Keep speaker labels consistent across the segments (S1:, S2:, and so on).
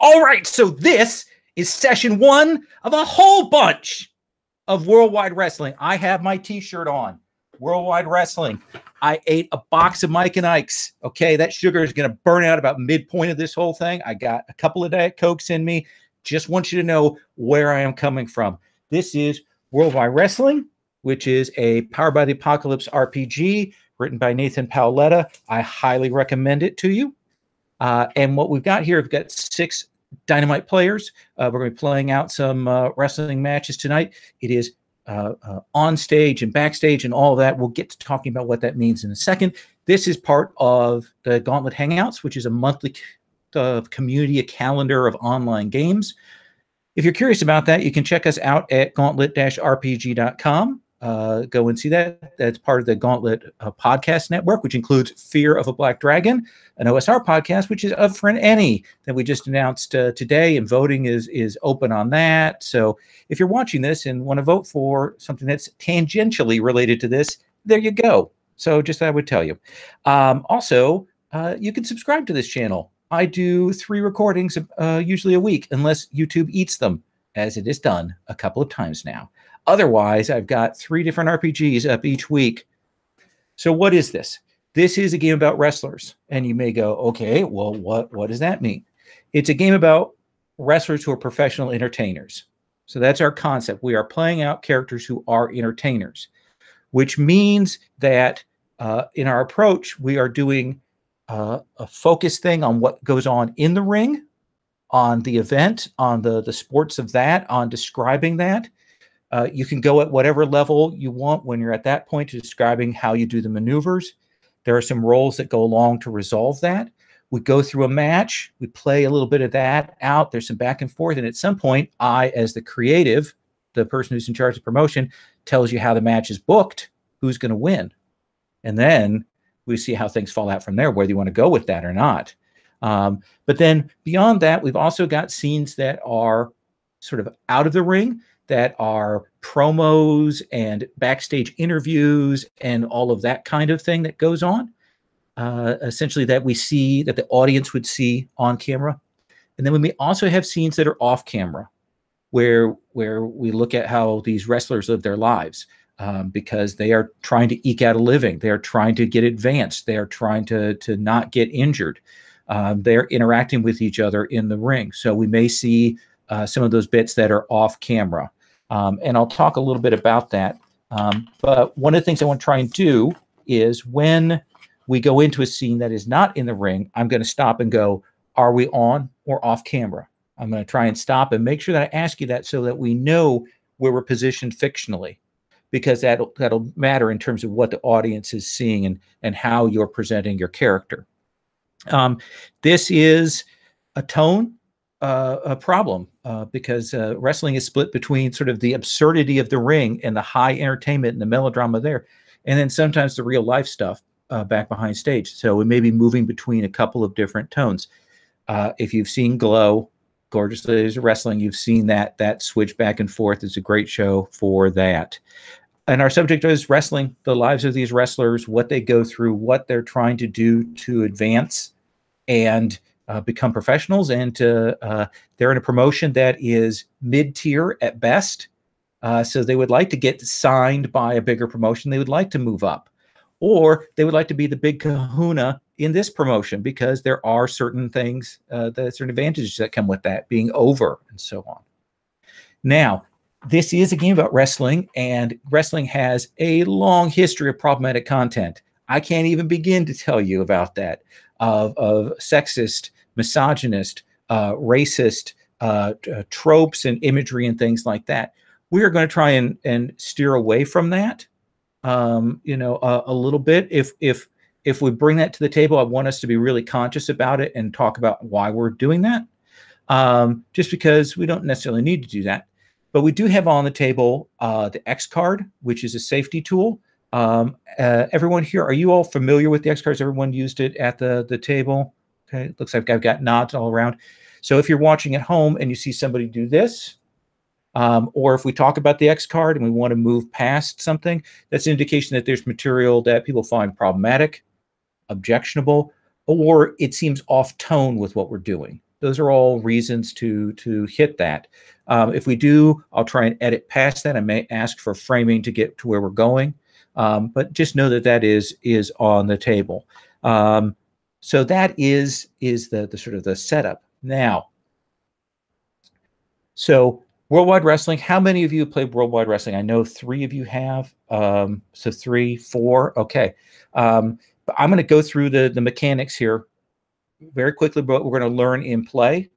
S1: All right, so this is session one of a whole bunch of Worldwide Wrestling. I have my t-shirt on. Worldwide Wrestling. I ate a box of Mike and Ike's. Okay, that sugar is going to burn out about midpoint of this whole thing. I got a couple of Diet Cokes in me. Just want you to know where I am coming from. This is Worldwide Wrestling, which is a Powered by the Apocalypse RPG written by Nathan Paoletta. I highly recommend it to you. And what we've got here, we've got 6 Dynamite players. We're going to be playing out some wrestling matches tonight. It is on stage and backstage and all of that. We'll get to talking about what that means in a second. This is part of the Gauntlet Hangouts, which is a monthly community, a calendar of online games. If you're curious about that, you can check us out at gauntlet-rpg.com. Go and see that. That's part of the Gauntlet podcast network, which includes Fear of a Black Dragon, an OSR podcast, which is up for an Emmy that we just announced today, and voting is open on that. So if you're watching this and want to vote for something that's tangentially related to this, there you go. So just I would tell you. Also, you can subscribe to this channel. I do 3 recordings usually a week, unless YouTube eats them, as it is done a couple of times now. Otherwise, I've got 3 different RPGs up each week. So what is this? This is a game about wrestlers. And you may go, okay, well, what does that mean? It's a game about wrestlers who are professional entertainers. So that's our concept. We are playing out characters who are entertainers, which means that in our approach, we are doing a focused thing on what goes on in the ring, on the event, on the sports of that, on describing that. You can go at whatever level you want when you're at that point to describing how you do the maneuvers. There are some roles that go along to resolve that. We go through a match. We play a little bit of that out. There's some back and forth. And at some point, I, as the creative, the person who's in charge of promotion, tells you how the match is booked, who's going to win. And then we see how things fall out from there, whether you want to go with that or not. But then beyond that, we've also got scenes that are sort of out of the ring, that are promos and backstage interviews and all of that kind of thing that goes on. Essentially that we see, that the audience would see on camera. And then we may also have scenes that are off camera, where we look at how these wrestlers live their lives, because they are trying to eke out a living. They are trying to get advanced. They are trying to not get injured. They're interacting with each other in the ring. So we may see some of those bits that are off camera. And I'll talk a little bit about that. But one of the things I want to try and do is when we go into a scene that is not in the ring, I'm going to stop and go, are we on or off camera? I'm going to try and stop and make sure that I ask you that so that we know where we're positioned fictionally, because that'll matter in terms of what the audience is seeing and how you're presenting your character. This is a tone a problem because wrestling is split between sort of the absurdity of the ring and the high entertainment and the melodrama there, and then sometimes the real life stuff back behind stage. So we may be moving between a couple of different tones. If you've seen Glow, Gorgeous Ladies of Wrestling, you've seen that switch back and forth. It's a great show for that. And our subject is wrestling, the lives of these wrestlers, what they go through, what they're trying to do to advance and become professionals. And they're in a promotion that is mid-tier at best. So they would like to get signed by a bigger promotion. They would like to move up. Or they would like to be the big kahuna in this promotion, because there are certain things, certain advantages that come with that, being over and so on. Now, this is a game about wrestling, and wrestling has a long history of problematic content. I can't even begin to tell you about that, of sexist, misogynist, racist tropes and imagery and things like that. We are going to try and steer away from that, a little bit. If we bring that to the table, I want us to be really conscious about it and talk about why we're doing that, just because we don't necessarily need to do that. But we do have on the table the X card, which is a safety tool. Everyone here, are you all familiar with the X cards? Everyone used it at the table? Okay, it looks like I've got nods all around. So if you're watching at home and you see somebody do this, or if we talk about the X card and we want to move past something, that's an indication that there's material that people find problematic, objectionable, or it seems off tone with what we're doing. Those are all reasons to hit that. If we do, I'll try and edit past that. I may ask for framing to get to where we're going, but just know that that is on the table. So that is the sort of the setup. Now, so Worldwide Wrestling, how many of you played Worldwide Wrestling? I know 3 of you have. So 3, 4, okay. But I'm going to go through the mechanics here very quickly, but we're going to learn in play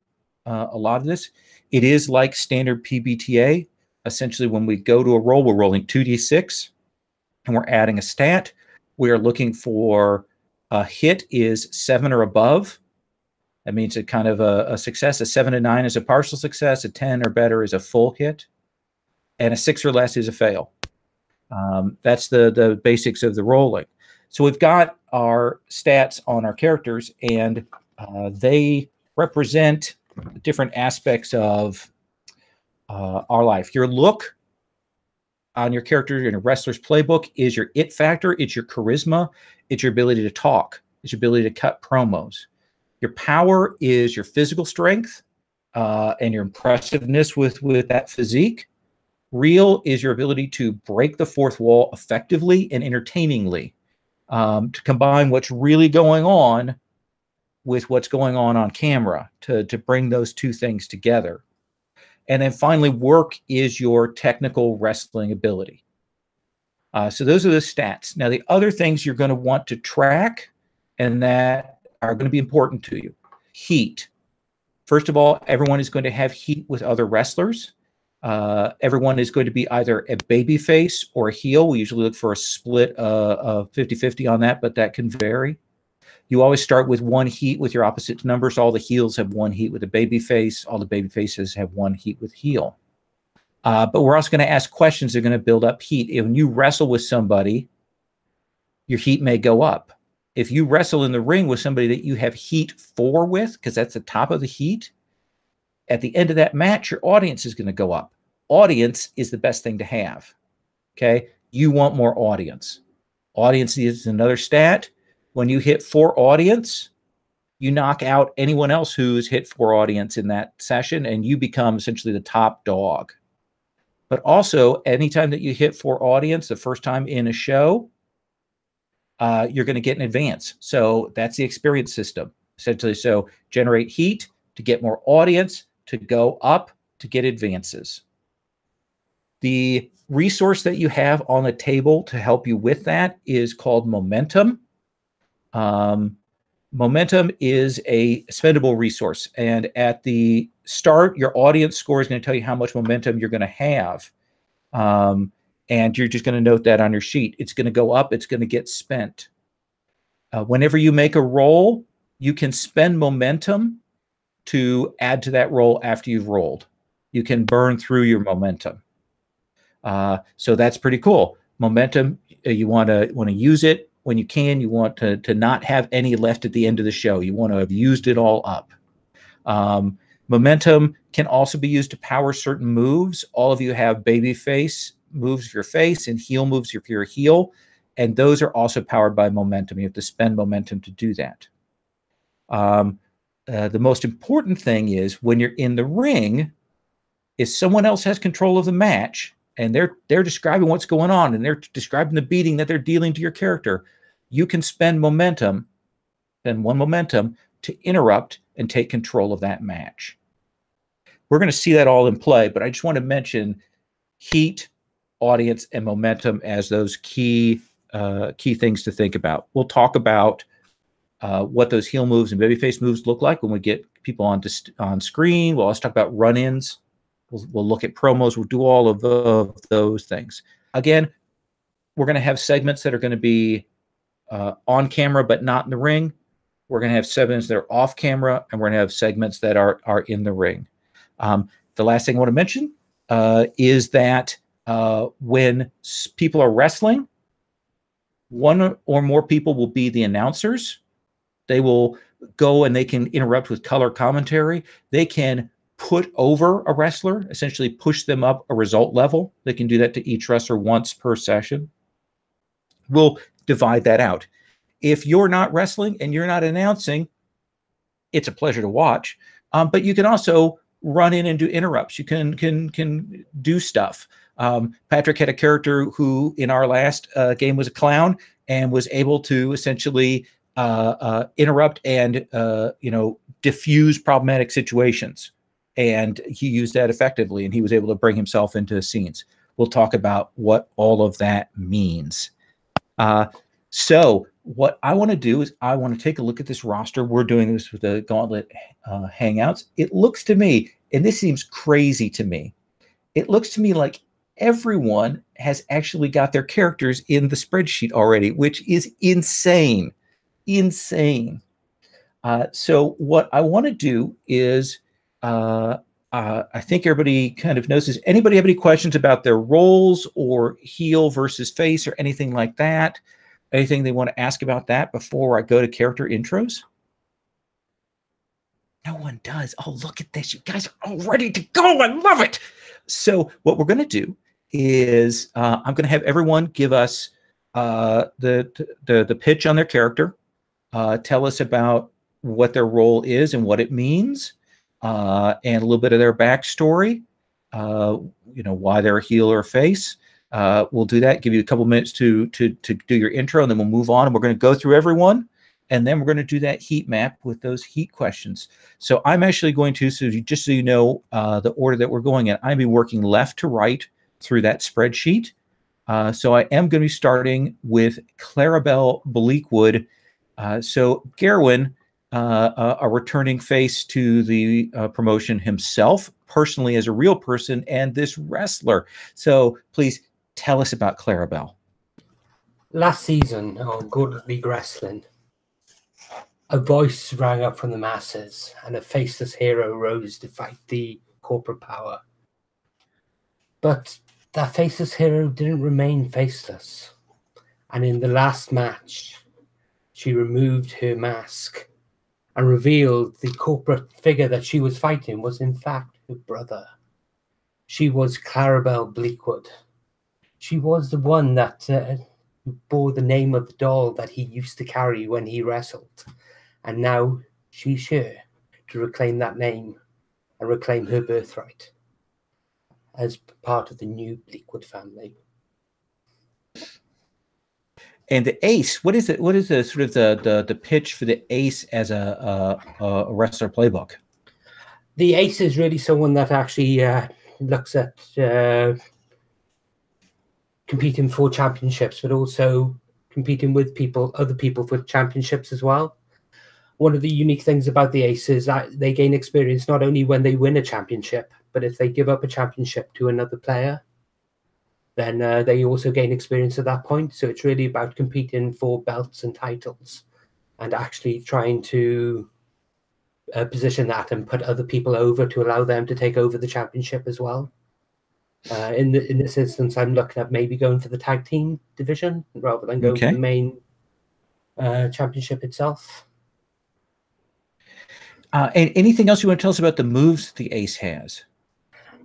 S1: a lot of this. It is like standard PbtA. Essentially, when we go to a roll, we're rolling 2d6, and we're adding a stat. We are looking for a hit is 7 or above. That means a kind of a success. A 7 to 9 is a partial success. A 10 or better is a full hit. And a 6 or less is a fail. That's the basics of the rolling. So we've got our stats on our characters, and they represent different aspects of our life. Your look on your character in a wrestler's playbook is your it factor. It's your charisma. It's your ability to talk. It's your ability to cut promos. Your power is your physical strength and your impressiveness with that physique. Real is your ability to break the fourth wall effectively and entertainingly, to combine what's really going on with what's going on camera, to bring those two things together. And then finally, work is your technical wrestling ability. So those are the stats. Now, the other things you're going to want to track and that are going to be important to you. Heat. First of all, everyone is going to have heat with other wrestlers. Everyone is going to be either a baby face or a heel. We usually look for a split of 50-50 on that, but that can vary. You always start with 1 heat with your opposite numbers. All the heels have 1 heat with a baby face. All the baby faces have 1 heat with heel. But we're also going to ask questions that are going to build up heat. If you wrestle with somebody, your heat may go up. If you wrestle in the ring with somebody that you have heat 4 with, because that's the top of the heat, at the end of that match, your audience is going to go up. Audience is the best thing to have. Okay? You want more audience. Audience is another stat. When you hit 4 audience, you knock out anyone else who's hit 4 audience in that session, and you become essentially the top dog. But also, anytime that you hit 4 audience the first time in a show, you're going to get an advance. So that's the experience system, essentially. So generate heat to get more audience, to go up, to get advances. The resource that you have on the table to help you with that is called momentum. Momentum is a spendable resource. And at the start, your audience score is going to tell you how much momentum you're going to have. And you're just going to note that on your sheet. It's going to go up. It's going to get spent. Whenever you make a roll, you can spend momentum to add to that roll after you've rolled. You can burn through your momentum. So that's pretty cool. Momentum, you want to use it when you can. You want to not have any left at the end of the show. You want to have used it all up. Momentum can also be used to power certain moves. All of you have baby face moves of your face and heel moves of your heel, and those are also powered by momentum. You have to spend momentum to do that. The most important thing is when you're in the ring, if someone else has control of the match and they're describing what's going on and they're describing the beating that they're dealing to your character, you can spend momentum, spend 1 momentum to interrupt and take control of that match. We're going to see that all in play, but I just want to mention heat, audience, and momentum as those key things to think about. We'll talk about what those heel moves and babyface moves look like when we get people on screen. We'll also talk about run-ins. We'll look at promos. We'll do all of those things. Again, we're going to have segments that are going to be on camera but not in the ring. We're going to have segments that are off camera, and we're going to have segments that are in the ring. The last thing I want to mention is that when people are wrestling, 1 or more people will be the announcers. They will go and they can interrupt with color commentary. They can put over a wrestler, essentially push them up a result level. They can do that to each wrestler once per session. We'll divide that out. If you're not wrestling and you're not announcing, it's a pleasure to watch. but you can also run in and do interrupts. You can do stuff. Patrick had a character who in our last game was a clown and was able to essentially interrupt and diffuse problematic situations, and he used that effectively, and he was able to bring himself into scenes. We'll talk about what all of that means. So what I want to do is I want to take a look at this roster. We're doing this with the Gauntlet Hangouts. It looks to me, and this seems crazy to me, it looks to me like everyone has actually got their characters in the spreadsheet already, which is insane. Insane. So what I want to do is, I think everybody kind of knows this. Anybody have any questions about their roles or heel versus face or anything like that? Anything they want to ask about that before I go to character intros? No one does. Oh, look at this. You guys are all ready to go. I love it. So what we're going to do is I'm going to have everyone give us the pitch on their character, tell us about what their role is and what it means, and a little bit of their backstory, why they're a heel or a face. We'll do that, give you a couple minutes to do your intro, and then we'll move on, and we're going to go through everyone, and then we're going to do that heat map with those heat questions. So I'm actually going to, just so you know the order that we're going in, I'll be working left to right through that spreadsheet. So I am going to be starting with Clarabelle Bleakwood. So Gerwin, a returning face to the promotion himself, personally as a real person, and this wrestler. So please tell us about Clarabelle.
S2: Last season on Gauntlet League Wrestling, a voice rang up from the masses and a faceless hero rose to fight the corporate power. But that faceless hero didn't remain faceless. And in the last match, she removed her mask and revealed the corporate figure that she was fighting was in fact her brother. She was Clarabelle Bleakwood. She was the one that bore the name of the doll that he used to carry when he wrestled. And now she's here to reclaim that name and reclaim her birthright as part of the new Bleakwood family.
S1: And the ace, what is it? What is the sort of the pitch for the ace as a wrestler playbook?
S2: The ace is really someone that actually looks at competing for championships, but also competing with other people for championships as well. One of the unique things about the ace is that they gain experience not only when they win a championship, but if they give up a championship to another player, then they also gain experience at that point. So it's really about competing for belts and titles and actually trying to position that and put other people over to allow them to take over the championship as well. In this instance, I'm looking at maybe going for the tag team division rather than going for the main championship itself.
S1: And anything else you want to tell us about the moves the ace has?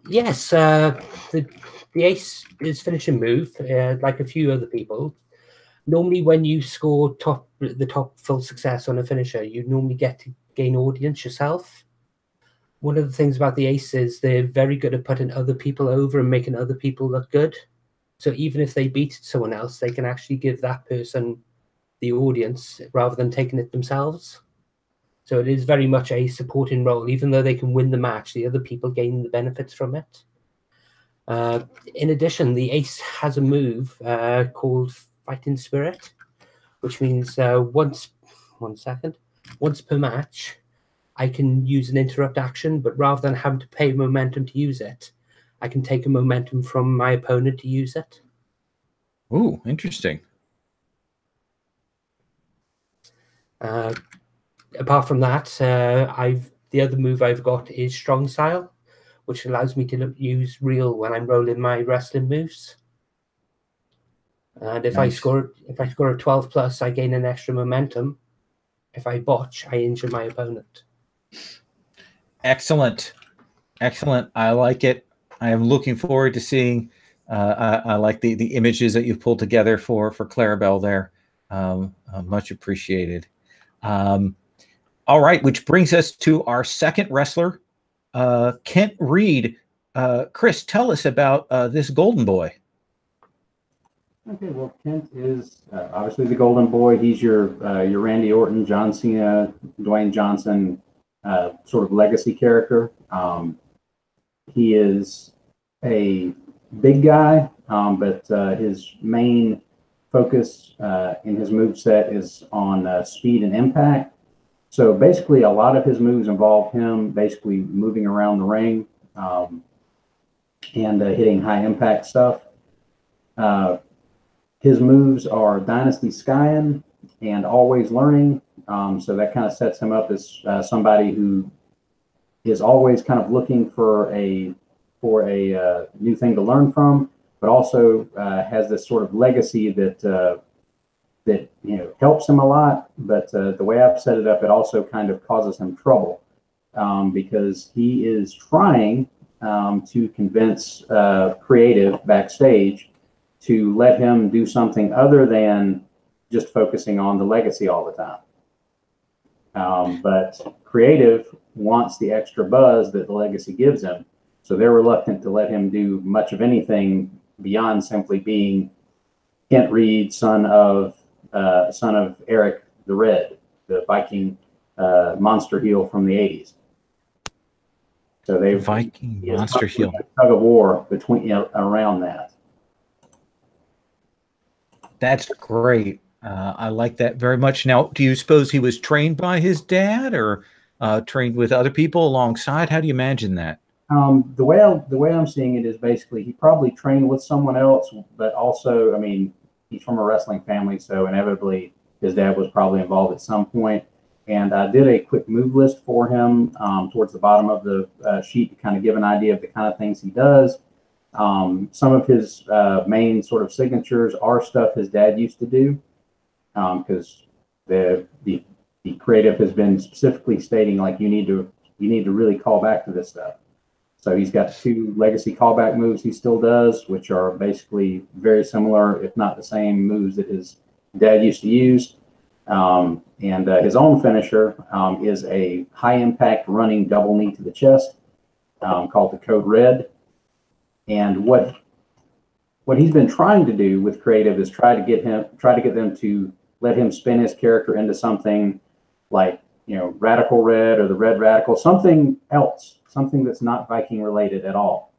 S2: Yes, the ace is finishing move, like a few other people. Normally, when you score the top full success on a finisher, you normally get to gain audience yourself. One of the things about the ace is they're very good at putting other people over and making other people look good. So even if they beat someone else, they can actually give that person the audience rather than taking it themselves. So it is very much a supporting role. Even though they can win the match, the other people gain the benefits from it. In addition, the ace has a move called Fighting Spirit, which means once per match, I can use an interrupt action, but rather than having to pay momentum to use it, I can take a momentum from my opponent to use it.
S1: Ooh, interesting.
S2: Apart from that, the other move I've got is Strong Style, which allows me to use reel when I'm rolling my wrestling moves. And if I score a 12 plus, I gain an extra momentum. If I botch, I injure my opponent.
S1: Excellent. Excellent. I like it. I am looking forward to seeing. I like the images that you've pulled together for Clarabelle there. Much appreciated. All right, which brings us to our second wrestler, Kent Reed. Chris, tell us about this golden boy.
S3: Okay, well, Kent is obviously the golden boy. He's your Randy Orton, John Cena, Dwayne Johnson sort of legacy character. He is a big guy, but his main focus in his moveset is on speed and impact. So basically, a lot of his moves involve him basically moving around the ring and hitting high impact stuff. His moves are Dynasty Skyin and Always Learning. So that kind of sets him up as somebody who is always kind of looking for a new thing to learn from, but also has this sort of legacy that helps him a lot. But the way I've set it up, it also kind of causes him trouble because he is trying to convince Creative backstage to let him do something other than just focusing on the legacy all the time. But Creative wants the extra buzz that the legacy gives him. So they're reluctant to let him do much of anything beyond simply being Kent Reed, son of Eric the Red, the Viking monster heel from the 80s. So they
S1: Viking monster heel.
S3: Tug of war between around that.
S1: That's great. I like that very much. Now, do you suppose he was trained by his dad or trained with other people alongside? How do you imagine that?
S3: The way I'm seeing it is basically he probably trained with someone else, but also, I mean, he's from a wrestling family, so inevitably his dad was probably involved at some point. And I did a quick move list for him towards the bottom of the sheet to kind of give an idea of the kind of things he does. Some of his main sort of signatures are stuff his dad used to do, because the Creative has been specifically stating like you need to really call back to this stuff. So he's got 2 legacy callback moves he still does, which are basically very similar, if not the same moves that his dad used to use. And his own finisher is a high impact running double knee to the chest called the Code Red. And what he's been trying to do with Creative is try to get them to let him spin his character into something like, Radical Red or the Red Radical, something else, something that's not Viking related at all,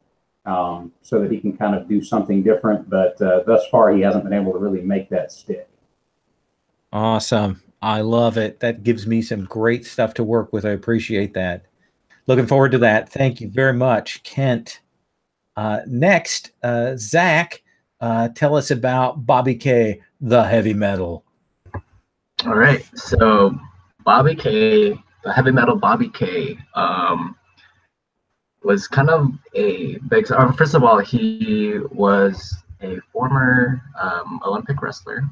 S3: so that he can kind of do something different. But thus far, he hasn't been able to really make that stick.
S1: Awesome. I love it. That gives me some great stuff to work with. I appreciate that. Looking forward to that. Thank you very much, Kent. Next, Zach, tell us about Bobby K, the heavy metal.
S4: All right. So Bobby K, the heavy metal Bobby K, was kind of a big. First of all, he was a former Olympic wrestler.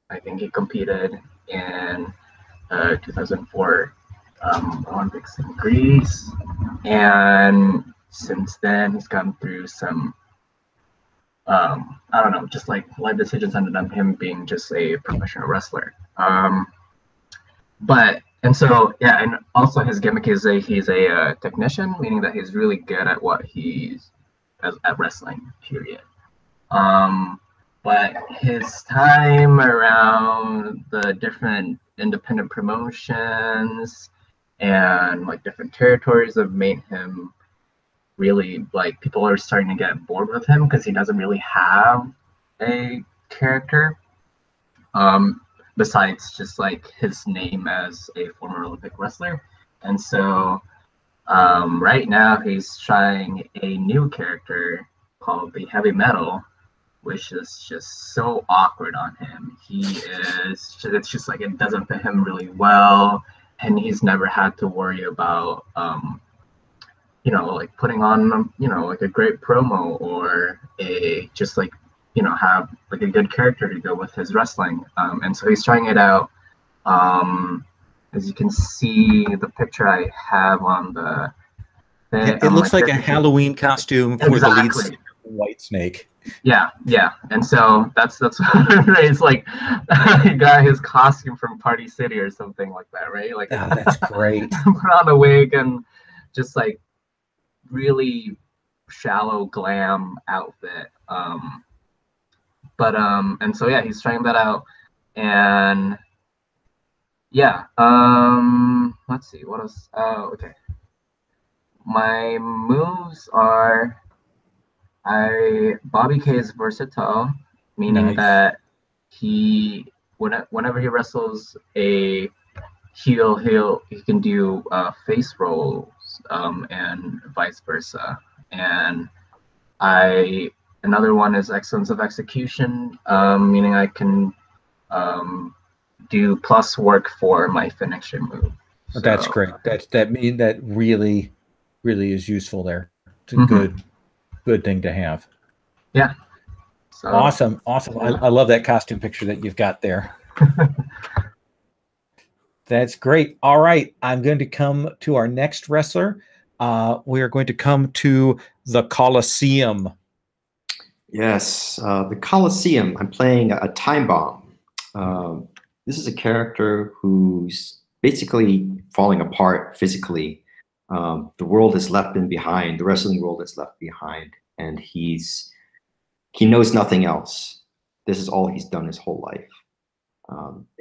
S4: I think he competed in 2004 Olympics in Greece, and since then he's gone through some I don't know, just like life decisions ended up him being just a professional wrestler. And also his gimmick is he's a technician, meaning that he's really good at what he's at wrestling, period. But his time around the different independent promotions and like different territories have made him really, like, people are starting to get bored with him because he doesn't really have a character besides just like his name as a former Olympic wrestler. And so right now he's trying a new character called the Heavy Metal, which is just so awkward on him. It's just like it doesn't fit him really well, and he's never had to worry about like putting on like a great promo or have like a good character to go with his wrestling. And so he's trying it out. As you can see, the picture I have on the thing,
S1: it looks like a Halloween costume for the leads. White Snake.
S4: Yeah, yeah. And so that's it's like he got his costume from Party City or something like that, right? Like,
S1: Oh, that's great.
S4: put on a wig and just like really shallow glam outfit. And so yeah, he's trying that out. And yeah, let's see, what else? Oh, okay. My moves are Bobby K is versatile, meaning
S1: Nice.
S4: that whenever he wrestles a heel, he can do face rolls, and vice versa. And another one is excellence of execution, meaning I can do plus work for my finishing move.
S1: So, that's great. That really is useful there. It's a good thing to have.
S4: Yeah. So.
S1: Awesome. I love that costume picture that you've got there. That's great. All right, I'm going to come to our next wrestler. We are going to come to the Coliseum.
S5: Yes, the Coliseum. I'm playing a time bomb. This is a character who's basically falling apart physically. The world has left him behind. The wrestling world is left behind, and he knows nothing else. This is all he's done his whole life.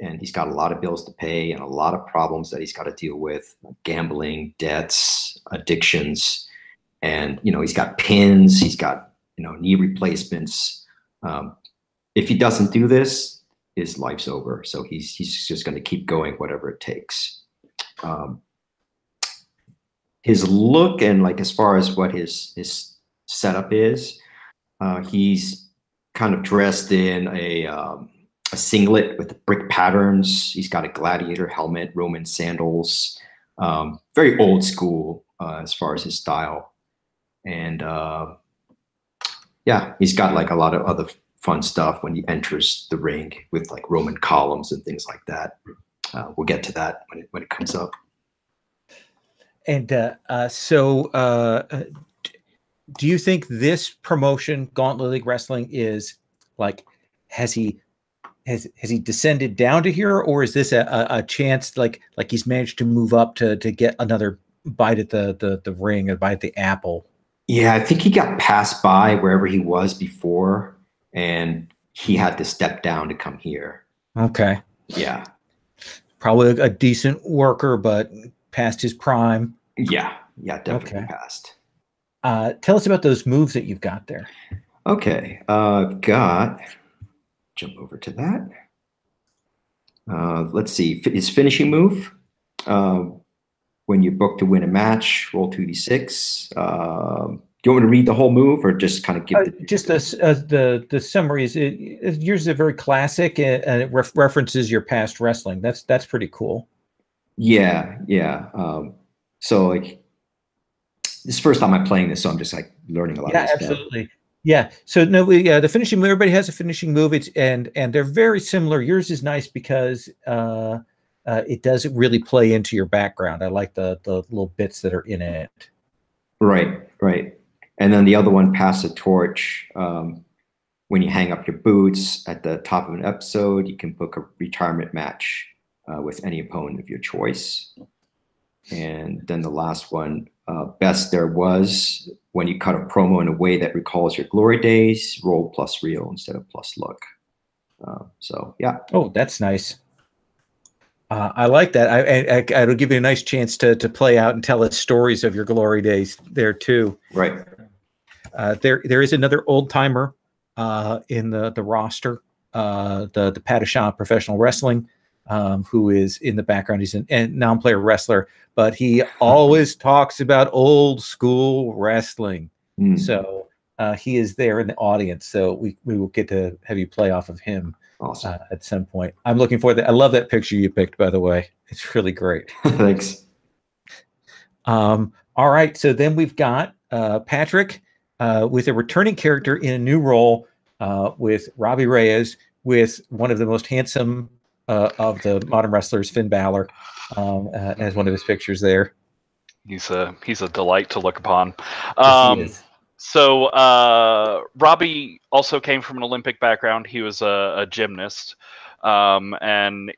S5: And he's got a lot of bills to pay and a lot of problems that he's got to deal with: gambling, debts, addictions, and he's got pins. He's got knee replacements. If he doesn't do this, his life's over. So he's just going to keep going, whatever it takes. His look and as far as what his setup is, he's kind of dressed in a singlet with brick patterns. He's got a gladiator helmet, Roman sandals, very old school as far as his style. And yeah, he's got a lot of other fun stuff when he enters the ring with Roman columns and things like that. We'll get to that when it comes up.
S1: And so do you think this promotion, Gauntlet League Wrestling, is has he descended down to here, or is this a chance like he's managed to move up to get another bite at the ring, a bite at the apple?
S5: Yeah, I think he got passed by wherever he was before, and he had to step down to come here.
S1: Okay.
S5: Yeah.
S1: Probably a decent worker, but past his prime.
S5: Yeah, definitely passed.
S1: Tell us about those moves that you've got there.
S5: Okay, jump over to that. Let's see, his finishing move. When you book to win a match, roll 2d6. Do you want me to read the whole move, or just kind of give
S1: just the summary? Yours is a very classic, and it references your past wrestling. That's pretty cool.
S5: Yeah. So this is the first time I'm playing this, so I'm just learning a lot.
S1: Yeah,
S5: of this
S1: absolutely.
S5: stuff.
S1: Yeah. So no, the finishing move. Everybody has a finishing move. And they're very similar. Yours is nice because it doesn't really play into your background. I like the little bits that are in it. Right.
S5: And then the other one, pass the torch. When you hang up your boots at the top of an episode, you can book a retirement match with any opponent of your choice. And then the last one, best there was, when you cut a promo in a way that recalls your glory days, roll plus real instead of plus luck. So yeah.
S1: Oh, that's nice. I like that. It'll give you a nice chance to play out and tell us stories of your glory days there too.
S5: Right.
S1: There is another old timer in the roster, the PbtA Professional Wrestling, who is in the background. He's a non-player wrestler, but he always talks about old school wrestling. So he is there in the audience. So we will get to have you play off of him.
S5: Awesome.
S1: At some point. I'm looking for that. I love that picture you picked, by the way. It's really great.
S5: Thanks.
S1: All right. So then we've got Patrick with a returning character in a new role with Robbie Reyes, with one of the most handsome of the modern wrestlers, Finn Balor, as one of his pictures there.
S6: He's a delight to look upon.
S1: Yes, he is.
S6: So Robbie also came from an Olympic background. He was a gymnast, and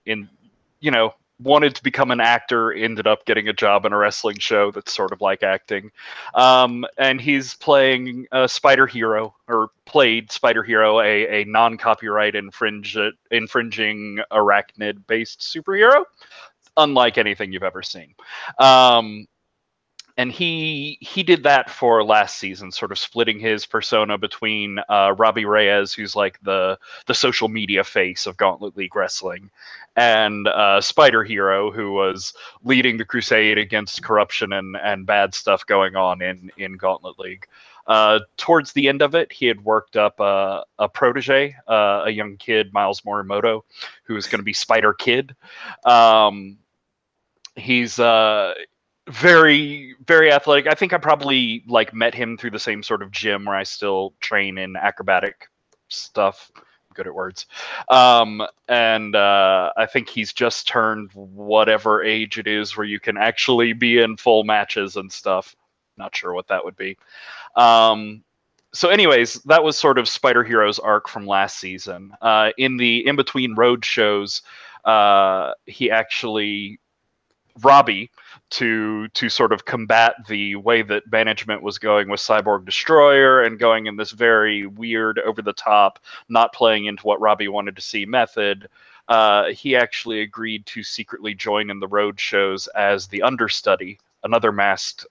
S6: wanted to become an actor. Ended up getting a job in a wrestling show that's sort of like acting, and he's playing Spider Hero, or played Spider Hero, a non-copyright infringing arachnid-based superhero, unlike anything you've ever seen. And he did that for last season, sort of splitting his persona between Robbie Reyes, who's like the social media face of Gauntlet League Wrestling, and Spider Hero, who was leading the crusade against corruption and bad stuff going on in Gauntlet League. Towards the end of it, he had worked up a protege, a young kid, Miles Morimoto, who was going to be Spider Kid. He's very, very athletic. I think I probably met him through the same sort of gym where I still train in acrobatic stuff. I'm good at words. And I think he's just turned whatever age it is where you can actually be in full matches and stuff. Not sure what that would be. So anyways, that was sort of Spider Hero's arc from last season. In the in-between road shows, he actually, Robbie, to sort of combat the way that management was going with Cyborg Destroyer and going in this very weird, over-the-top, not playing into what Robbie wanted to see method, he actually agreed to secretly join in the road shows as the understudy, another masked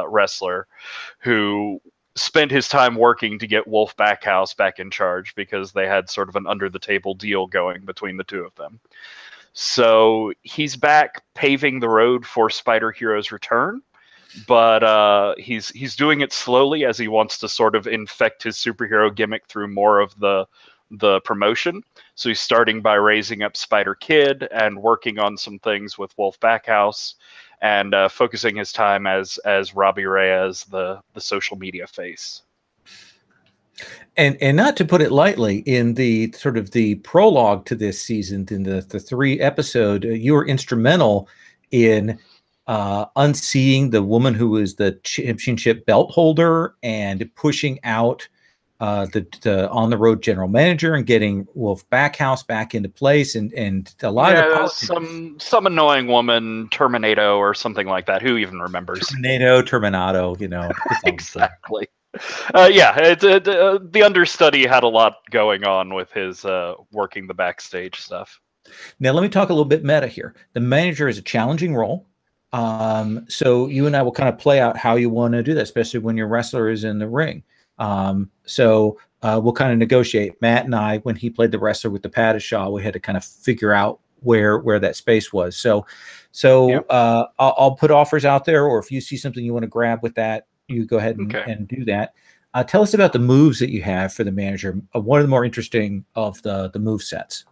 S6: wrestler, who spent his time working to get Wolf Backhouse back in charge because they had sort of an under-the-table deal going between the two of them. So he's back paving the road for Spider Hero's return, but he's doing it slowly as he wants to sort of infect his superhero gimmick through more of the promotion. So he's starting by raising up Spider Kid and working on some things with Wolf Backhouse, and focusing his time as Robbie Reyes, the social media face.
S1: And not to put it lightly, in the sort of the prologue to this season, in the 3 episode, you were instrumental in unseating the woman who was the championship belt holder and pushing out the on the road general manager and getting Wolf Backhouse back into place, and a lot of
S6: some annoying woman, Terminato or something like that. Who even remembers?
S1: Terminato,
S6: Exactly. The understudy had a lot going on with his working the backstage stuff.
S1: Now, let me talk a little bit meta here. The manager is a challenging role. So you and I will kind of play out how you want to do that, especially when your wrestler is in the ring. So we'll kind of negotiate. Matt and I, when he played the wrestler with the PbtA, we had to kind of figure out where that space was. So yep. I'll put offers out there, or if you see something you want to grab with that, you go ahead and do that. Tell us about the moves that you have for the manager. One of the more interesting of the move sets.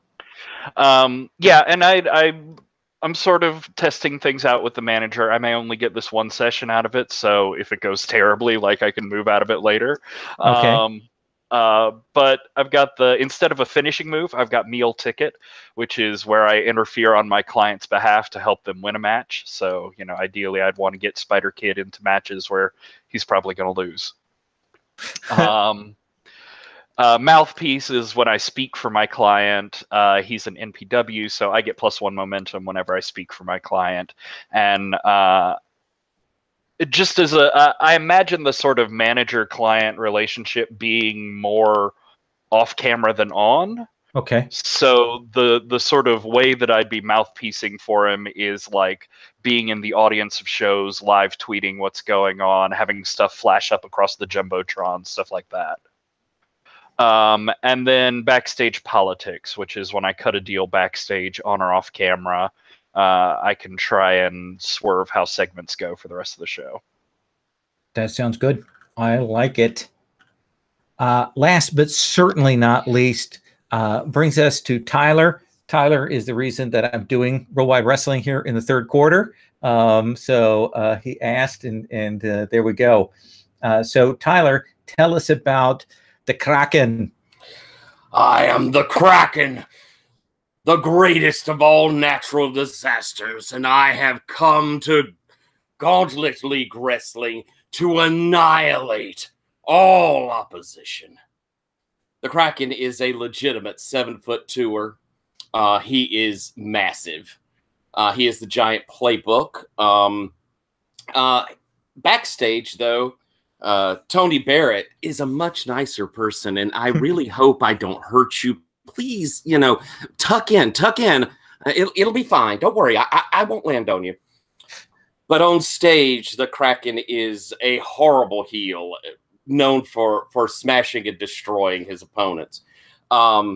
S6: And I'm sort of testing things out with the manager. I may only get this one session out of it, so if it goes terribly, I can move out of it later.
S1: Okay.
S6: But I've got instead of a finishing move, I've got meal ticket, which is where I interfere on my client's behalf to help them win a match. So, ideally I'd want to get Spider Kid into matches where he's probably going to lose. Mouthpiece is when I speak for my client. He's an NPW, so I get +1 momentum whenever I speak for my client. And just as I imagine the sort of manager-client relationship being more off-camera than on.
S1: Okay.
S6: So the sort of way that I'd be mouthpiecing for him is like being in the audience of shows, live tweeting what's going on, having stuff flash up across the Jumbotron, stuff like that. And then backstage politics, which is when I cut a deal backstage on or off camera. I can try and swerve how segments go for the rest of the show.
S1: That sounds good. I like it. Last but certainly not least, brings us to Tyler. Tyler is the reason that I'm doing Worldwide Wrestling here in the 3rd quarter. So he asked, and there we go. So Tyler, tell us about the Kraken.
S7: I am the Kraken, the greatest of all natural disasters, and I have come to Gauntlet League Wrestling to annihilate all opposition. The Kraken is a legitimate 7'2". He is massive. He has the giant playbook. Backstage, though, Tony Barrett is a much nicer person, and I really hope I don't hurt you. Please, tuck in. It'll be fine. Don't worry. I won't land on you. But on stage, the Kraken is a horrible heel, known for smashing and destroying his opponents. I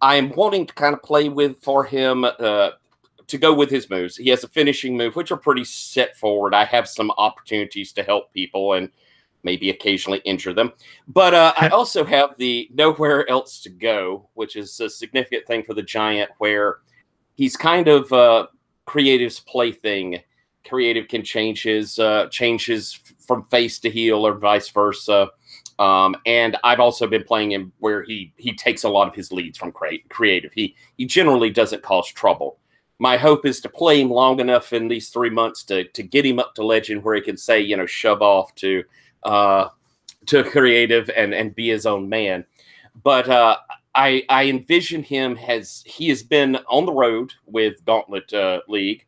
S7: am wanting to kind of play for him to go with his moves. He has a finishing move, which are pretty set forward. I have some opportunities to help people and maybe occasionally injure them. But I also have the nowhere else to go, which is a significant thing for the Giant, where he's kind of creative's plaything. Creative can change his from face to heel or vice versa. And I've also been playing him where he takes a lot of his leads from creative. He generally doesn't cause trouble. My hope is to play him long enough in these 3 months to get him up to legend where he can say, shove off to creative and be his own man. But I envision him he has been on the road with Gauntlet League.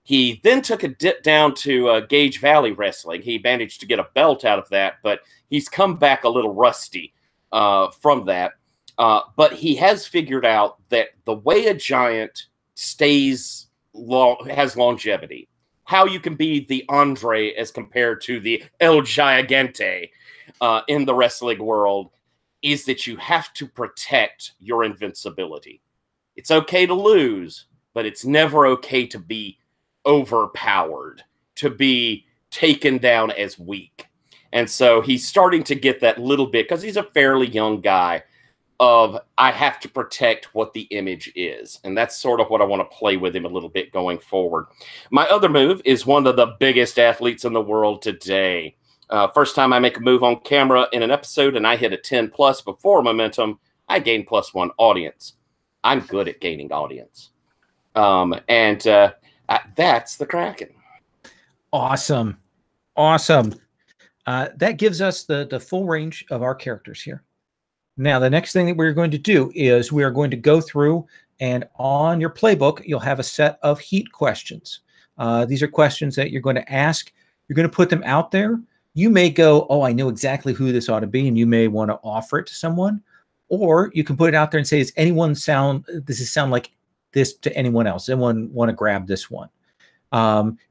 S7: He then took a dip down to Gage Valley Wrestling. He managed to get a belt out of that, but he's come back a little rusty from that. But he has figured out that the way a giant has longevity, how you can be the Andre as compared to the El Gigante in the wrestling world, is that you have to protect your invincibility. It's okay to lose, but it's never okay to be overpowered, to be taken down as weak. And so he's starting to get that little bit, because he's a fairly young guy, of I have to protect what the image is. And that's sort of what I want to play with him a little bit going forward. My other move is one of the biggest athletes in the world today. First time I make a move on camera in an episode and I hit a 10 plus before momentum, I gain +1 audience. I'm good at gaining audience. That's the Kraken.
S1: Awesome. That gives us the full range of our characters here. Now, the next thing that we're going to do is we are going to go through, and on your playbook, you'll have a set of heat questions. These are questions that you're going to ask. You're going to put them out there. You may go, oh, I know exactly who this ought to be, and you may want to offer it to someone. Or you can put it out there and say, does anyone sound like this to anyone else? Anyone want to grab this one?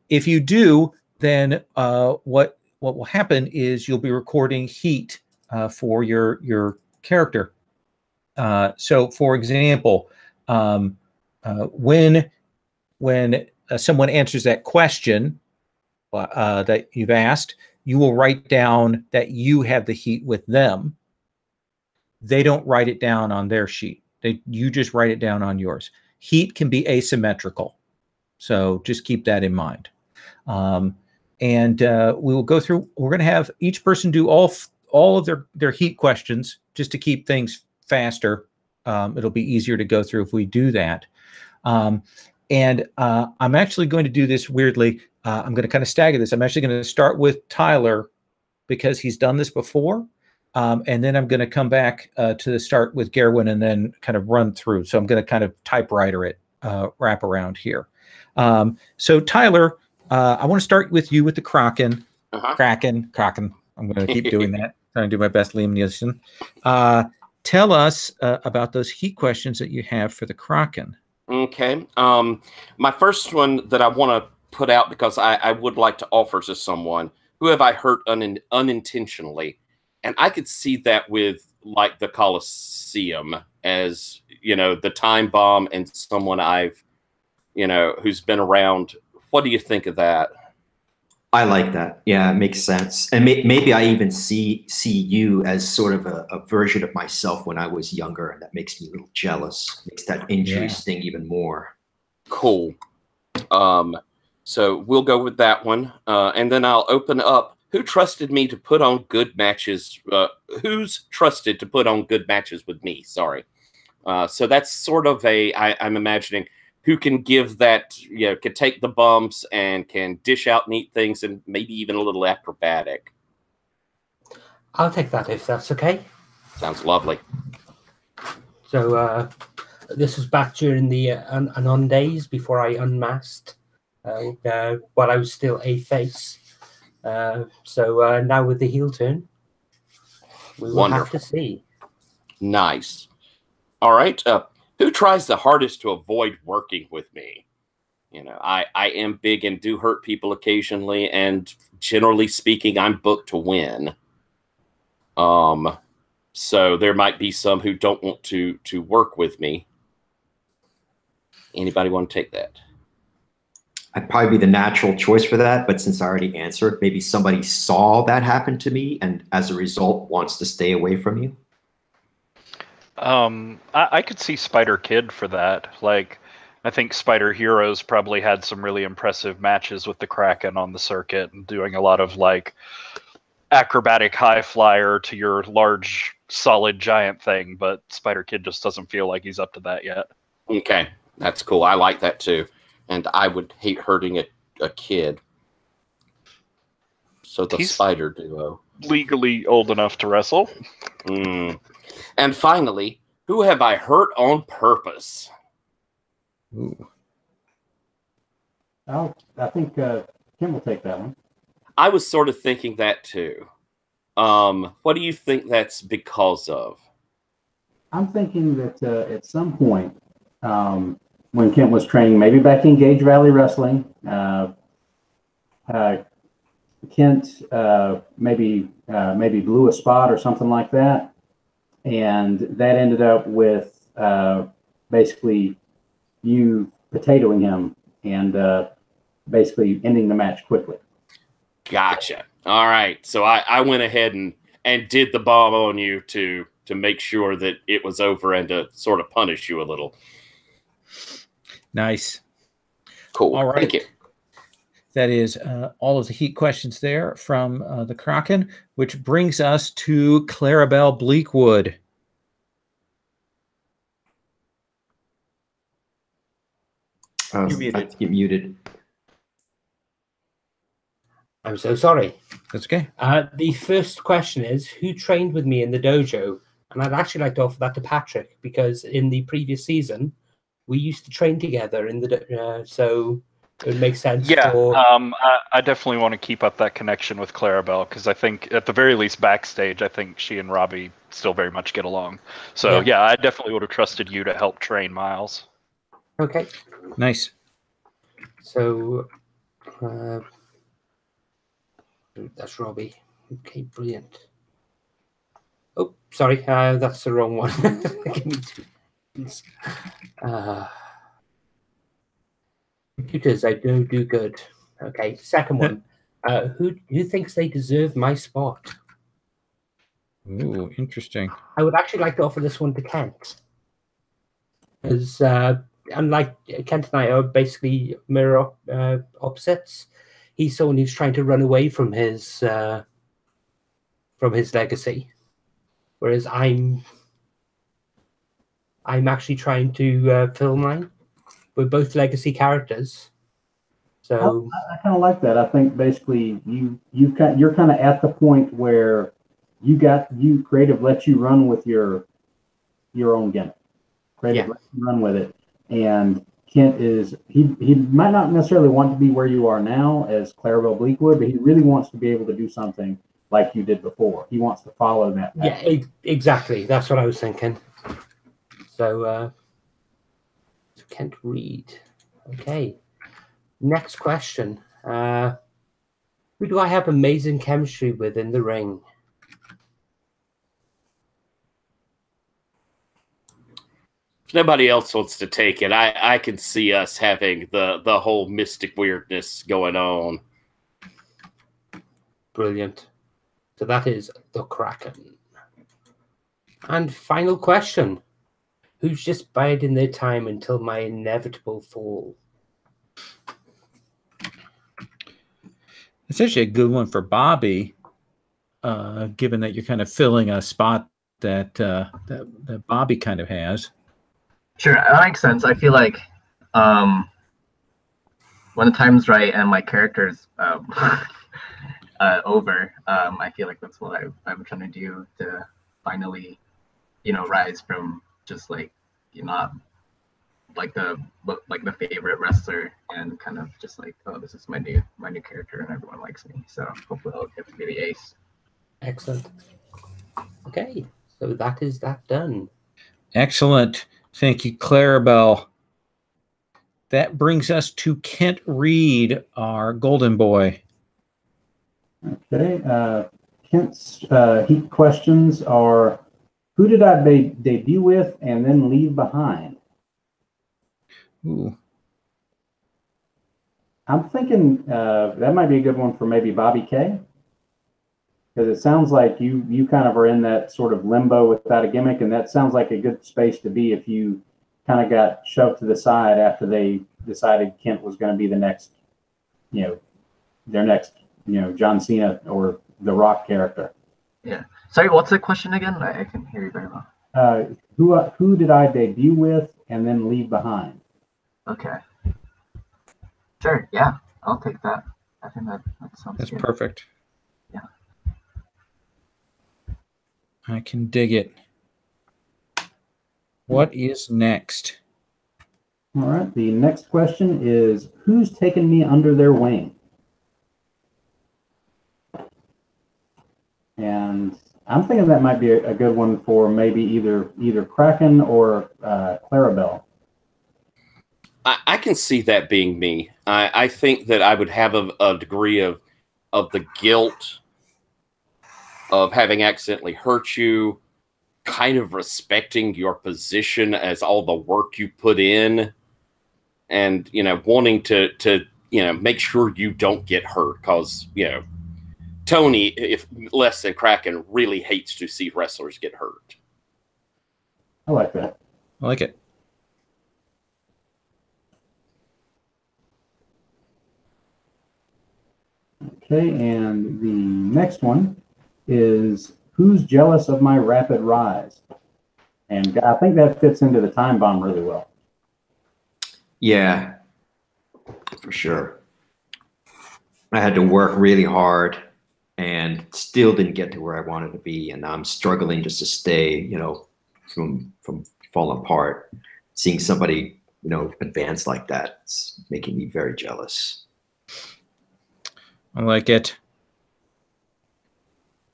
S1: If you do, then what will happen is you'll be recording heat for your character. So, for example, when someone answers that question that you've asked, you will write down that you have the heat with them. They don't write it down on their sheet. You just write it down on yours. Heat can be asymmetrical, so just keep that in mind. And we will go through. We're going to have each person do all of their heat questions just to keep things faster. It'll be easier to go through if we do that. And I'm actually going to do this weirdly. I'm going to kind of stagger this. I'm actually going to start with Tyler because he's done this before. And then I'm going to come back to the start with Gerwin and then kind of run through. So I'm going to kind of typewriter it, wrap around here. So Tyler, I want to start with you with the Kraken. Kraken. I'm going to keep doing that. Trying to do my best, Liam Nielsen. Tell us about those heat questions that you have for the Kraken.
S7: Okay. My first one that I want to put out, because I would like to offer to someone, who have I hurt unintentionally? And I could see that with like the Coliseum as, the time bomb and someone I've, who's been around. What do you think of that?
S5: I like that. Yeah, it makes sense. And maybe I even see you as sort of a version of myself when I was younger, and that makes me a little jealous. Makes that injury sting even more.
S7: Cool. So we'll go with that one. And then I'll open up. Who trusted me to put on good matches? Who's trusted to put on good matches with me? Sorry. So that's sort of I'm imagining who can give that, can take the bumps and can dish out neat things and maybe even a little acrobatic.
S2: I'll take that if that's okay.
S7: Sounds lovely.
S2: So this was back during the Anon days before I unmasked, while I was still a face. So now with the heel turn, we will have to see.
S7: Nice. All right. Who tries the hardest to avoid working with me? You know, I am big and do hurt people occasionally, and generally speaking, I'm booked to win. So there might be some who don't want to work with me. Anybody want to take that?
S5: I'd probably be the natural choice for that, but since I already answered, maybe somebody saw that happen to me and as a result wants to stay away from you.
S6: I could see Spider Kid for that. Like, I think Spider Heroes probably had some really impressive matches with the Kraken on the circuit and doing a lot of like acrobatic high flyer to your large solid giant thing, but Spider Kid just doesn't feel like he's up to that yet.
S7: Okay, that's cool. I like that too. And I would hate hurting a kid. So he's Spider duo.
S6: Legally old enough to wrestle.
S7: And finally, who have I hurt on purpose?
S5: Ooh.
S3: I think Kim will take that one.
S7: I was sort of thinking that too. What do you think that's because of?
S3: I'm thinking that at some point, when Kent was training, maybe back in Gage Valley Wrestling, Kent maybe blew a spot or something like that, and that ended up with basically you potatoing him and basically ending the match quickly.
S7: Gotcha. All right. So I went ahead and did the bomb on you to make sure that it was over and to sort of punish you a little.
S1: Nice.
S7: Cool.
S1: All right.
S7: Thank you.
S1: That is all of the heat questions there from the Kraken, which brings us to Clarabelle Bleakwood.
S5: You're muted. You're muted.
S2: I'm so sorry.
S1: That's okay.
S2: The first question is, who trained with me in the dojo? And I'd actually like to offer that to Patrick, because in the previous season, we used to train together in the so it would make sense.
S6: Yeah,
S2: for...
S6: I definitely want to keep up that connection with Clarabelle, because I think at the very least backstage, I think she and Robbie still very much get along. So yeah, I definitely would have trusted you to help train Miles.
S2: Okay.
S1: Nice.
S2: So that's Robbie. Okay, brilliant. Oh, sorry, that's the wrong one. Give me two. Computers, I don't do good. Okay, second one. Who thinks they deserve my spot?
S1: Ooh, interesting.
S2: I would actually like to offer this one to Kent, because unlike Kent and I are basically mirror opposites. He's someone who's trying to run away from his legacy, whereas I'm actually trying to fill mine. We're both legacy characters, so
S3: I kind of like that. I think basically you're kind of at the point where creative lets you run with your own gimmick. Creative lets you run with it, and Kent he might not necessarily want to be where you are now as Clarabelle Bleakwood, but he really wants to be able to do something like you did before. He wants to follow that path.
S2: Yeah, exactly. That's what I was thinking. So Kent Reed. Okay. Next question. Who do I have amazing chemistry with in the ring?
S7: If nobody else wants to take it, I can see us having the whole mystic weirdness going on.
S2: Brilliant. So that is the Kraken. And final question. Who's just biding their time until my inevitable fall?
S1: It's actually a good one for Bobby, given that you're kind of filling a spot that that Bobby kind of has.
S4: Sure, that makes sense. I feel like when the time's right and my character's over. I feel like that's what I'm trying to do to finally, rise from just like not like the favorite wrestler and kind of just like, oh, this is my new character and everyone likes me. So hopefully I'll get to be the ace.
S2: Excellent. Okay, so that is that done.
S1: Excellent. Thank you, Clarabelle. That brings us to Kent Reed, our golden boy.
S3: Okay. Kent's heat questions are: who did I debut with and then leave behind?
S1: Ooh.
S3: I'm thinking that might be a good one for maybe Bobby K. Because it sounds like you kind of are in that sort of limbo without a gimmick, and that sounds like a good space to be if you kind of got shoved to the side after they decided Kent was going to be the next, their next, John Cena or The Rock character.
S4: Yeah. Sorry, what's the question again? I can hear you very well.
S3: Who did I debut with and then leave behind?
S4: Okay. Sure. Yeah, I'll take that. I think that sounds
S1: That's
S4: good.
S1: perfect.
S4: Yeah.
S1: I can dig it. What is next?
S3: All right. The next question is: who's taken me under their wing? And I'm thinking that might be a good one for maybe either Kraken or Clarabelle.
S7: I can see that being me. I think that I would have a degree of the guilt of having accidentally hurt you, kind of respecting your position as all the work you put in, and wanting to make sure you don't get hurt, because Tony, if less than Kraken, really hates to see wrestlers get hurt.
S3: I like that.
S1: I like it.
S3: Okay, and the next one is: who's jealous of my rapid rise? And I think that fits into the time bomb really well.
S5: Yeah, for sure. I had to work really hard and still didn't get to where I wanted to be, and I'm struggling just to stay, from falling apart. Seeing somebody, advance like that, it's making me very jealous.
S1: I like it.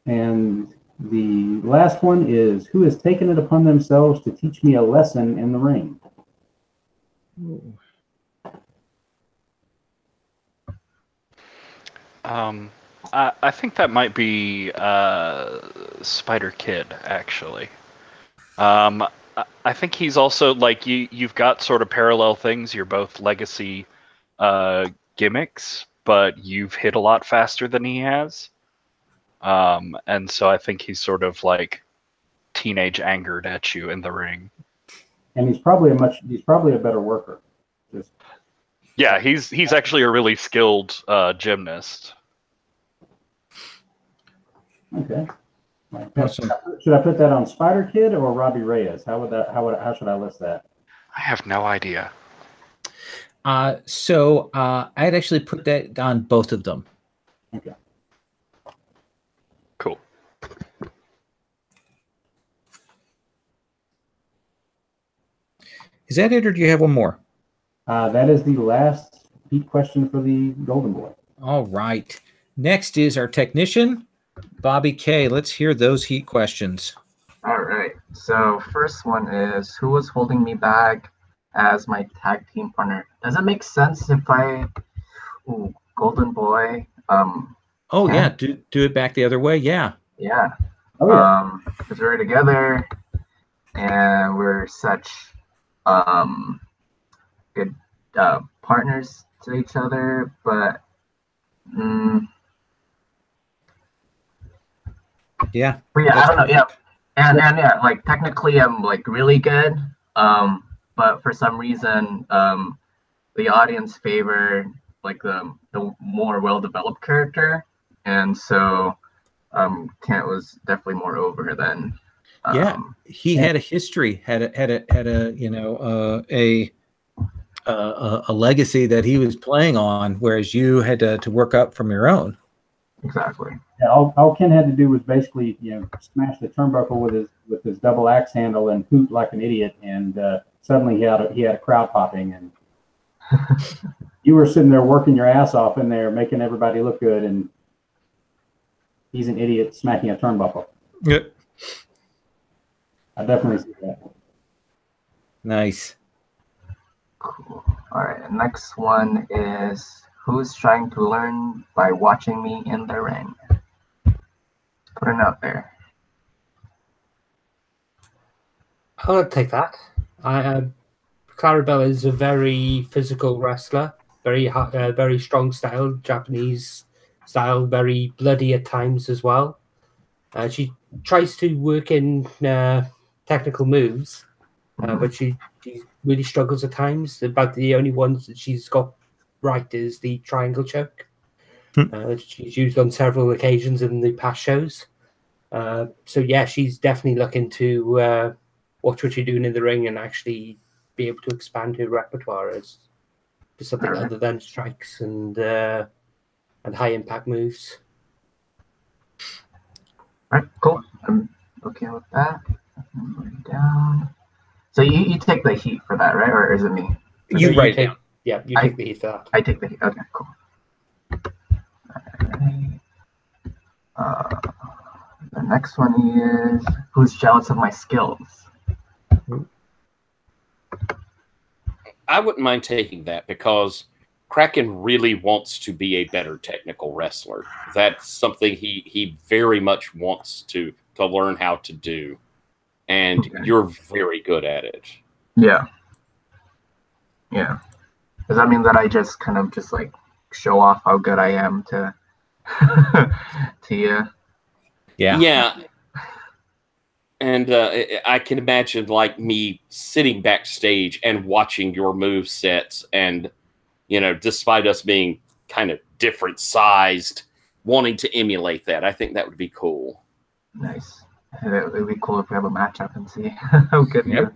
S3: And the last one is: who has taken it upon themselves to teach me a lesson in the ring?
S1: Ooh.
S6: I think that might be Spider Kid, actually. I think he's also like you've got sort of parallel things. You're both legacy gimmicks, but you've hit a lot faster than he has. And so I think he's sort of like teenage angered at you in the ring.
S3: And he's probably a better worker.
S6: Yeah, he's actually a really skilled gymnast.
S3: Okay.
S1: Awesome.
S3: Should I put that on Spider Kid or Robbie Reyes? How should I list that?
S6: I have no idea.
S1: So I'd actually put that on both of them.
S3: Okay.
S6: Cool.
S1: Is that it, or do you have one more?
S3: That is the last heat question for the Golden Boy.
S1: All right. Next is our technician, Bobby K. Let's hear those heat questions.
S4: All right. So first one is: who was holding me back as my tag team partner? Does it make sense if Golden Boy?
S1: Oh yeah, do it back the other way. Yeah.
S4: Yeah.
S3: Oh yeah.
S4: Because we're together and we're such good partners to each other, but
S1: yeah.
S4: But yeah, I don't know. Yeah, and yeah, like technically I'm like really good, but for some reason the audience favor like the more well-developed character, and so Kent was definitely more over than.
S1: Yeah, he had a history, had a a legacy that he was playing on, whereas you had to work up from your own.
S4: exactly.
S3: Yeah, all Ken had to do was basically, smash the turnbuckle with his double axe handle and hoot like an idiot, and suddenly he had a crowd popping, and you were sitting there working your ass off in there, making everybody look good, and he's an idiot smacking a turnbuckle.
S1: Yep.
S3: I definitely see that.
S1: Nice.
S4: Cool. All right. Next one is who's trying to learn by watching me in the ring. Put it out there.
S2: I'll take that. Clarabelle is a very physical wrestler, very strong style, Japanese style, very bloody at times as well. She tries to work in technical moves, but she really struggles at times. About the only ones that she's got right is the triangle choke. She's used on several occasions in the past shows. So yeah, she's definitely looking to watch what you're doing in the ring and actually be able to expand her repertoire as to something other than strikes and high impact moves.
S4: All right, cool. I'm okay with that. Down. So you take the heat for that, right? Or is it me?
S1: You write it down.
S2: Yeah, you take the heat for that.
S4: I take the heat. Okay, cool. All right. The next one is who's jealous of my skills?
S7: I wouldn't mind taking that because Kraken really wants to be a better technical wrestler. That's something he very much wants to learn how to do. And you're very good at it.
S4: Yeah. Yeah. Does that mean that I just kind of just like show off how good I am to you?
S1: Yeah.
S7: Yeah. And I can imagine like me sitting backstage and watching your move sets and, despite us being kind of different sized, wanting to emulate that. I think that would be cool.
S4: Nice. It would be cool if we have a matchup and see how good you are.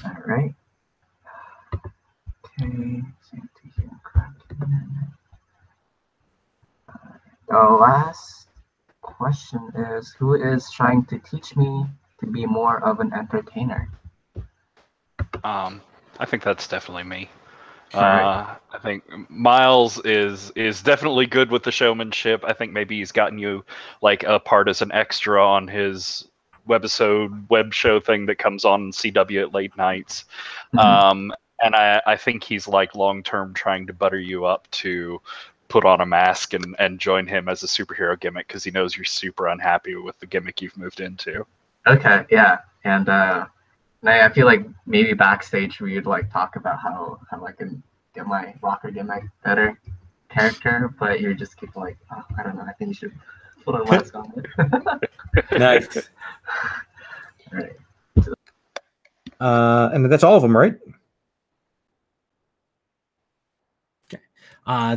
S4: All right. Okay. The last question is, who is trying to teach me to be more of an entertainer?
S6: I think that's definitely me.
S4: Right.
S6: I think Miles is definitely good with the showmanship. I think maybe he's gotten you like a part as an extra on his web show thing that comes on CW at late nights. And I think he's like long-term trying to butter you up to put on a mask and join him as a superhero gimmick because he knows you're super unhappy with the gimmick you've moved into.
S4: Okay, yeah. And I feel like maybe backstage we'd like talk about how I can get my rocker gimmick better character, but you're just keep like, oh, I don't know, I think you should put a mask on it.
S1: Nice.
S4: All right.
S1: And that's all of them, right? Okay.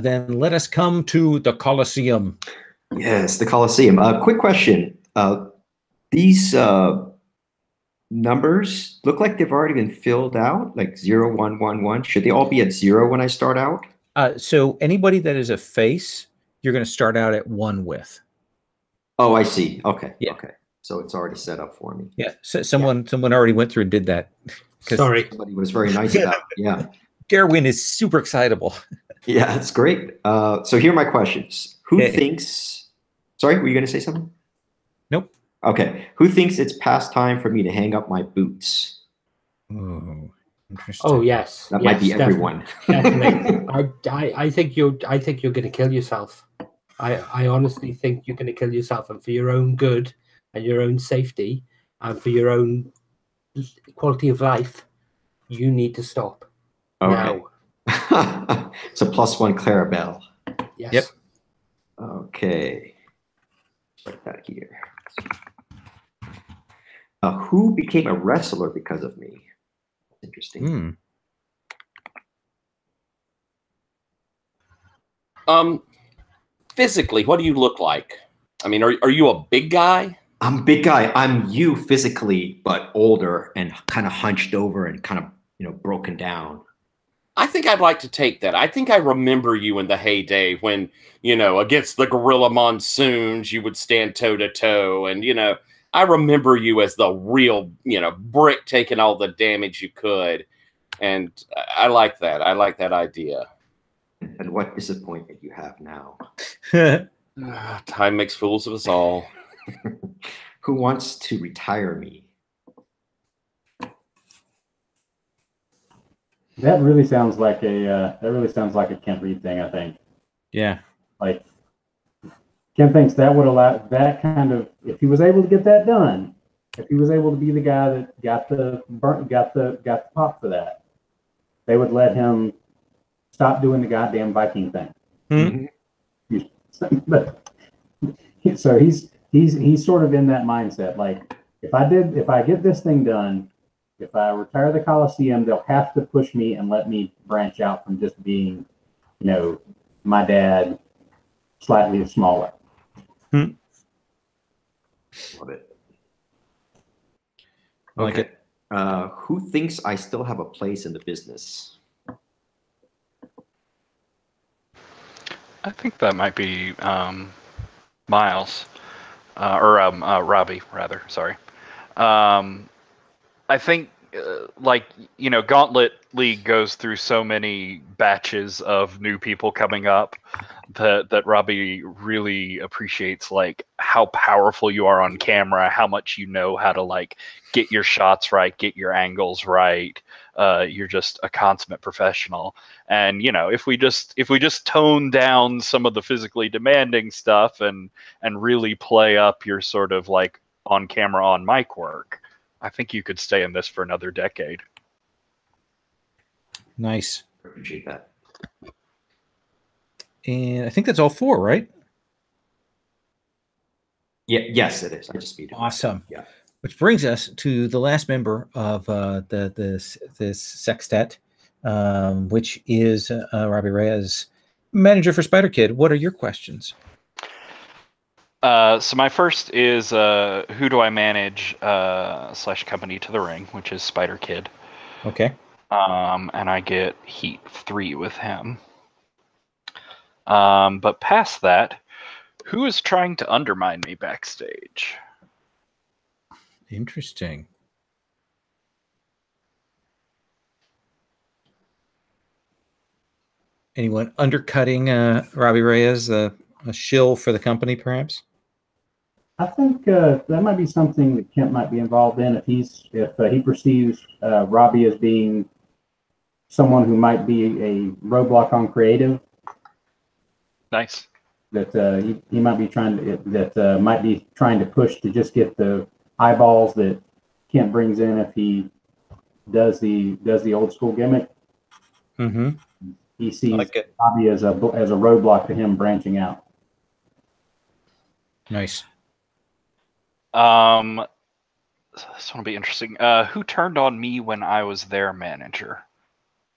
S1: Then let us come to the Coliseum.
S5: Yes, the Coliseum. Quick question. These numbers look like they've already been filled out, like 0, 1, 1, 1. Should they all be at 0 when I start out?
S1: So anybody that is a face, you're going to start out at 1 with.
S5: Oh, I see. Okay.
S1: Yeah.
S5: Okay. So it's already set up for me.
S1: Yeah. So someone already went through and did that.
S2: Sorry.
S5: Somebody was very nice about it. Yeah.
S1: Garwin is super excitable.
S5: Yeah, that's great. So here are my questions. Who thinks... Sorry, were you going to say something?
S1: Nope.
S5: Okay. Who thinks it's past time for me to hang up my boots?
S1: Oh, interesting.
S2: Oh yes.
S5: That might be everyone.
S2: Definitely. I think you're going to kill yourself. I honestly think you're going to kill yourself, and for your own good and your own safety and for your own quality of life, you need to stop.
S5: Okay.
S2: Now.
S5: So +1 Clarabelle.
S2: Yes.
S1: Yep.
S5: Okay. Right back here. Who became a wrestler because of me? Interesting.
S7: Physically, what do you look like? I mean, are you a big guy?
S5: I'm a big guy. I'm you physically, but older and kind of hunched over and kind of, broken down.
S7: I think I'd like to take that. I think I remember you in the heyday when, against the Gorilla Monsoons, you would stand toe to toe. And, I remember you as the real, brick taking all the damage you could. And I like that. I like that idea.
S5: And what disappointment you have now.
S7: Time makes fools of us all.
S5: Who wants to retire me?
S3: That really sounds like a Kent Reed thing, I think.
S1: Yeah.
S3: Like Kent thinks that would allow that kind of, if he was able to get that done, if he was able to be the guy that got the pop for that, they would let him stop doing the goddamn Viking thing.
S1: Mm-hmm.
S3: But so he's sort of in that mindset. Like if I get this thing done, if I retire the Coliseum, they'll have to push me and let me branch out from just being, my dad, slightly smaller.
S5: Love it.
S1: I like it.
S5: Who thinks I still have a place in the business?
S6: I think that might be Miles, or Robbie, rather. Sorry. I think, Gauntlet League goes through so many batches of new people coming up that Robbie really appreciates, how powerful you are on camera, how much you know how to, get your shots right, get your angles right. You're just a consummate professional. And, if we just tone down some of the physically demanding stuff and really play up your sort of, on camera, on mic work, I think you could stay in this for another decade.
S1: Nice.
S5: Appreciate that.
S1: And I think that's all 4, right?
S5: Yeah. Yes, it is. I just speed.
S1: Awesome.
S5: Yeah.
S1: Which brings us to the last member of this sextet, which is Robbie Reyes, manager for Spider Kid. What are your questions?
S6: So my first is who do I manage / company to the ring, which is Spider Kid.
S1: Okay.
S6: And I get Heat 3 with him. But past that, who is trying to undermine me backstage?
S1: Interesting. Anyone undercutting Robbie Reyes, a shill for the company, perhaps?
S3: I think that might be something that Kent might be involved in if he perceives Robbie as being someone who might be a roadblock on creative.
S6: Nice.
S3: That he might be trying to push to just get the eyeballs that Kent brings in if he does the old school gimmick.
S1: Mm-hmm.
S3: He sees Robbie as a roadblock to him branching out.
S1: Nice.
S6: This one will be interesting. Who turned on me when I was their manager?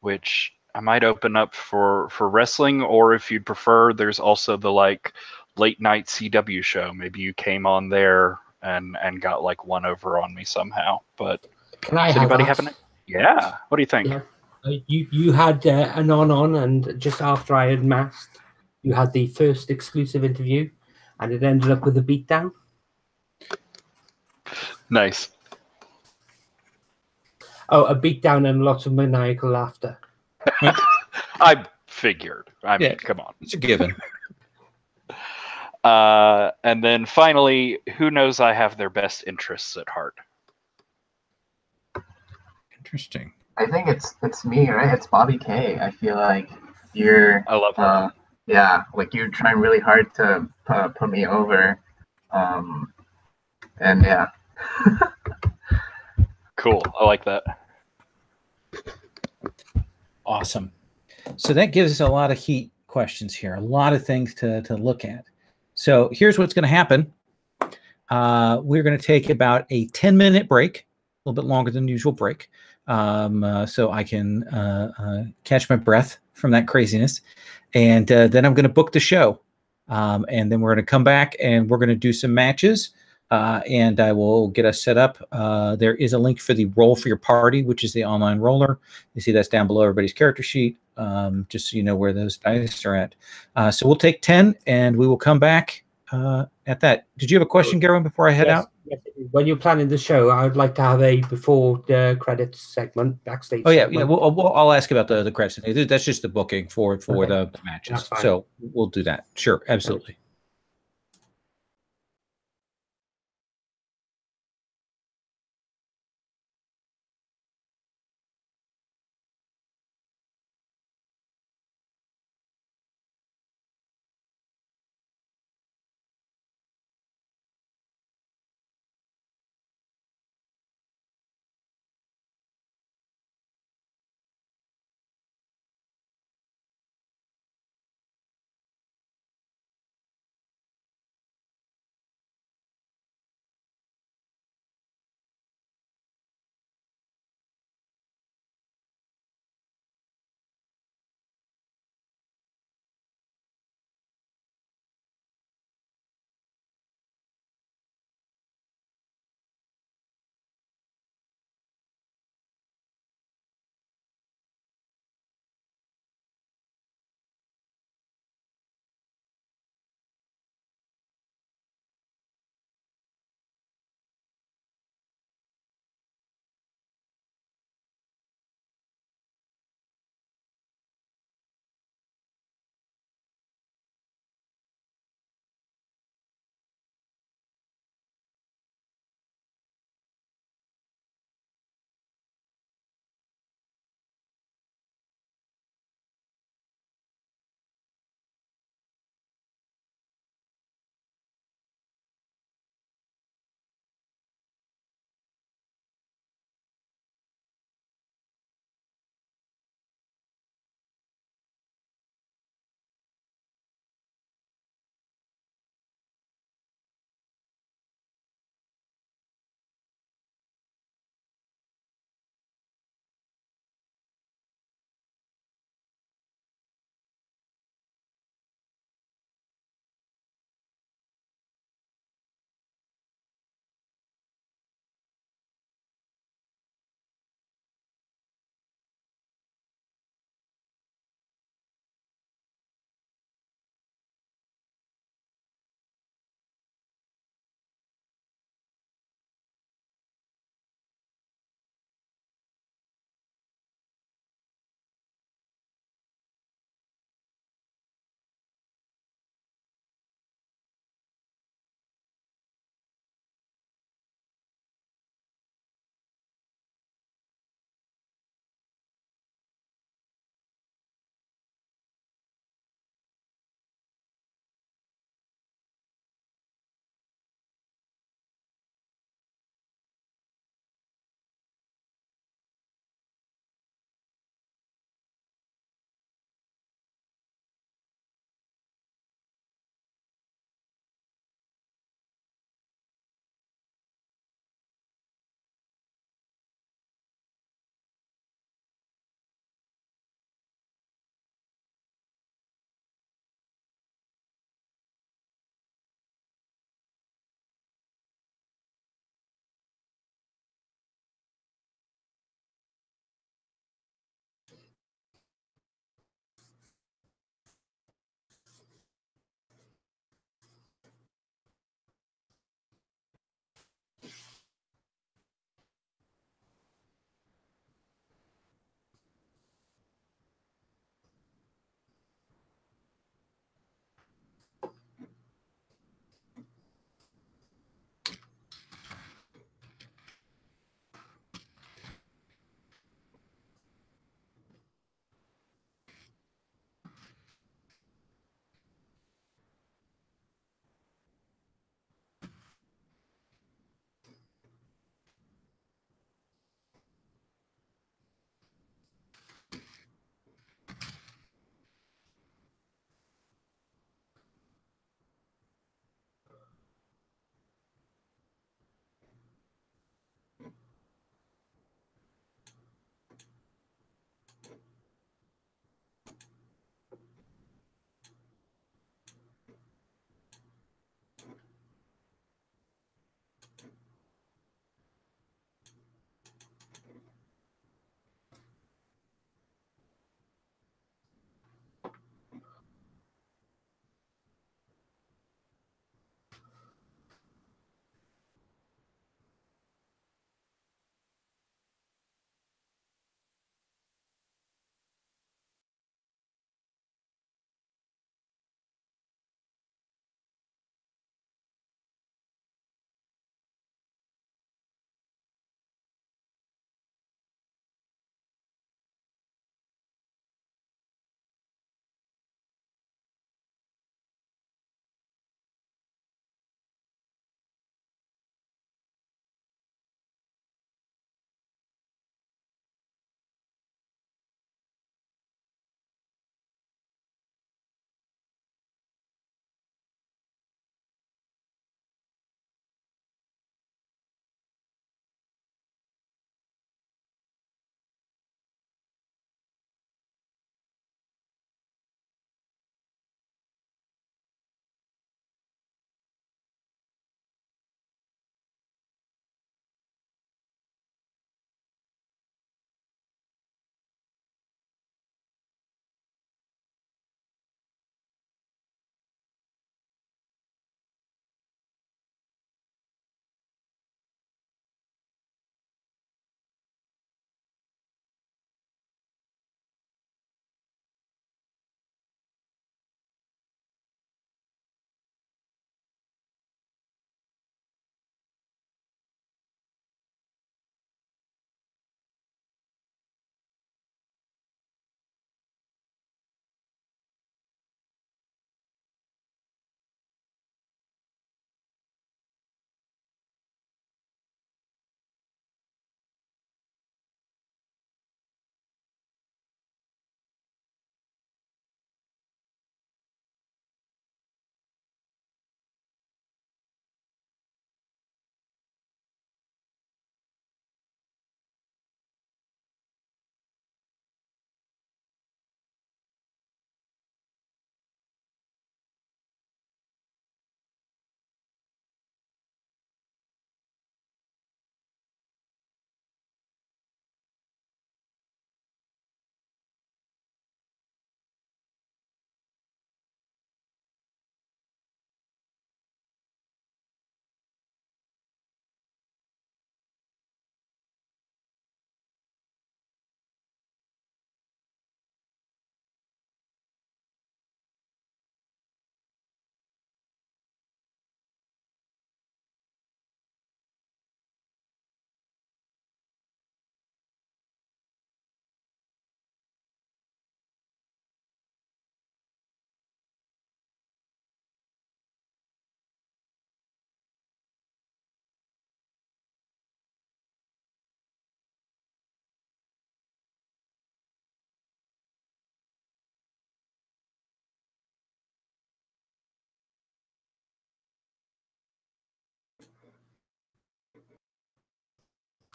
S6: Which I might open up for wrestling, or if you'd prefer, there's also the late night CW show. Maybe you came on there and got one over on me somehow. But
S2: does anybody have
S6: an? Yeah. What do you think?
S2: Yeah. You had an on, and just after I had masked, you had the first exclusive interview, and it ended up with a beatdown.
S6: Nice.
S2: Oh, a beatdown and lots of maniacal laughter.
S6: I figured. I mean, come on.
S1: It's a given.
S6: And then finally, who knows I have their best interests at heart?
S1: Interesting.
S4: I think it's me, right? It's Bobby K. I feel like you're.
S6: I love her.
S4: Yeah, you're trying really hard to put me over, and yeah.
S6: Cool. I like that.
S1: Awesome. So that gives us a lot of heat questions here, a lot of things to look at. So here's what's going to happen. We're going to take about a 10-minute break, a little bit longer than usual break, so I can catch my breath from that craziness. And then I'm going to book the show. And then we're going to come back and we're going to do some matches. and I will get us set up. There is a link for the roll for your party, which is the online roller. You see that's down below everybody's character sheet, just so you know where those dice are at. So we'll take 10, and we will come back at that. Did you have a question, Gerwin, before I head out?
S2: Yes. When you're planning the show, I would like to have a before the credits segment, backstage.
S1: Oh yeah,
S2: segment.
S1: I'll ask about the credits. That's just the booking for the matches.
S2: That's fine.
S1: So we'll do that. Sure, absolutely.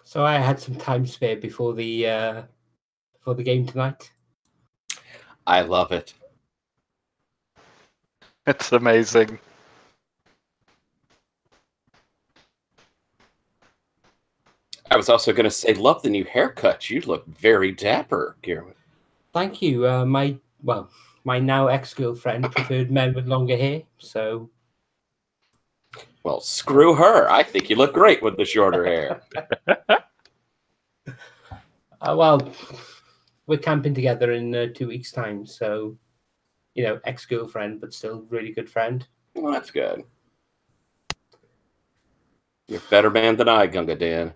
S2: So I had some time spare before the game tonight.
S7: I love it.
S6: It's amazing.
S7: I was also going to say, love the new haircut. You look very dapper, Garrett.
S2: Thank you. My now ex-girlfriend preferred men with longer hair, so
S7: Well, screw her. I think you look great with the shorter hair.
S2: well, we're camping together in 2 weeks' time, so ex-girlfriend, but still really good friend.
S7: Well, that's good. You're a better man than I, Gunga Dan.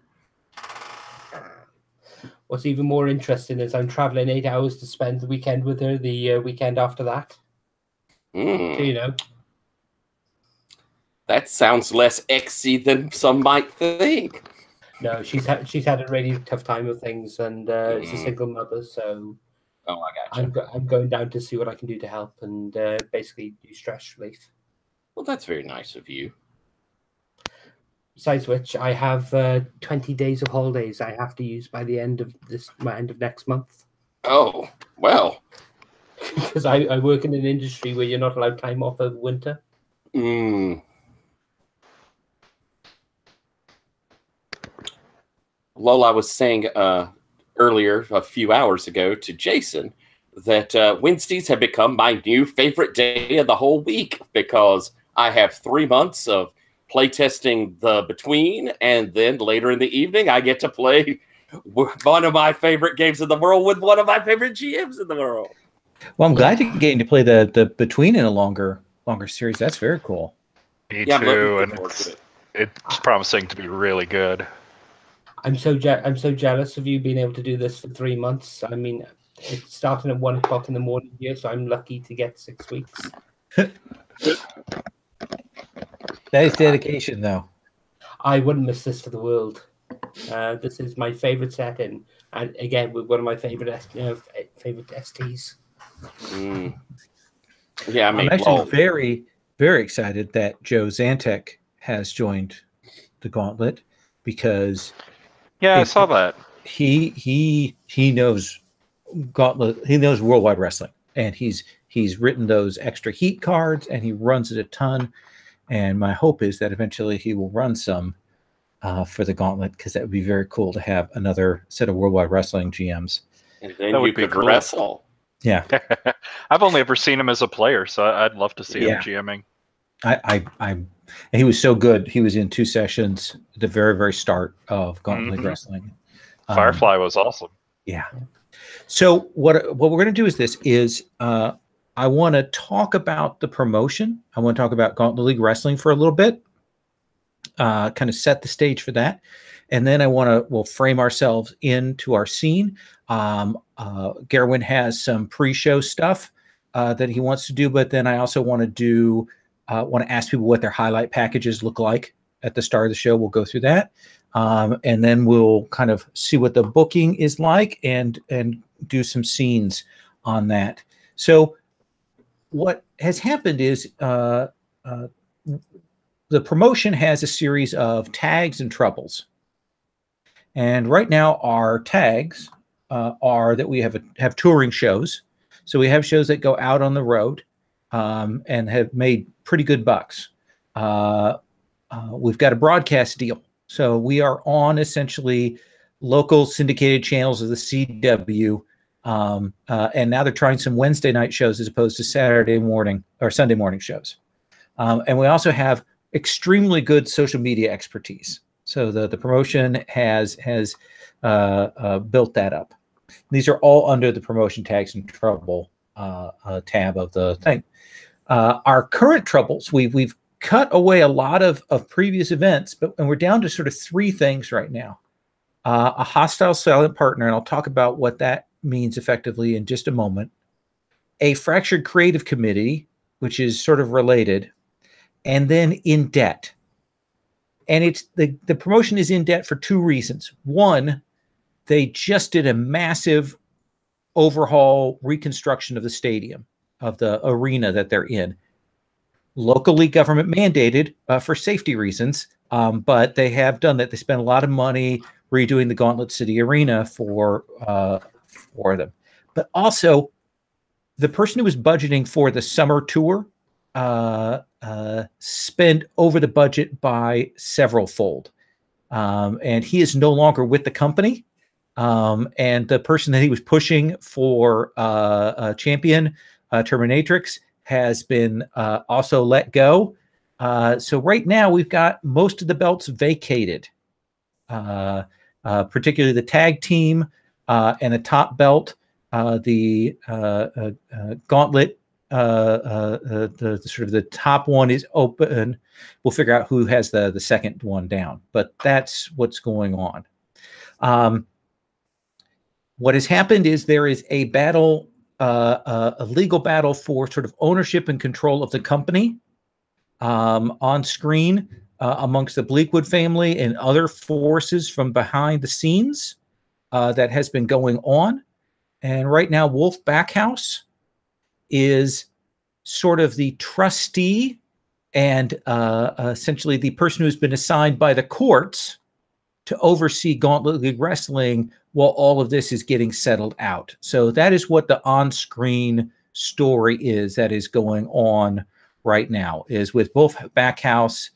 S2: What's even more interesting is I'm traveling 8 hours to spend the weekend with her the weekend after that. So,
S7: that sounds less exy than some might think.
S2: No, she's had a really tough time with things, and it's a single mother, so
S7: Oh, I gotcha.
S2: I'm going down to see what I can do to help and basically do stress relief.
S7: Well, that's very nice of you.
S2: Besides which, I have 20 days of holidays I have to use by the end of next month.
S7: Oh, well.
S2: Because I work in an industry where you're not allowed time off over winter.
S7: Lola was saying earlier, a few hours ago, to Jason that Wednesdays have become my new favorite day of the whole week because I have 3 months of playtesting the Between, and then later in the evening, I get to play one of my favorite games in the world with one of my favorite GMs in the world.
S1: Well, I'm glad you're getting to play the Between in a longer series. That's very cool.
S6: Me
S7: Yeah,
S6: too, and it's promising to be really good.
S2: I'm so jealous of you being able to do this for 3 months. I mean, it's starting at 1 o'clock in the morning here, so I'm lucky to get 6 weeks.
S1: That is dedication, though.
S2: I wouldn't miss this for the world. This is my favorite setting, and again, with one of my favorite STs.
S7: Yeah,
S1: I'm actually very, very excited that Joe Zantek has joined the Gauntlet because
S6: I saw that.
S1: He knows Gauntlet. He knows Worldwide Wrestling, and he's written those extra heat cards, and he runs it a ton. And my hope is that eventually he will run some for the Gauntlet because that would be very cool to have another set of Worldwide Wrestling GMs.
S7: And then you could wrestle.
S1: Yeah.
S6: I've only ever seen him as a player, so I'd love to see him GMing.
S1: He was so good. He was in 2 sessions at the very, very start of Gauntlet Wrestling.
S6: Firefly was awesome.
S1: Yeah. So what we're going to do is I want to talk about the promotion. I want to talk about Gauntlet League Wrestling for a little bit, kind of set the stage for that. And then we'll frame ourselves into our scene. Gerwin has some pre-show stuff that he wants to do, but then I also want to ask people what their highlight packages look like at the start of the show. We'll go through that. And then we'll kind of see what the booking is like and do some scenes on that. So what has happened is the promotion has a series of tags and troubles. And right now our tags are that we have touring shows. So we have shows that go out on the road and have made pretty good bucks. We've got a broadcast deal. So we are on essentially local syndicated channels of the CW. And now they're trying some Wednesday night shows as opposed to Saturday morning or Sunday morning shows. And we also have extremely good social media expertise. So the promotion has built that up. These are all under the promotion tags and trouble tab of the thing. Our current troubles, we've cut away a lot of previous events, and we're down to sort of 3 things right now. A hostile silent partner, and I'll talk about what that means effectively in just a moment. A fractured creative committee, which is sort of related, and then in debt. And it's the promotion is in debt for 2 reasons. One, they just did a massive overhaul reconstruction of the stadium, of the arena that they're in. Locally government mandated for safety reasons, but they have done that. They spent a lot of money redoing the Gauntlet City Arena for them. But also, the person who was budgeting for the summer tour spent over the budget by several-fold. And he is no longer with the company. And the person that he was pushing for champion, Terminatrix, has been also let go. So right now we've got most of the belts vacated, particularly the tag team and the top belt, the Gauntlet. The sort of the top one is open. We'll figure out who has the second one down, but that's what's going on. What has happened is there is a battle, a legal battle for sort of ownership and control of the company on screen amongst the Bleakwood family and other forces from behind the scenes that has been going on. And right now, Wolf Backhouse is sort of the trustee and essentially the person who's been assigned by the courts to oversee Gauntlet League Wrestling while all of this is getting settled out. So that is what the on-screen story is that is going on right now, is with Wolf Backhouse,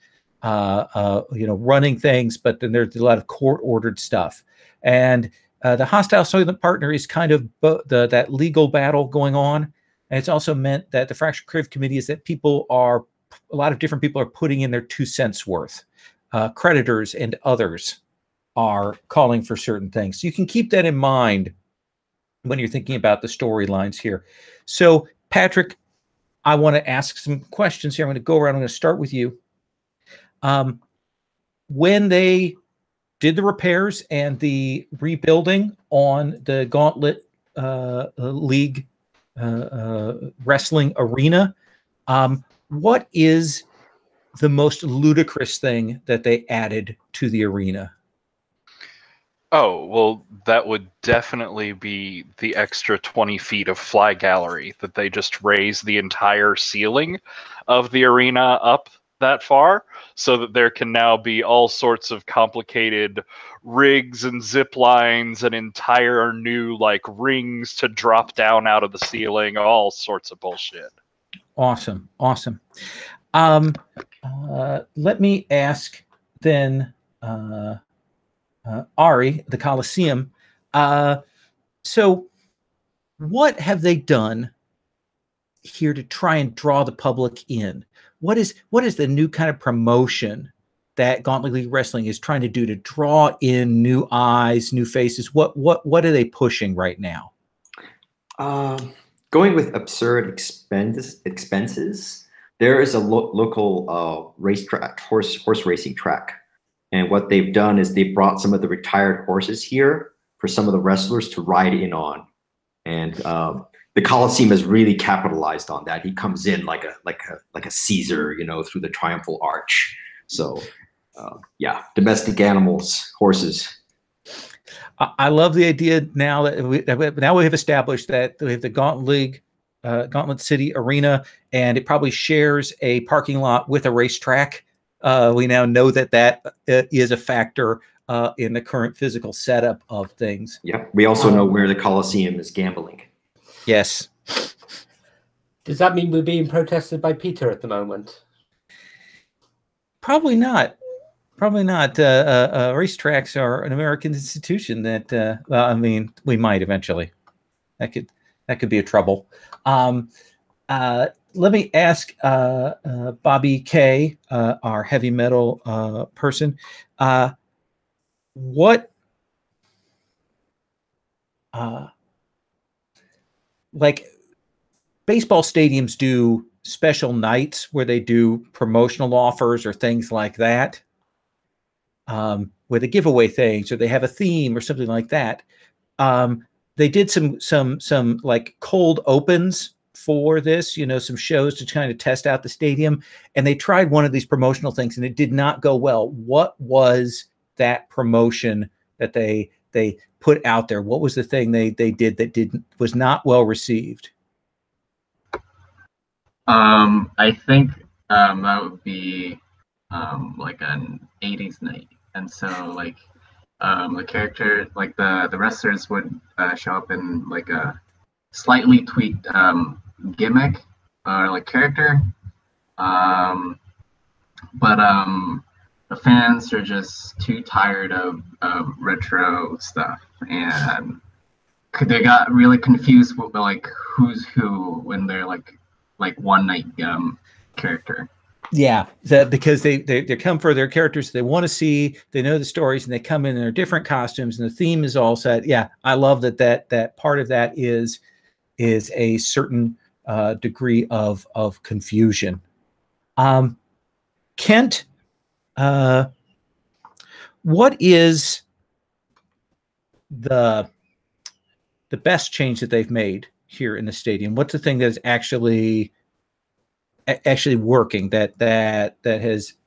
S1: running things, but then there's a lot of court-ordered stuff. And the hostile silent partner is kind of that legal battle going on. And it's also meant that the Fractured Curve Committee is that a lot of different people are putting in their 2 cents worth. Creditors and others are calling for certain things. So you can keep that in mind when you're thinking about the storylines here. So, Patrick, I want to ask some questions here. I'm going to go around. I'm going to start with you. When they did the repairs and the rebuilding on the Gauntlet League wrestling arena, what is the most ludicrous thing that they added to the arena?
S6: Oh, well, that would definitely be the extra 20 feet of fly gallery that they just raised the entire ceiling of the arena up that far, so that there can now be all sorts of complicated rigs and zip lines and entire new rings to drop down out of the ceiling, all sorts of bullshit.
S1: Awesome. Let me ask then Ari, the Coliseum. So what have they done here to try and draw the public in? What is the new kind of promotion that Gauntlet League Wrestling is trying to do to draw in new eyes, new faces? What are they pushing right now?
S5: Going with absurd expenses. There is a local racetrack, horse racing track. And what they've done is they brought some of the retired horses here for some of the wrestlers to ride in on. And the Coliseum has really capitalized on that. He comes in like a Caesar, through the triumphal arch. So domestic animals, horses.
S1: I love the idea now that we have established that we have the Gauntlet League, Gauntlet City Arena, and it probably shares a parking lot with a racetrack. We now know that is a factor in the current physical setup of things.
S5: Yeah, we also know where the Coliseum is gambling.
S1: Yes.
S2: Does that mean we're being protested by Peter at the moment?
S1: Probably not. Racetracks are an American institution that, we might eventually. That could be a trouble. Let me ask Bobby K, our heavy metal person, what baseball stadiums do special nights where they do promotional offers or things like that, where they give away things or they have a theme or something like that. They did some cold opens for this, some shows to kind of test out the stadium, and they tried one of these promotional things and it did not go well. What was that promotion that they put out there? What was the thing they did that was not well received?
S4: I think that would be like an 80s night. And so the character, like the wrestlers would show up in like a slightly tweaked gimmick or like character. But the fans are just too tired of retro stuff, and they got really confused with like who's who when they're like one night character.
S1: Yeah, because they come for their characters they want to see, they know the stories, and they come in their different costumes, and the theme is all set. Yeah, I love that part of that is a certain degree of confusion. Kent, what is the best change that they've made here in the stadium? What's the thing that is actually working that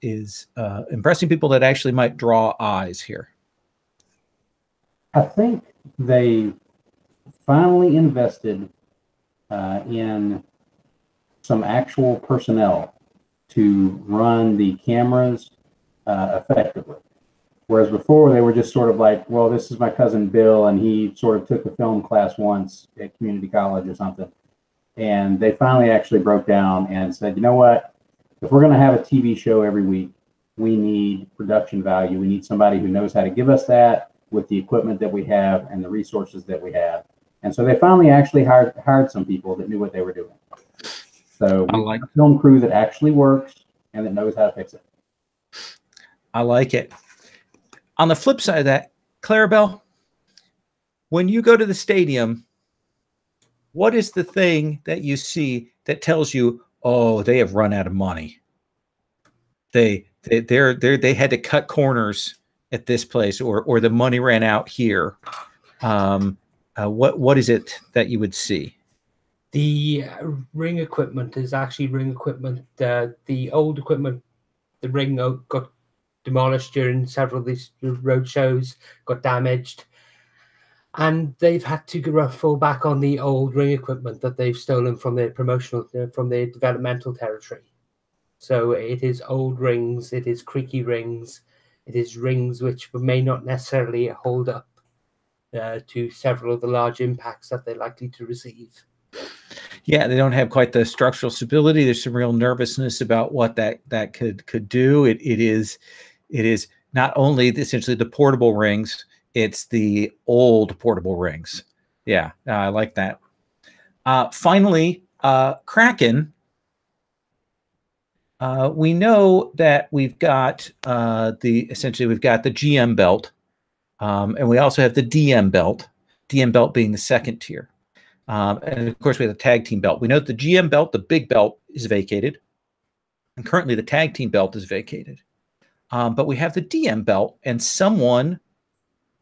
S1: is impressing people, that actually might draw eyes here?
S3: I think they finally invested in some actual personnel to run the cameras effectively. Whereas before they were just sort of like, well, this is my cousin Bill, and he sort of took a film class once at community college or something. And they finally actually broke down and said, you know what? If we're going to have a TV show every week, we need production value. We need somebody who knows how to give us that with the equipment that we have and the resources that we have. And so they finally actually hired some people that knew what they were doing. So we like a film crew that actually works and that knows how to fix it.
S1: I like it. On the flip side of that, Clarabelle, when you go to the stadium, what is the thing that you see that tells you, oh, they have run out of money? They had to cut corners at this place, or the money ran out here. What is it that you would see?
S2: The ring equipment is actually ring equipment. The old equipment, the ring got demolished during several of these road shows, got damaged, and they've had to fall back on the old ring equipment that they've stolen from their from their developmental territory. So it is old rings, it is creaky rings, it is rings which may not necessarily hold up to several of the large impacts that they're likely to receive.
S1: Yeah, they don't have quite the structural stability. There's some real nervousness about what that could do. It is not only essentially the portable rings, it's the old portable rings. Yeah, I like that. Finally, Kraken. We know that we've got essentially we've got the GM belt, and we also have the DM belt. DM belt being the second tier. And of course, we have the tag team belt. We know that the GM belt, the big belt, is vacated. And currently the tag team belt is vacated. But we have the DM belt, and someone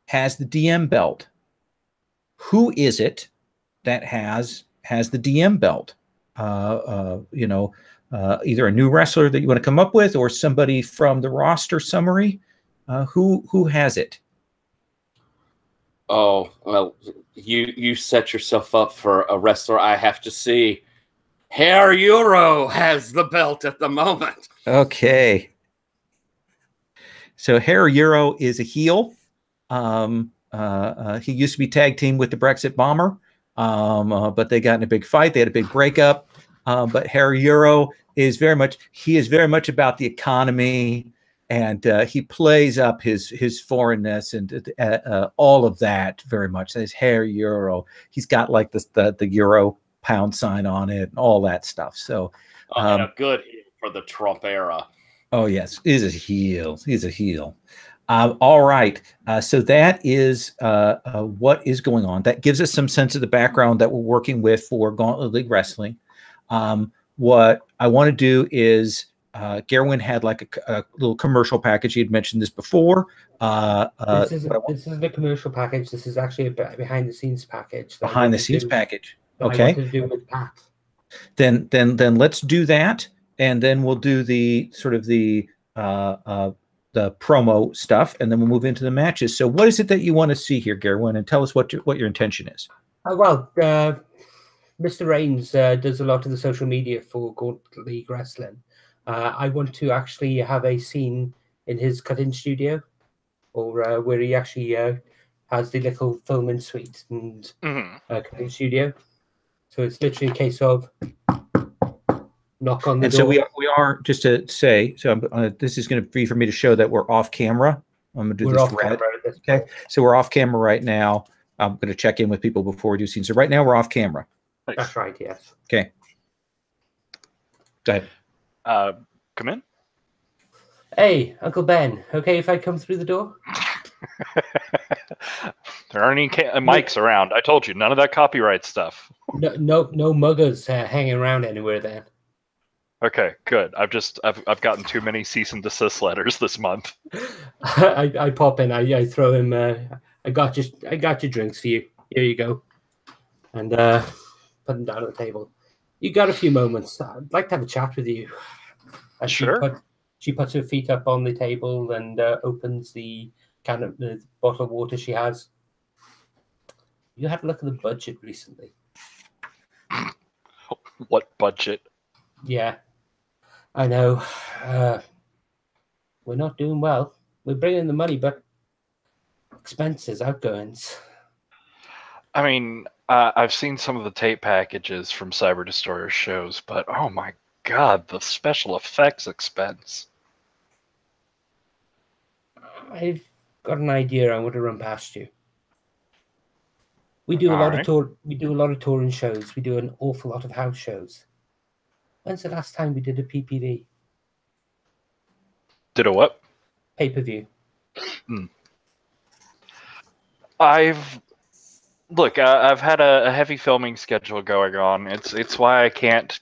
S1: has the DM belt. Who is it that has the DM belt? Either a new wrestler that you want to come up with, or somebody from the roster summary. Who has it?
S7: Oh, well, you set yourself up for a wrestler I have to see. Herr Euro has the belt at the moment.
S1: Okay. So Herr Euro is a heel. He used to be tag team with the Brexit Bomber, but they got in a big fight. They had a big breakup. But Herr Euro is very much about the economy. And he plays up his foreignness and all of that very much. Says Herr Euro. He's got like the Euro pound sign on it and all that stuff. So
S7: a good heel for the Trump era.
S1: Oh yes, he's a heel. He's a heel. All right. So that is what is going on. That gives us some sense of the background that we're working with for Gauntlet League Wrestling. What I want to do is. Gerwin had like a little commercial package. He had mentioned this before.
S2: This isn't a commercial package. This is actually a behind-the-scenes package.
S1: Behind-the-scenes package. Okay.
S2: I wanted to do with Pat.
S1: Then let's do that, and then we'll do the sort of the promo stuff, and then we'll move into the matches. So, what is it that you want to see here, Gerwin? And tell us what your intention is.
S2: Mr. Reigns does a lot of the social media for Gauntlet League Wrestling. I want to actually have a scene in his cut-in studio or where he actually has the little filming suite and cutting studio. So it's literally a case of knock on the door.
S1: So we are, just to say, so this is going to be for me to show that we're off camera. I'm going to do
S2: We're
S1: this
S2: off
S1: red.
S2: camera at this
S1: Okay,
S2: point.
S1: so we're off camera right now. I'm going to check in with people before we do scenes. So right now we're off camera.
S6: Nice.
S2: That's right, yes.
S1: Okay. Go ahead.
S6: Come in.
S2: Hey, Uncle Ben, okay if I come through the door?
S6: There aren't any mics around. I told you, none of that copyright stuff.
S2: No muggers hanging around anywhere then.
S6: Okay, good. I've gotten too many cease and desist letters this month.
S2: I pop in. I throw him. I got your drinks for you. Here you go. And put them down on the table. You got a few moments. I'd like to have a chat with you. And
S6: Sure.
S2: She puts her feet up on the table and opens the bottle of water she has. You had a look at the budget recently.
S6: What budget?
S2: Yeah, I know. We're not doing well. We're bringing the money, but expenses, outgoings.
S6: I mean, I've seen some of the tape packages from Cyber Destroyer shows, but oh my god, the special effects expense.
S2: I've got an idea I want to run past you. We do a lot of tour. We do a lot of touring shows. We do an awful lot of house shows. When's the last time we did a PPV?
S6: Did a what?
S2: Pay-per-view.
S6: I've had a heavy filming schedule going on. It's why I can't,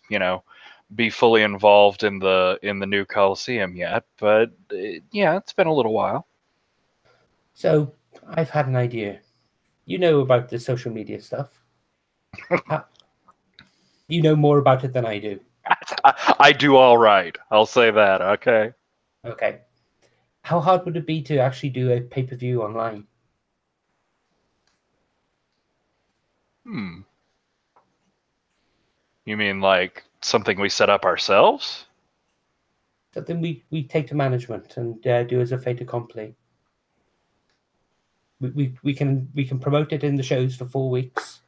S6: be fully involved in the new Coliseum yet. But yeah, it's been a little while.
S2: So I've had an idea. You know about the social media stuff. You know more about it than I do.
S6: I do all right. I'll say that. Okay.
S2: Okay. How hard would it be to actually do a pay-per-view online?
S6: You mean like something we set up ourselves?
S2: Something we take to management and do as a fait accompli. We can promote it in the shows for 4 weeks.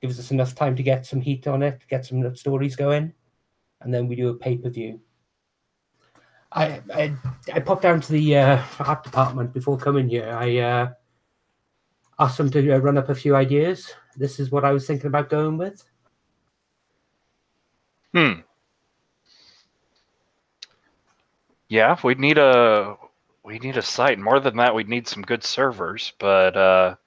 S2: Gives us enough time to get some heat on it, get some stories going, and then we do a pay-per-view. I popped down to the art department before coming here. I asked them to run up a few ideas. This is what I was thinking about going with.
S6: Yeah, we'd need a site. More than that, we'd need some good servers. But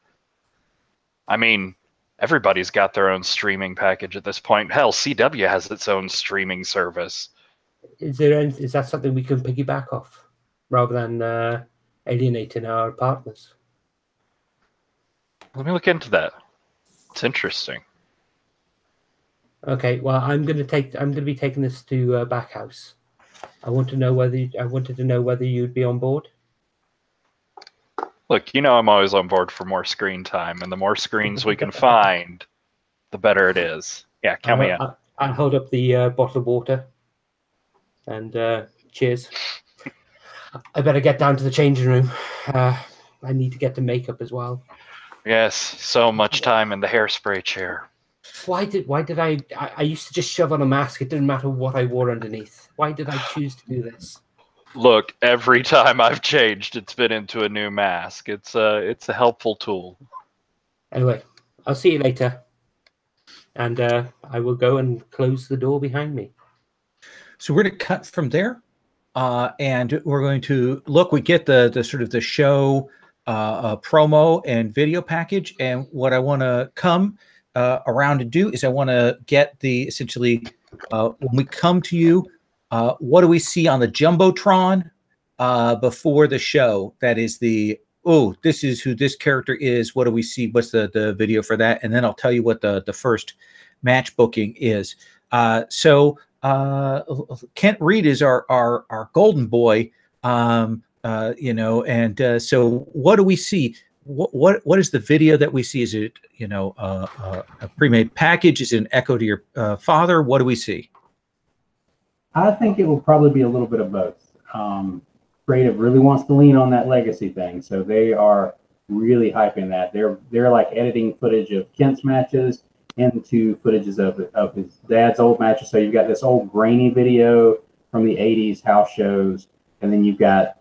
S6: I mean, everybody's got their own streaming package at this point. Hell, CW has its own streaming service.
S2: Is that something we can piggyback off rather than alienating our partners?
S6: Let me look into that. It's interesting.
S2: Okay, well, I'm going to be taking this to Backhouse. I wanted to know whether you'd be on board.
S6: Look, I'm always on board for more screen time, and the more screens we can find, the better it is. Yeah, count me out.
S2: I'll hold up the bottle of water, and cheers. I better get down to the changing room. I need to get to makeup as well.
S6: Yes, so much time in the hairspray chair.
S2: Why did I used to just shove on a mask. It didn't matter what I wore underneath. Why did I choose to do this?
S6: Look, every time I've changed, it's been into a new mask. It's a helpful tool.
S2: Anyway, I'll see you later. And I will go and close the door behind me.
S1: So we're going to cut from there. And we're going to look, we get the sort of the show promo and video package. And what I want to come around to do is I want to get the essentially when we come to you, what do we see on the Jumbotron before the show? That is this is who this character is. What do we see? What's the video for that? And then I'll tell you what the first match booking is. So Kent Reed is our golden boy, and so what do we see? What is the video that we see? Is it a pre-made package? Is it an echo to your father? What do we see?
S3: I think it will probably be a little bit of both. creative really wants to lean on that legacy thing, so they are really hyping that. They're like editing footage of Kent's matches into footages of his dad's old matches. So you've got this old grainy video from the 80s house shows, and then you've got,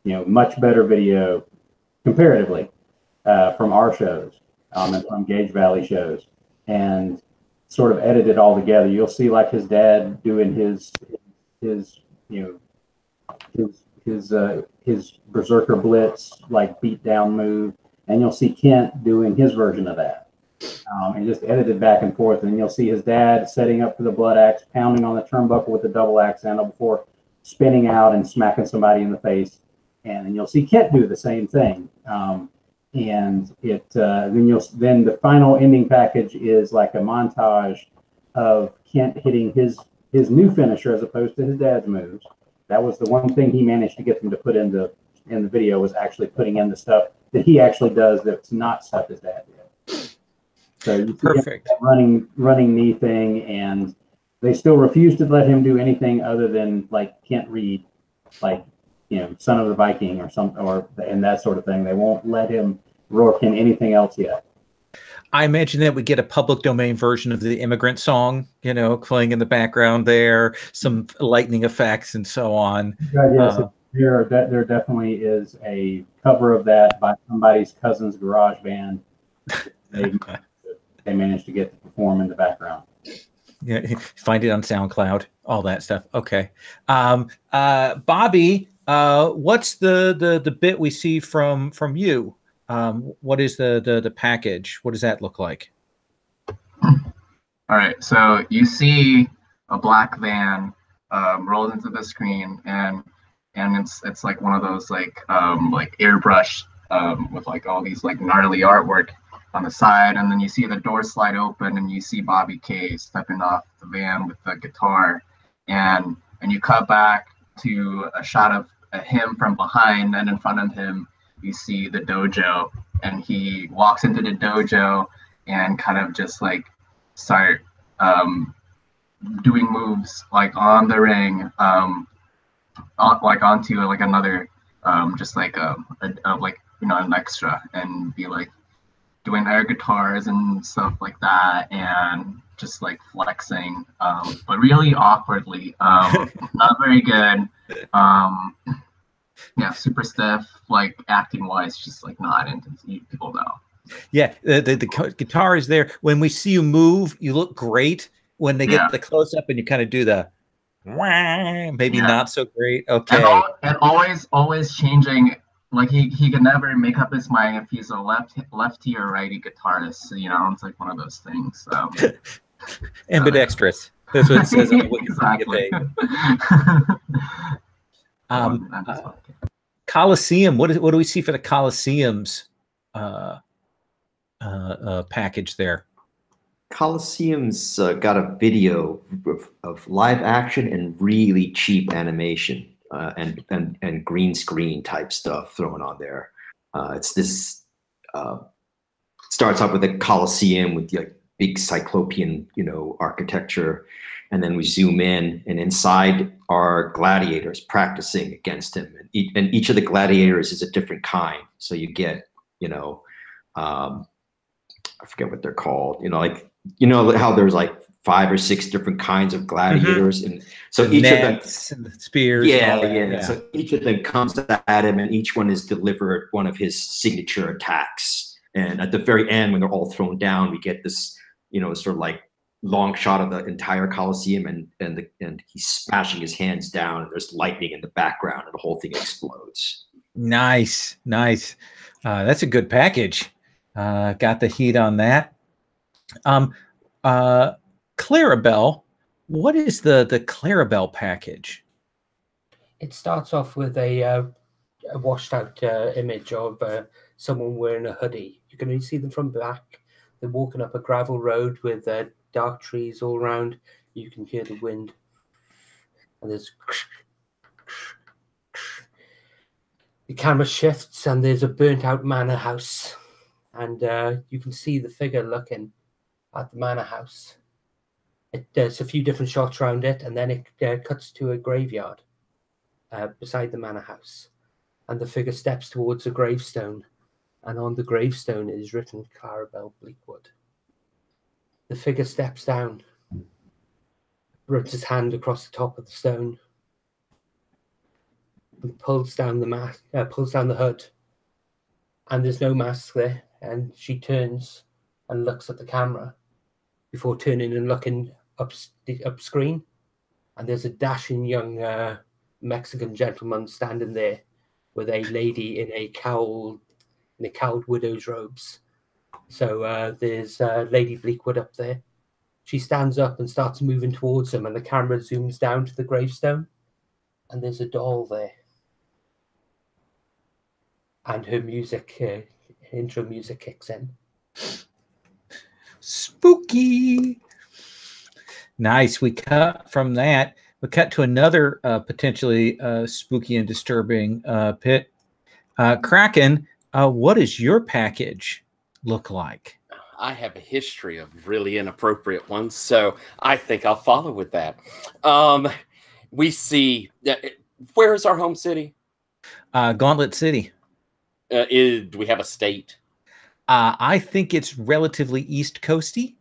S3: you know, much better video comparatively from our shows and from Gage Valley shows, and sort of edited all together. You'll see like his dad doing his you know his Berserker Blitz like beat down move, and you'll see Kent doing his version of that, and just edited back and forth. And you'll see his dad setting up for the blood axe, pounding on the turnbuckle with the double axe handle before spinning out and smacking somebody in the face. And then you'll see Kent do the same thing. And then the final ending package is like a montage of Kent hitting his new finisher as opposed to his dad's moves. That was the one thing he managed to get them to put in the video, was actually putting in the stuff that he actually does that's not stuff his dad did. So you see
S1: Perfect.
S3: that running knee thing, and they still refuse to let him do anything other than like Kent Reed, like, you know, Son of the Viking and that sort of thing. They won't let him roar in anything else yet.
S1: I imagine that we get a public domain version of the Immigrant Song, you know, playing in the background there, some lightning effects and so on.
S3: Yes, there definitely is a cover of that by somebody's cousin's garage band. They managed to get to perform in the background.
S1: Yeah, find it on SoundCloud, all that stuff. Okay. Bobby, what's the bit we see from you? What is the package? What does that look like?
S4: All right, so you see a black van rolls into the screen, and it's like one of those like airbrush with like all these like gnarly artwork on the side, and then you see the door slide open, and you see Bobby K stepping off the van with the guitar, and you cut back to a shot of him from behind, and in front of him you see the dojo, and he walks into the dojo and kind of just like start doing moves like on the ring, like onto like another just like like, you know, an extra, and be like doing air guitars and stuff like that, and just like flexing, but really awkwardly, not very good. Yeah, super stiff, like acting wise, just like not into people know.
S1: Yeah, the guitar is there. When we see you move, you look great. When they get the close up and you kind of do the maybe not so great. Okay.
S4: And always changing. Like he can never make up his mind if he's a lefty or righty guitarist. So, you know, it's like one of those things.
S1: Ambidextrous. That's what it says on the Wikipedia
S4: Exactly.
S1: Coliseum. What do we see for the Coliseum's package there?
S5: Coliseum's got a video of live action and really cheap animation and green screen type stuff thrown on there. It's this starts off with a Coliseum with like big cyclopean, you know, architecture, and then we zoom in, and inside are gladiators practicing against him, and each of the gladiators is a different kind. So you get, you know, I forget what they're called. You know, like, you know how there's like 5 or 6 different kinds of gladiators, and so each of them,
S1: and the spears.
S5: yeah. So each of them comes at him, and each one is delivered one of his signature attacks. And at the very end, when they're all thrown down, we get this, you know, sort of like long shot of the entire Coliseum, and he's smashing his hands down, and there's lightning in the background, and the whole thing explodes.
S1: Nice. That's a good package. Got the heat on that. Clarabelle, what is the Clarabelle package?
S2: It starts off with a washed out image of someone wearing a hoodie. You can only see them from back. They're walking up a gravel road with dark trees all around. You can hear the wind, and there's the camera shifts, and there's a burnt out manor house, and you can see the figure looking at the manor house. There's a few different shots around it, and then it cuts to a graveyard. beside the manor house, and the figure steps towards a gravestone, and on the gravestone is written Clarabelle Bleakwood. The figure steps down, rubs his hand across the top of the stone, and pulls down the hood, and there's no mask there. And she turns and looks at the camera before turning and looking up screen. And there's a dashing young Mexican gentleman standing there with a lady in a cowled widow's robes. So there's Lady Bleakwood up there. She stands up and starts moving towards him, and the camera zooms down to the gravestone, and there's a doll there. And her music, intro music kicks in.
S1: Spooky. Nice. We cut from that. We cut to another potentially spooky and disturbing pit. Kraken, what does your package look like?
S7: I have a history of really inappropriate ones, so I think I'll follow with that. We see, where is our home city?
S1: Gauntlet City.
S7: Do we have a state?
S1: I think it's relatively East Coasty.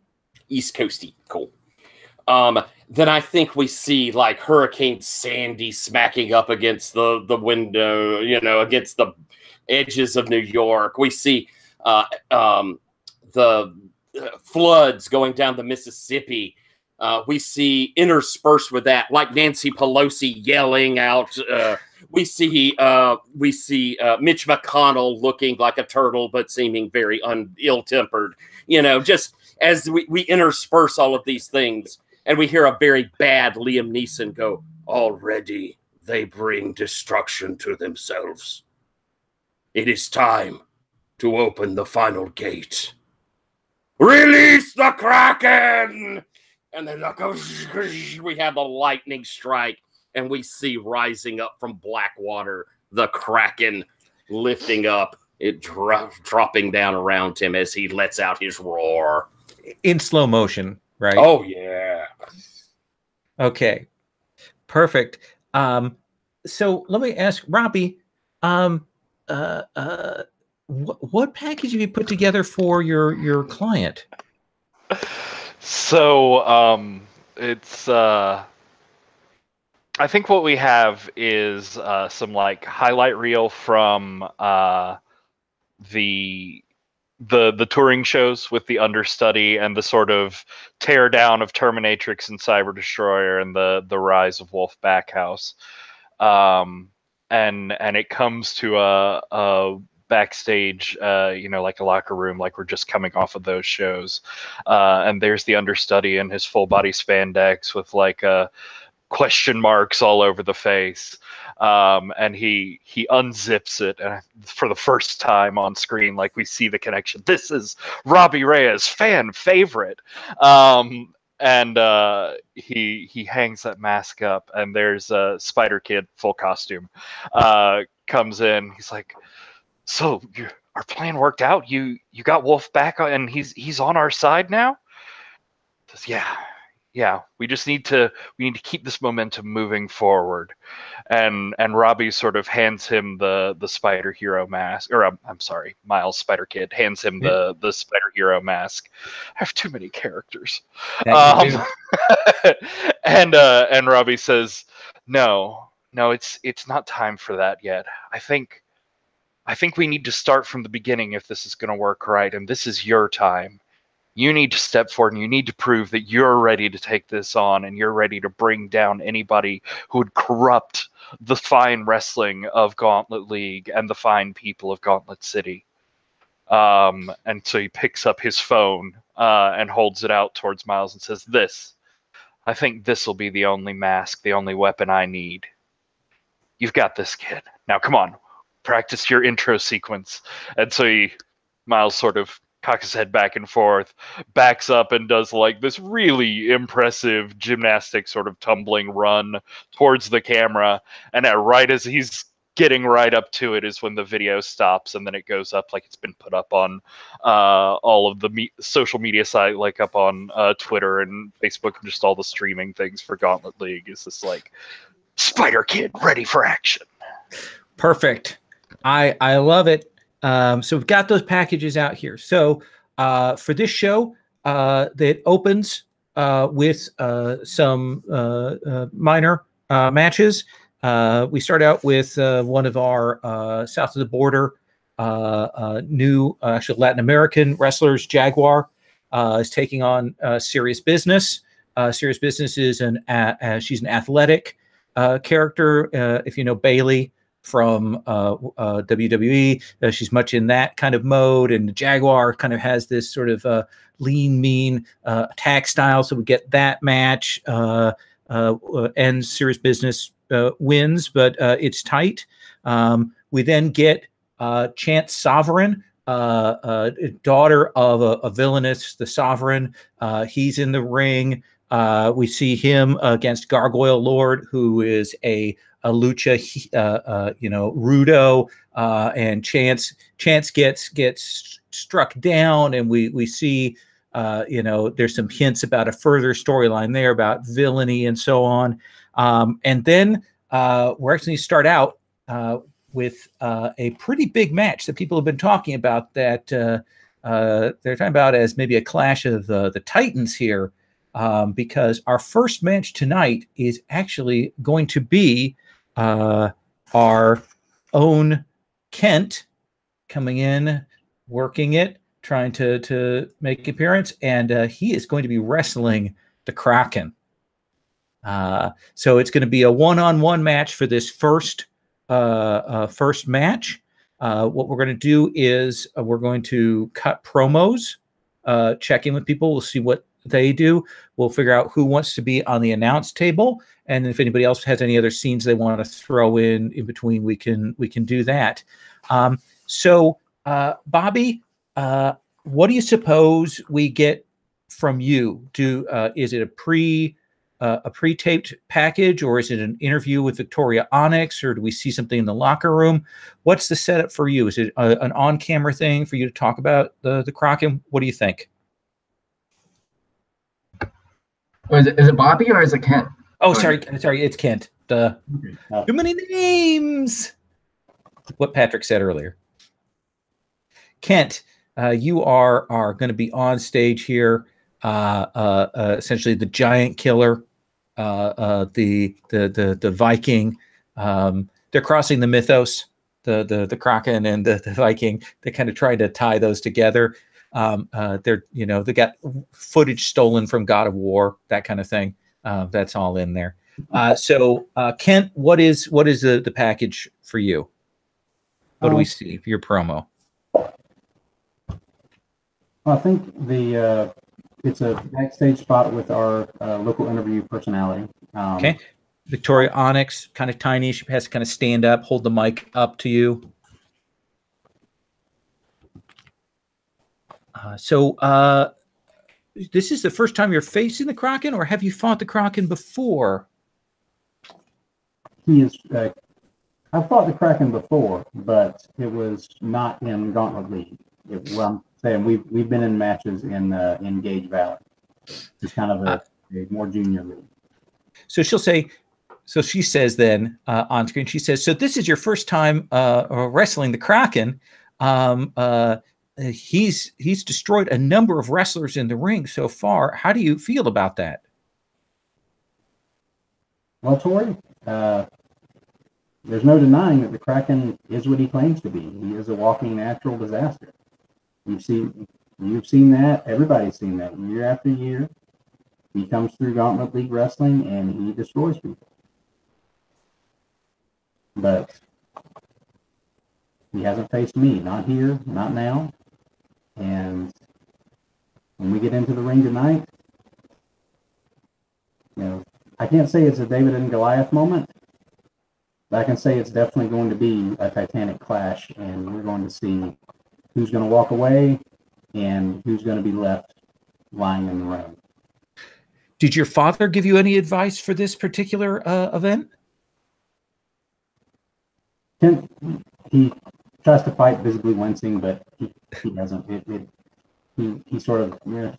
S7: East Coasty, cool. Then I think we see like Hurricane Sandy smacking up against the window, against the edges of New York. We see the floods going down the Mississippi. We see interspersed with that, like Nancy Pelosi yelling out. We see Mitch McConnell looking like a turtle, but seeming very ill-tempered. Just as we intersperse all of these things, and we hear a very bad Liam Neeson go, "Already they bring destruction to themselves. It is time to open the final gate. Release the Kraken!" And then we have a lightning strike, and we see rising up from Blackwater the Kraken, lifting up, it dropping down around him as he lets out his roar.
S1: In slow motion, right?
S7: Oh, yeah.
S1: Okay. Perfect. So let me ask Robbie, what package have you put together for your client?
S6: So it's I think what we have is some like highlight reel from the touring shows with the understudy and the sort of tear down of Terminatrix and Cyber Destroyer and the rise of Wolf Backhouse. And it comes to a backstage, like a locker room, like we're just coming off of those shows. And there's the understudy in his full body spandex with like question marks all over the face. And he unzips it, and for the first time on screen, like we see the connection. This is Robbie Reyes' fan favorite. And he hangs that mask up, and there's a Spider Kid, full costume, comes in. He's like, "So our plan worked out. You got Wolf back, and he's on our side now?" Says, yeah. We just need to keep this momentum moving forward. And Robbie sort of hands him the Spider Hero mask, or I'm sorry, Miles Spider Kid hands him the Spider Hero mask. I have too many characters. And Robbie says, No, it's not time for that yet. I think we need to start from the beginning if this is going to work right, and this is your time. You need to step forward, and you need to prove that you're ready to take this on, and you're ready to bring down anybody who would corrupt the fine wrestling of Gauntlet League and the fine people of Gauntlet City. And so he picks up his phone and holds it out towards Miles and says, I think this will be the only mask, the only weapon I need. You've got this, kid. Now, come on. Practice your intro sequence." And so Miles sort of cocks his head back and forth, backs up, and does like this really impressive gymnastic sort of tumbling run towards the camera. And right as he's getting right up to it is when the video stops, and then it goes up like it's been put up on all of the social media site, like up on Twitter and Facebook and just all the streaming things for Gauntlet League. Is this like Spider Kid ready for action.
S1: Perfect. I love it. So we've got those packages out here. So for this show, that opens with some minor matches. We start out with one of our south of the border new actually Latin American wrestlers. Jaguar is taking on Serious Business. Serious Business is she's an athletic character. If you know Bailey from WWE, she's much in that kind of mode, and the Jaguar kind of has this sort of lean, mean attack style. So we get that match, and Serious Business wins, but it's tight. We then get Chance Sovereign, daughter of a villainous, the Sovereign. He's in the ring. We see him against Gargoyle Lord, who is a lucha, Rudo, and Chance gets struck down, and we see, there's some hints about a further storyline there about villainy and so on. And then we're actually start out with a pretty big match that people have been talking about, that they're talking about as maybe a clash of the Titans here, because our first match tonight is actually going to be our own Kent coming in, working it, trying to make an appearance, and he is going to be wrestling the Kraken. So it's going to be a one-on-one match for this first match. What we're going to do is we're going to cut promos, check in with people. We'll see what they do. We'll figure out who wants to be on the announce table, and if anybody else has any other scenes they want to throw in between, we can do that. So Bobby, what do you suppose we get from you? Is it a pre-taped package, or is it an interview with Victoria Onyx, or do we see something in the locker room? What's the setup for you? Is it an on-camera thing for you to talk about the Kraken? What do you think?
S4: Is it Bobby or is it Kent?
S1: Oh, sorry, it's Kent. Too many names. What Patrick said earlier. Kent, you are going to be on stage here. Essentially the giant killer, the Viking. They're crossing the mythos, the Kraken and the Viking. They kind of try to tie those together. They got footage stolen from God of War, that kind of thing. That's all in there. So Kent, what is the package for you? What do we see for your promo?
S3: Well, I think it's a backstage spot with our local interview personality.
S1: Okay. Victoria Onyx, kind of tiny. She has to kind of stand up, hold the mic up to you. So this is the first time you're facing the Kraken, or have you fought the Kraken before?
S3: He is. I've fought the Kraken before, but it was not in Gauntlet League. I'm saying we've been in matches in Gage Valley. It's kind of a more junior league. So
S1: she says then on screen, she says, so this is your first time wrestling the Kraken. He's destroyed a number of wrestlers in the ring so far. How do you feel about that?
S3: Well, Tori, there's no denying that the Kraken is what he claims to be. He is a walking natural disaster. You've seen that. Everybody's seen that year after year. He comes through Gauntlet League Wrestling and he destroys people. But he hasn't faced me. Not here, not now. And when we get into the ring tonight, I can't say it's a David and Goliath moment, but I can say it's definitely going to be a titanic clash, and we're going to see who's going to walk away and who's going to be left lying in the ring.
S1: Did your father give you any advice for this particular event?
S3: He tries to fight visibly wincing, but he doesn't. He sort of, yeah.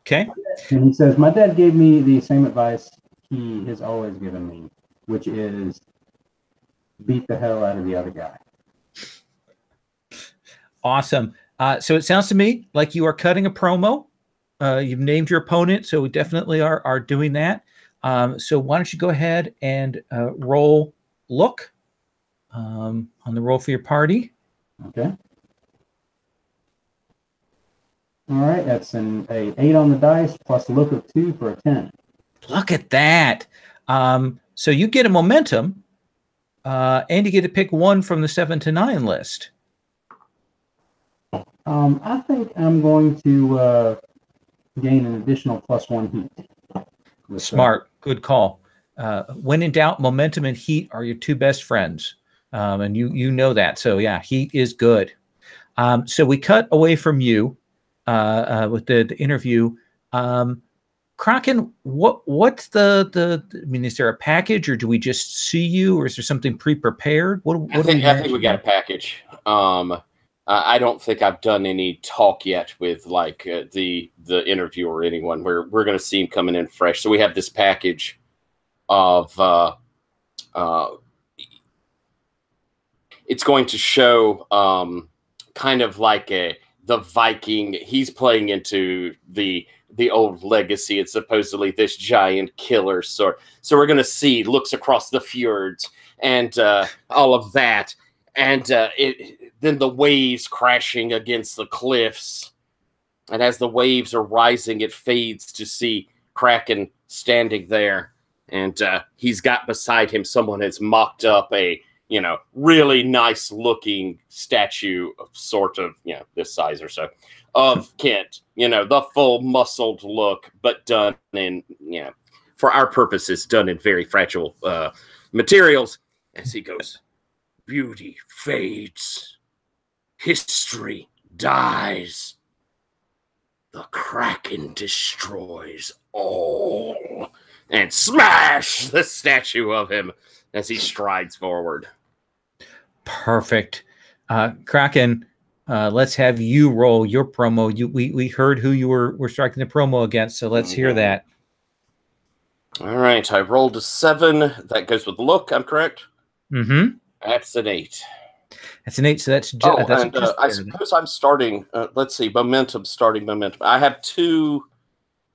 S1: Okay.
S3: And he says, my dad gave me the same advice he has always given me, which is beat the hell out of the other guy.
S1: Awesome. So it sounds to me like you are cutting a promo. You've named your opponent, so we definitely are doing that. So why don't you go ahead and roll look on the roll for your party.
S3: Okay. All right, that's an 8 on the dice plus a look of 2 for a 10.
S1: Look at that. So you get a momentum, and you get to pick one from the 7 to 9 list.
S3: I think I'm going to gain an additional +1 heat.
S1: Smart. Good call. When in doubt, momentum and heat are your two best friends. And you know that. So yeah, heat is good. So we cut away from you with the interview. Kraken, what's the I mean, is there a package, or do we just see you, or is there something pre-prepared?
S7: I think we got a package. I don't think I've done any talk yet with like the interview or anyone. We're going to see him coming in fresh. So we have this package of it's going to show kind of like the Viking. He's playing into the old legacy. It's supposedly this giant killer sword. So we're going to see looks across the fjords and all of that. And then the waves crashing against the cliffs. And as the waves are rising, it fades to see Kraken standing there. And he's got beside him someone has mocked up a, really nice looking statue of sort of, this size or so of Kent. The full muscled look, but done in, for our purposes, done in very fragile materials. As he goes, beauty fades. History dies. The Kraken destroys all. And smash the statue of him as he strides forward.
S1: Perfect. Kraken, let's have you roll your promo. We heard who you were striking the promo against, so let's hear that.
S7: All right, I rolled a 7. That goes with look, I'm correct?
S1: Mm-hmm.
S7: That's an 8.
S1: That's an 8, so that's
S7: I suppose I'm starting, let's see, starting momentum. I have 2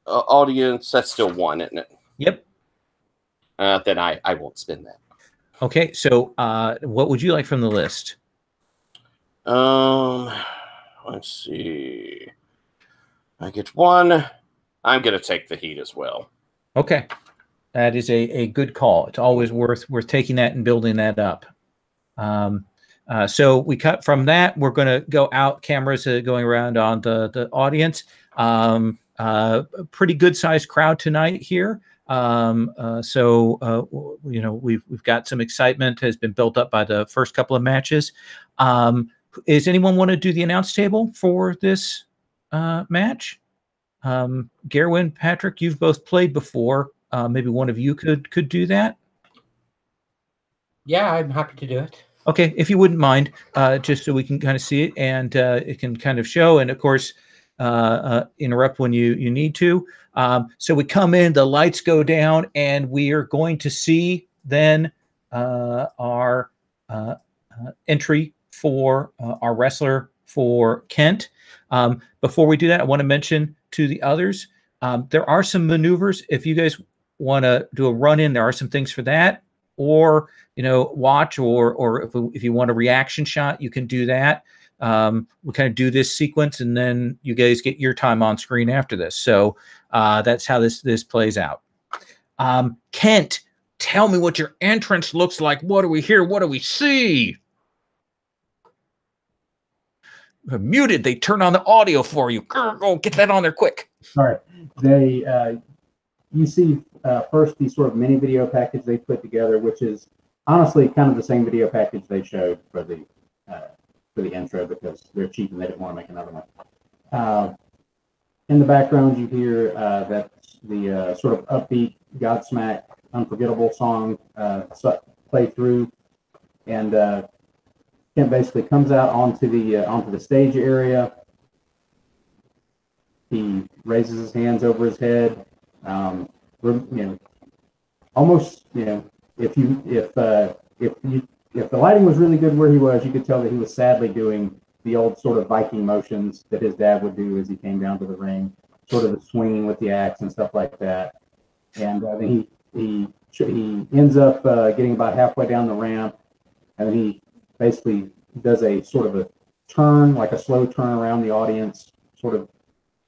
S7: audience. That's still 1, isn't it?
S1: Yep.
S7: Then I won't spend that.
S1: Okay, so what would you like from the list?
S7: Let's see. I get 1. I'm going to take the heat as well.
S1: Okay. That is a good call. It's always worth taking that and building that up. So we cut from that. We're going to go out. Cameras going around on the audience. Pretty good sized crowd tonight here. So we've got some excitement has been built up by the first couple of matches. Is anyone want to do the announce table for this match? Gerwin, Patrick, you've both played before. Maybe one of you could do that.
S2: Yeah, I'm happy to do it.
S1: Okay, if you wouldn't mind, just so we can kind of see it and it can kind of show, and of course, interrupt when you need to. So we come in, the lights go down, and we are going to see then our entry for our wrestler for Kent. Before we do that, I want to mention to the others, there are some maneuvers. If you guys want to do a run-in, there are some things for that. Or watch, or if you want a reaction shot, you can do that. We kind of do this sequence, and then you guys get your time on screen after this. So that's how this plays out. Kent, tell me what your entrance looks like. What do we hear? What do we see? We're muted. They turn on the audio for you. Go get that on there quick.
S3: All right. You see first the sort of mini video package they put together, which is honestly kind of the same video package they showed for the intro, because they're cheap and they didn't want to make another one. In the background, you hear that the sort of upbeat Godsmack Unforgettable song play through, and Kent basically comes out onto the stage area. He raises his hands over his head. almost, you know, if the lighting was really good where he was, you could tell that he was sadly doing the old sort of Viking motions that his dad would do as he came down to the ring, sort of the swinging with the axe and stuff like that. And then he ends up getting about halfway down the ramp, and then he basically does a sort of a turn, like a slow turn around the audience, sort of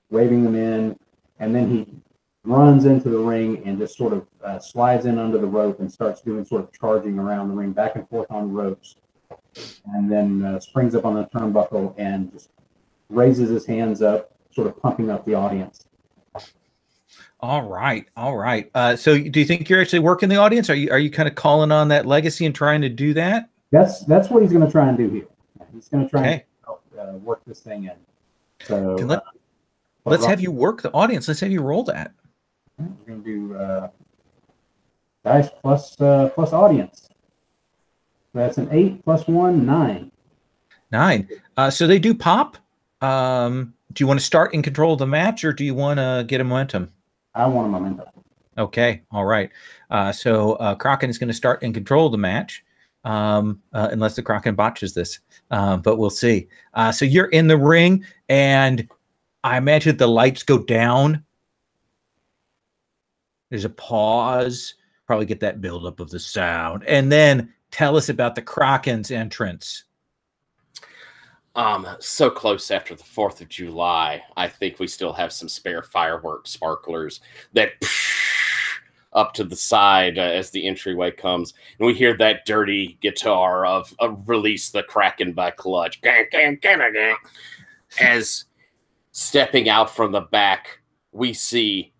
S3: waving them in, and then he runs into the ring and just sort of slides in under the rope and starts doing sort of charging around the ring, back and forth on ropes, and then springs up on the turnbuckle and just raises his hands up, sort of pumping up the audience.
S1: All right, all right. So, do you think you're actually working the audience? Are you kind of calling on that legacy and trying to do that?
S3: That's what he's going to try and do here. He's going to try and help, work this thing in. So
S1: let's have you work the audience. Let's have you roll that.
S3: We're going to do dice plus audience. So that's an 8 plus 1, 9.
S1: 9. So they do pop. Do you want to start in control of the match, or do you want to get a momentum?
S3: I want a momentum.
S1: Okay, all right. So Kraken is going to start in control of the match, unless the Kraken botches this, but we'll see. So you're in the ring, and I imagine the lights go down. There's a pause, probably get that buildup of the sound, and then tell us about the Kraken's entrance.
S7: So close after the 4th of July, I think we still have some spare fireworks, sparklers that up to the side as the entryway comes. And we hear that dirty guitar of Release the Kraken by Clutch. As stepping out from the back, we see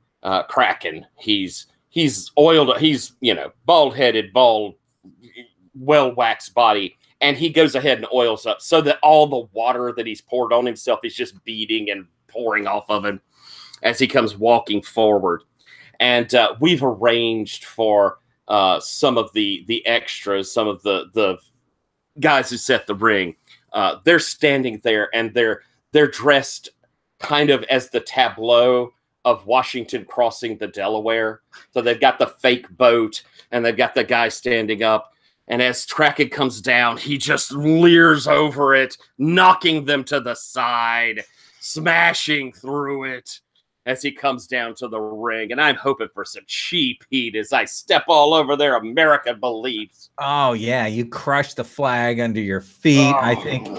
S7: Kraken. He's oiled, he's, you know, bald-headed, bald, well-waxed body. And he goes ahead and oils up so that all the water that he's poured on himself is just beading and pouring off of him as he comes walking forward. And we've arranged for some of the extras, some of the guys who set the ring. They're standing there, and they're dressed kind of as the tableau of Washington crossing the Delaware. So they've got the fake boat, and they've got the guy standing up. And as Kraken comes down, he just leers over it, knocking them to the side, smashing through it as he comes down to the ring. And I'm hoping for some cheap heat as I step all over their American beliefs.
S1: Oh, yeah. You crush the flag under your feet. I think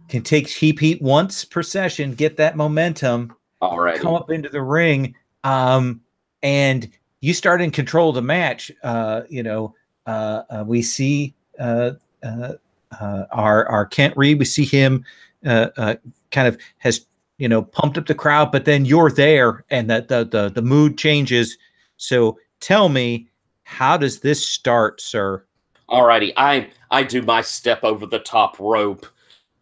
S1: can take cheap heat once per session, get that momentum, come up into the ring, and you start in control of the match. We see our Kent Reed. We see him kind of has pumped up the crowd, but then you're there, and the mood changes. So tell me, how does this start, sir?
S7: Alrighty, I do my step over the top rope,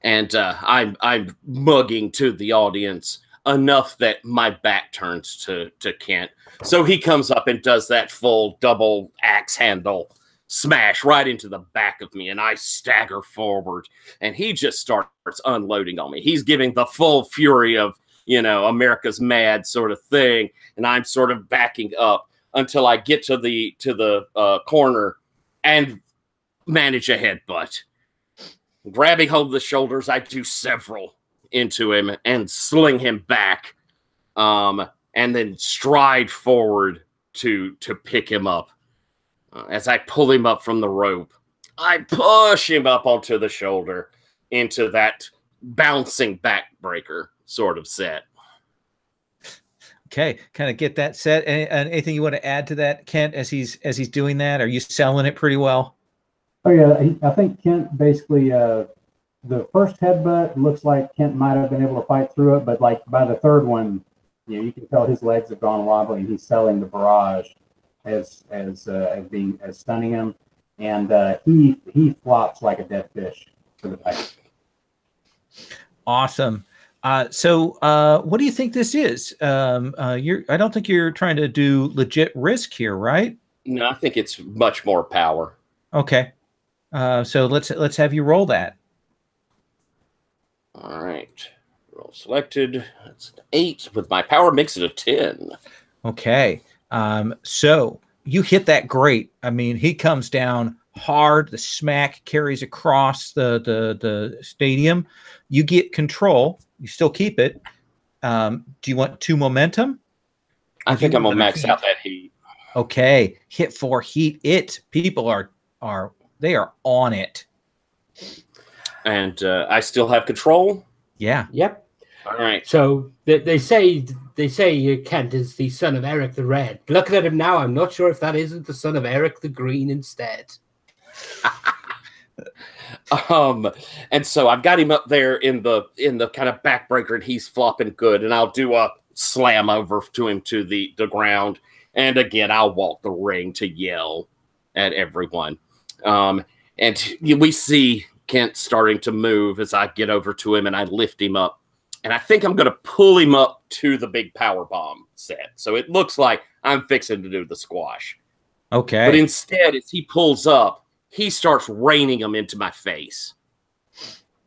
S7: and I'm mugging to the audience enough that my back turns to Kent. So he comes up and does that full double axe handle smash right into the back of me, and I stagger forward, and he just starts unloading on me. He's giving the full fury of, America's mad sort of thing, and I'm sort of backing up until I get to the corner and manage a headbutt. Grabbing hold of the shoulders, I do several into him and sling him back, and then stride forward to pick him up. As I pull him up from the rope, I push him up onto the shoulder into that bouncing backbreaker sort of set.
S1: Okay, kind of get that set. Anything you want to add to that, Kent, as he's doing that? Are you selling it pretty well?
S3: Oh yeah, I think Kent basically the first headbutt looks like Kent might have been able to fight through it, but like by the third one, you can tell his legs have gone wobbly, and he's selling the barrage as stunning him, and he flops like a dead fish for the fight.
S1: Awesome. So what do you think this is? I don't think you're trying to do legit risk here, right?
S7: No, I think it's much more power.
S1: Okay. So let's have you roll that.
S7: All right. Roll selected. That's an 8. With my power makes it a 10.
S1: Okay. So you hit that great. I mean, he comes down hard. The smack carries across the stadium. You get control. You still keep it. Do you want 2 momentum?
S7: I think I'm gonna max out that heat.
S1: Okay, hit 4 heat. People are they are on it.
S7: And I still have control.
S1: Yeah.
S2: Yep.
S7: All right.
S2: So they say Kent is the son of Eric the Red. Looking at him now, I'm not sure if that isn't the son of Eric the Green instead.
S7: And so I've got him up there in the kind of backbreaker, and he's flopping good, and I'll do a slam over to him to the ground, and again I'll walk the ring to yell at everyone. And we see Kent starting to move as I get over to him, and I lift him up, and I think I'm going to pull him up to the big power bomb set. So it looks like I'm fixing to do the squash.
S1: Okay.
S7: But instead, as he pulls up, he starts raining them into my face.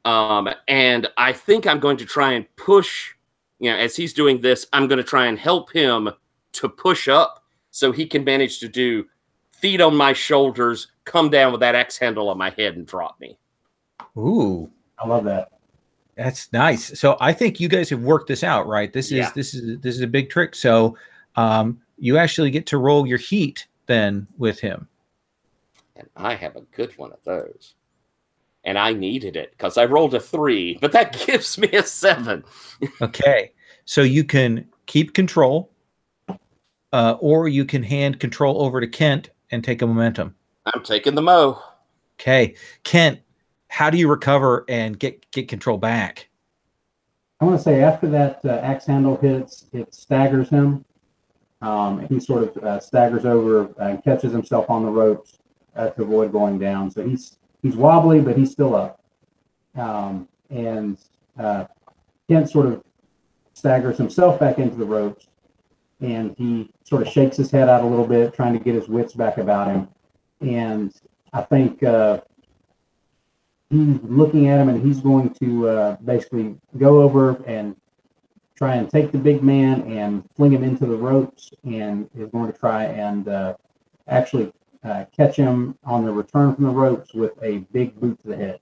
S7: And I think I'm going to try and push, as he's doing this, I'm going to try and help him to push up so he can manage to do feet on my shoulders, come down with that axe handle on my head and drop me.
S1: Ooh.
S3: I love that.
S1: That's nice. So I think you guys have worked this out, right? This is a big trick. So you actually get to roll your heat then with him.
S7: And I have a good one of those. And I needed it because I rolled a 3, but that gives me a 7.
S1: Okay. So you can keep control, or you can hand control over to Kent and take a momentum.
S7: I'm taking the mo.
S1: Okay. Kent, how do you recover and get control back?
S3: I want to say after that axe handle hits, it staggers him. He sort of staggers over and catches himself on the ropes to avoid going down. So he's wobbly, but he's still up. And Kent sort of staggers himself back into the ropes, and he sort of shakes his head out a little bit, trying to get his wits back about him. And I think he's looking at him, and he's going to basically go over and try and take the big man and fling him into the ropes, and is going to try and actually catch him on the return from the ropes with a big boot to the head.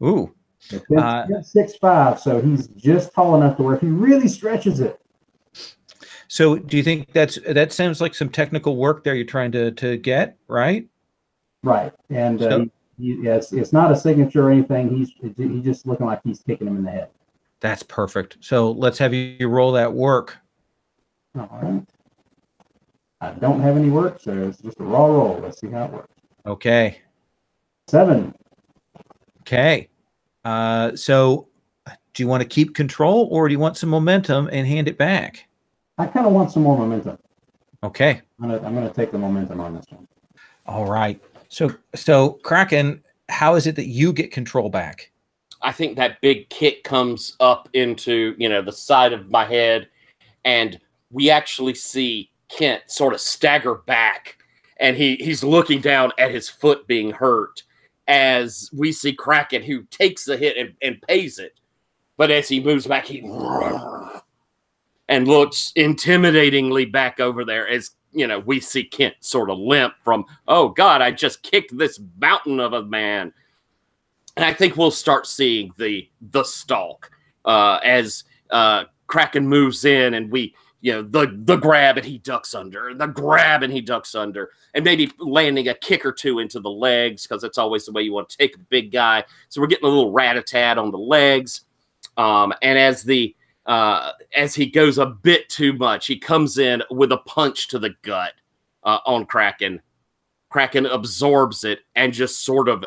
S1: Ooh.
S3: Kent's 6'5", so he's just tall enough to where if he really stretches it.
S1: So do you think that sounds like some technical work there you're trying to get, right?
S3: Right. And it's not a signature or anything. He's just looking like he's kicking him in the head.
S1: That's perfect. So let's have you roll that work.
S3: All right. I don't have any work, so it's just a raw roll. Let's see how it works.
S1: Okay.
S3: 7.
S1: Okay. So do you want to keep control, or do you want some momentum and hand it back?
S3: I kind of want some more momentum.
S1: Okay.
S3: I'm gonna take the momentum on this one.
S1: All right. So Kraken, how is it that you get control back?
S7: I think that big kick comes up into, the side of my head, and we actually see Kent sort of stagger back, and he's looking down at his foot being hurt as we see Kraken, who takes the hit and pays it. But as he moves back, he and looks intimidatingly back over there as, we see Kent sort of limp from, oh, God, I just kicked this mountain of a man. And I think we'll start seeing the stalk as Kraken moves in, and we, the grab and he ducks under, and the grab and he ducks under, and maybe landing a kick or two into the legs, because that's always the way you want to take a big guy. So we're getting a little rat-a-tat on the legs. And as he goes a bit too much, he comes in with a punch to the gut on Kraken. Kraken absorbs it, and just sort of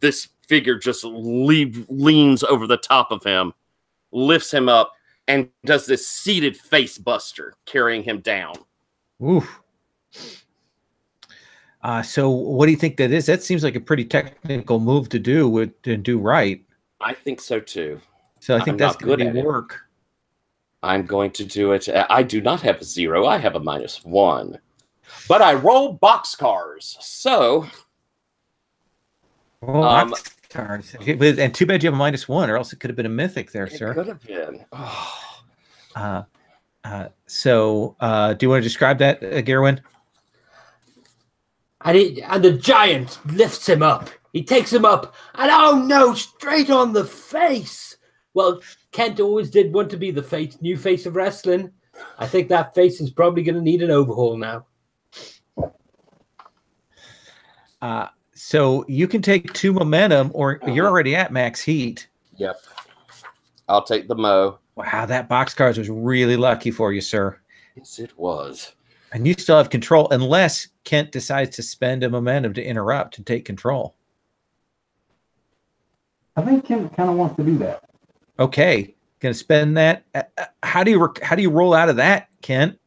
S7: this figure just leans over the top of him, lifts him up, and does this seated face buster, carrying him down.
S1: Oof. So what do you think that is? That seems like a pretty technical move to do right.
S7: I think so too.
S1: So I think that's going to be work.
S7: I'm going to do it. I do not have a 0. I have a -1. But I roll boxcars. So.
S1: Boxcars. And too bad you have a -1, or else it could have been a mythic there, sir.
S7: It could have been.
S1: So do you want to describe that, Gerwin?
S2: And the giant lifts him up. He takes him up, and oh no, straight on the face. Well, Kent always did want to be the new face of wrestling. I think that face is probably going to need an overhaul now.
S1: So you can take 2 momentum, or you're already at max heat.
S7: Yep. I'll take the Mo.
S1: Wow, that boxcars was really lucky for you, sir.
S7: Yes, it was.
S1: And you still have control, unless Kent decides to spend a momentum to interrupt and take control.
S3: I think Kent kind of wants to do that.
S1: Okay, gonna spend that. How do you roll out of that, Kent?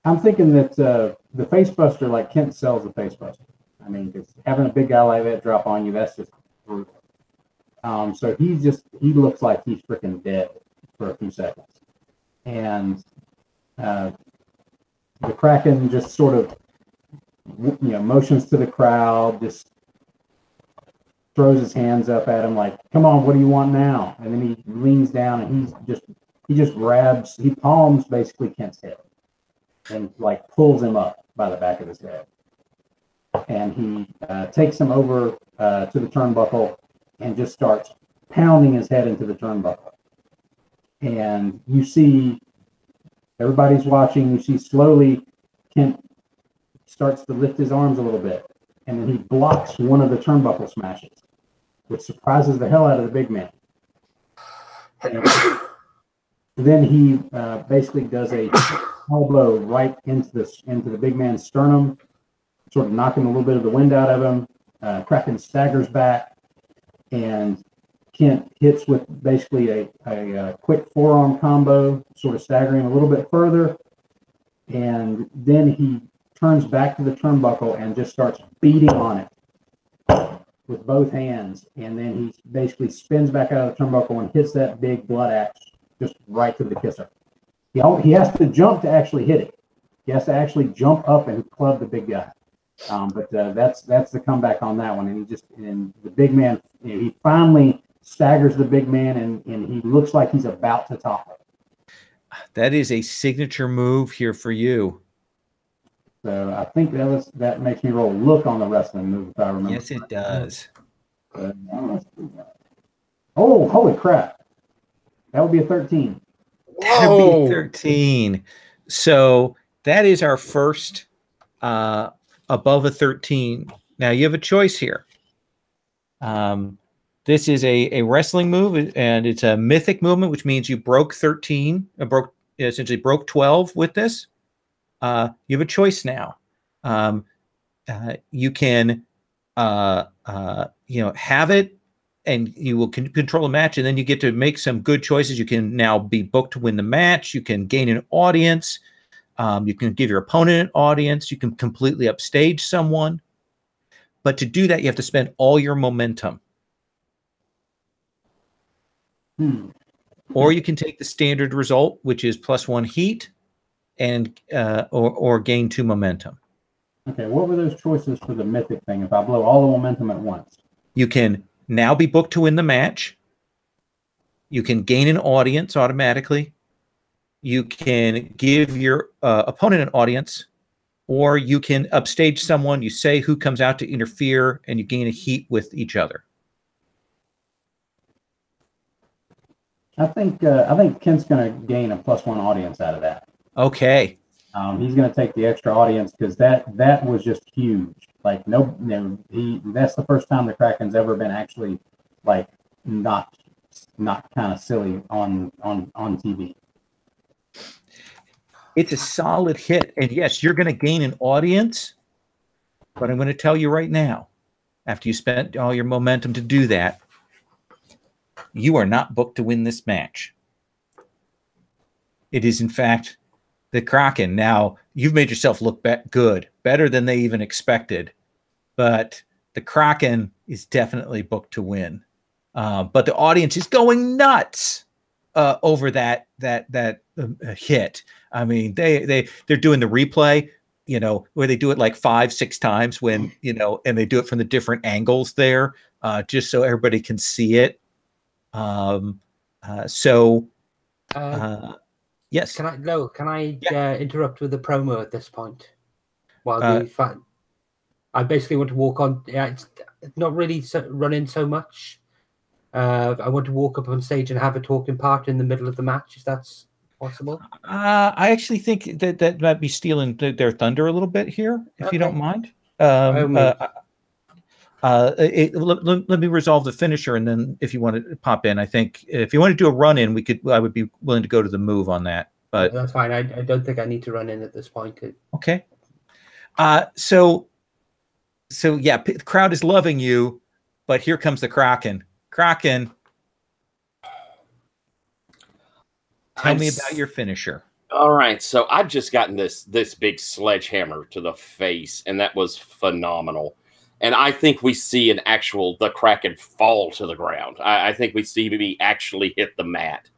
S3: I'm thinking that the face buster, like Kent sells the face buster. I mean, because having a big guy like that drop on you, that's just brutal. So he looks like he's freaking dead for a few seconds. And the Kraken just sort of, motions to the crowd, just throws his hands up at him like, come on, what do you want now? And then he leans down and he just grabs, he palms basically Kent's head and like pulls him up by the back of his head. And he takes him over to the turnbuckle and just starts pounding his head into the turnbuckle. And you see, everybody's watching, you see slowly Kent starts to lift his arms a little bit. And then he blocks one of the turnbuckle smashes, which surprises the hell out of the big man. And then he basically does a elbow right into the big man's sternum, sort of knocking a little bit of the wind out of him. Kraken staggers back, and Kent hits with basically a quick forearm combo, sort of staggering a little bit further. And then he turns back to the turnbuckle and just starts beating on it with both hands. And then he basically spins back out of the turnbuckle and hits that big blood axe just right to the kisser. He has to jump to actually hit it. He has to actually jump up and club the big guy. But that's the comeback on that one. And the big man, he finally staggers the big man, and he looks like he's about to topple.
S1: That is a signature move here for you.
S3: So I think that makes me roll look on the wrestling move, if I remember.
S1: Yes, it does.
S3: Oh, holy crap. That would be a 13.
S1: That would be 13. So that is our first above a 13. Now you have a choice here. This is a wrestling move, and it's a mythic movement, which means you broke 13, essentially broke 12 with this. You have a choice now. You can, have it, and you will control the match, and then you get to make some good choices. You can now be booked to win the match. You can gain an audience. You can give your opponent an audience. You can completely upstage someone. But to do that, you have to spend all your momentum. Or you can take the standard result, which is +1 heat, and or gain 2 momentum.
S3: Okay, what were those choices for the mythic thing if I blow all the momentum at once?
S1: You can now be booked to win the match. You can gain an audience automatically. You can give your opponent an audience, or you can upstage someone. You say who comes out to interfere, and you gain a heat with each other.
S3: I think Kent's going to gain a +1 audience out of that.
S1: Okay.
S3: He's going to take the extra audience because that was just huge. Like that's the first time the Kraken's ever been actually like not kind of silly on TV.
S1: It's a solid hit, and yes, you're going to gain an audience. But I'm going to tell you right now, after you spent all your momentum to do that, you are not booked to win this match. It is, in fact, the Kraken. Now, you've made yourself look good, better than they even expected. But the Kraken is definitely booked to win. But the audience is going nuts over that hit. I mean, they're doing the replay, where they do it like 5-6 times when, and they do it from the different angles there, just so everybody can see it. Yes.
S2: Can I interrupt with a promo at this point? While the I basically want to walk on. Yeah, it's not really running so much. I want to walk up on stage and have a talking part in the middle of the match, if that's possible.
S1: I actually think that might be stealing their thunder a little bit here, if you don't mind. Let me resolve the finisher, and then if you want to pop in, I think if you want to do a run in, I would be willing to go to the move on that. But
S2: that's fine. I don't think I need to run in at this point.
S1: Okay. So yeah, the crowd is loving you, but here comes the Kraken. Kraken, tell me about your finisher.
S7: All right, so I've just gotten this big sledgehammer to the face, and that was phenomenal. And I think we see the Kraken fall to the ground. I think we see me actually hit the mat.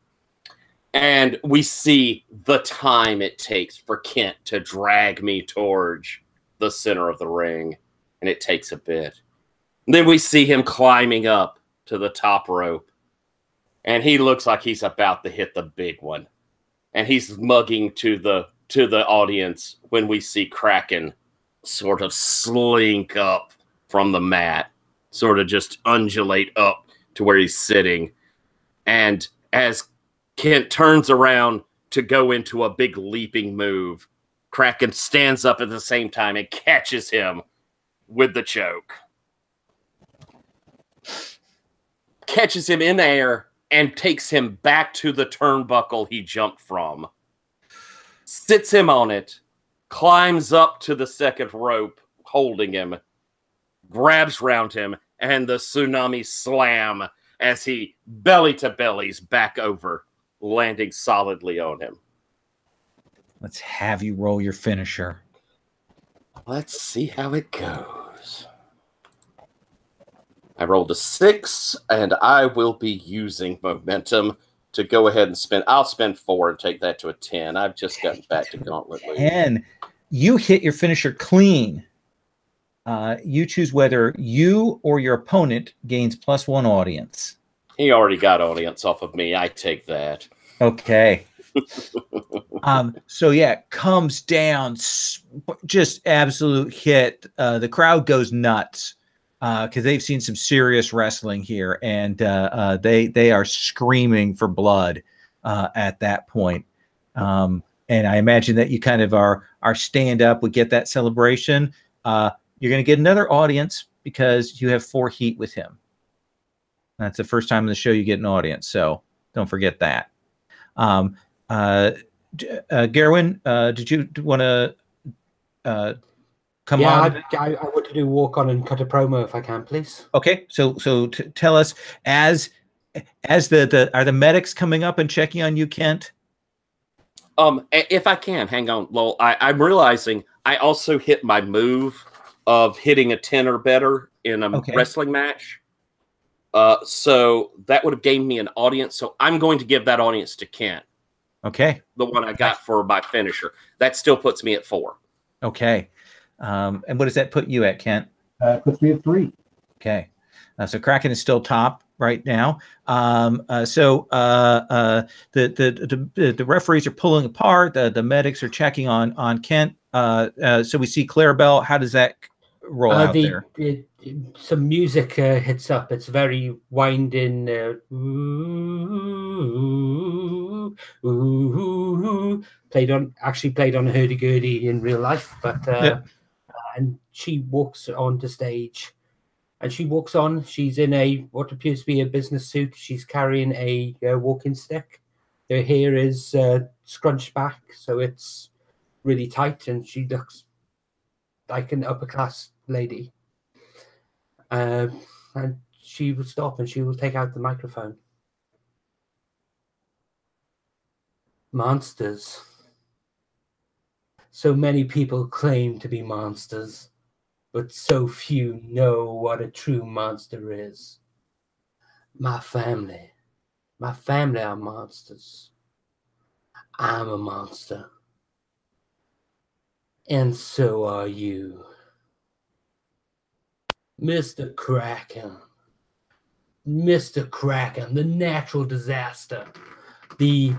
S7: And we see the time it takes for Kent to drag me towards the center of the ring. And it takes a bit. And then we see him climbing up to the top rope. And he looks like he's about to hit the big one. And he's mugging to the audience when we see Kraken sort of slink up from the mat, sort of just undulate up to where he's sitting. And as Kent turns around to go into a big leaping move, Kraken stands up at the same time and catches him with the choke. Catches him in air and takes him back to the turnbuckle he jumped from. Sits him on it, climbs up to the second rope, holding him, grabs round him, and the tsunami slam as he belly to bellies back over, landing solidly on him.
S1: Let's have you roll your finisher.
S7: Let's see how it goes. I rolled a 6, and I will be using momentum to go ahead and spend. I'll spend 4 and take that to a 10. I've just gotten back to Gauntlet League.
S1: 10. You hit your finisher clean. You choose whether you or your opponent gains +1 audience.
S7: He already got audience off of me. I take that.
S1: Okay. So yeah, comes down, just absolute hit. The crowd goes nuts because they've seen some serious wrestling here, and they are screaming for blood at that point. And I imagine that you kind of are stand up. We get that celebration. You're going to get another audience because you have 4 heat with him. That's the first time in the show you get an audience, so don't forget that. Gerwin, did you want to come on?
S2: Yeah, I want to do walk on and cut a promo if I can, please.
S1: Okay, so tell us, as are the medics coming up and checking on you, Kent?
S7: If I can, hang on, Lowell. I'm realizing I also hit my move of hitting a 10 or better in a wrestling match. So that would have gained me an audience. So I'm going to give that audience to Kent.
S1: Okay.
S7: The one I got for my finisher. That still puts me at 4.
S1: Okay. And what does that put you at, Kent?
S3: Puts me at 3.
S1: Okay. So Kraken is still top right now. So the referees are pulling apart. The medics are checking on Kent. So we see Clarabelle. How does that roll out there?
S2: Some music hits up. It's very winding. Played on a hurdy-gurdy in real life, but and she walks onto stage. And she walks on. She's in what appears to be a business suit. She's carrying a walking stick. Her hair is scrunched back, so it's really tight, and she looks like an upper-class lady. And she will stop, and she will take out the microphone. Monsters. So many people claim to be monsters, but so few know what a true monster is. My family are monsters. I'm a monster. And so are you. Mr. Kraken. Mr. Kraken, the natural disaster. The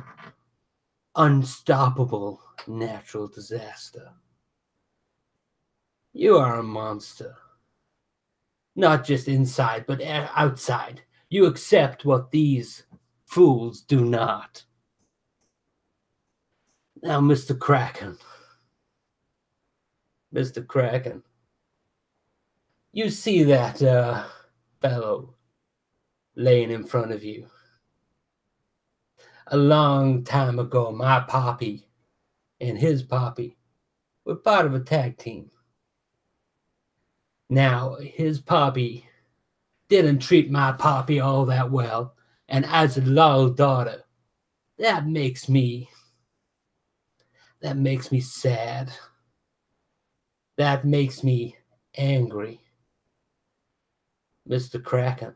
S2: unstoppable natural disaster. You are a monster. Not just inside, but outside. You accept what these fools do not. Now, Mr. Kraken. Mr. Kraken. You see that fellow laying in front of you. A long time ago, my poppy and his poppy were part of a tag team. Now, his poppy didn't treat my poppy all that well, and as a loyal daughter, that makes me sad. That makes me angry. Mr. Kraken,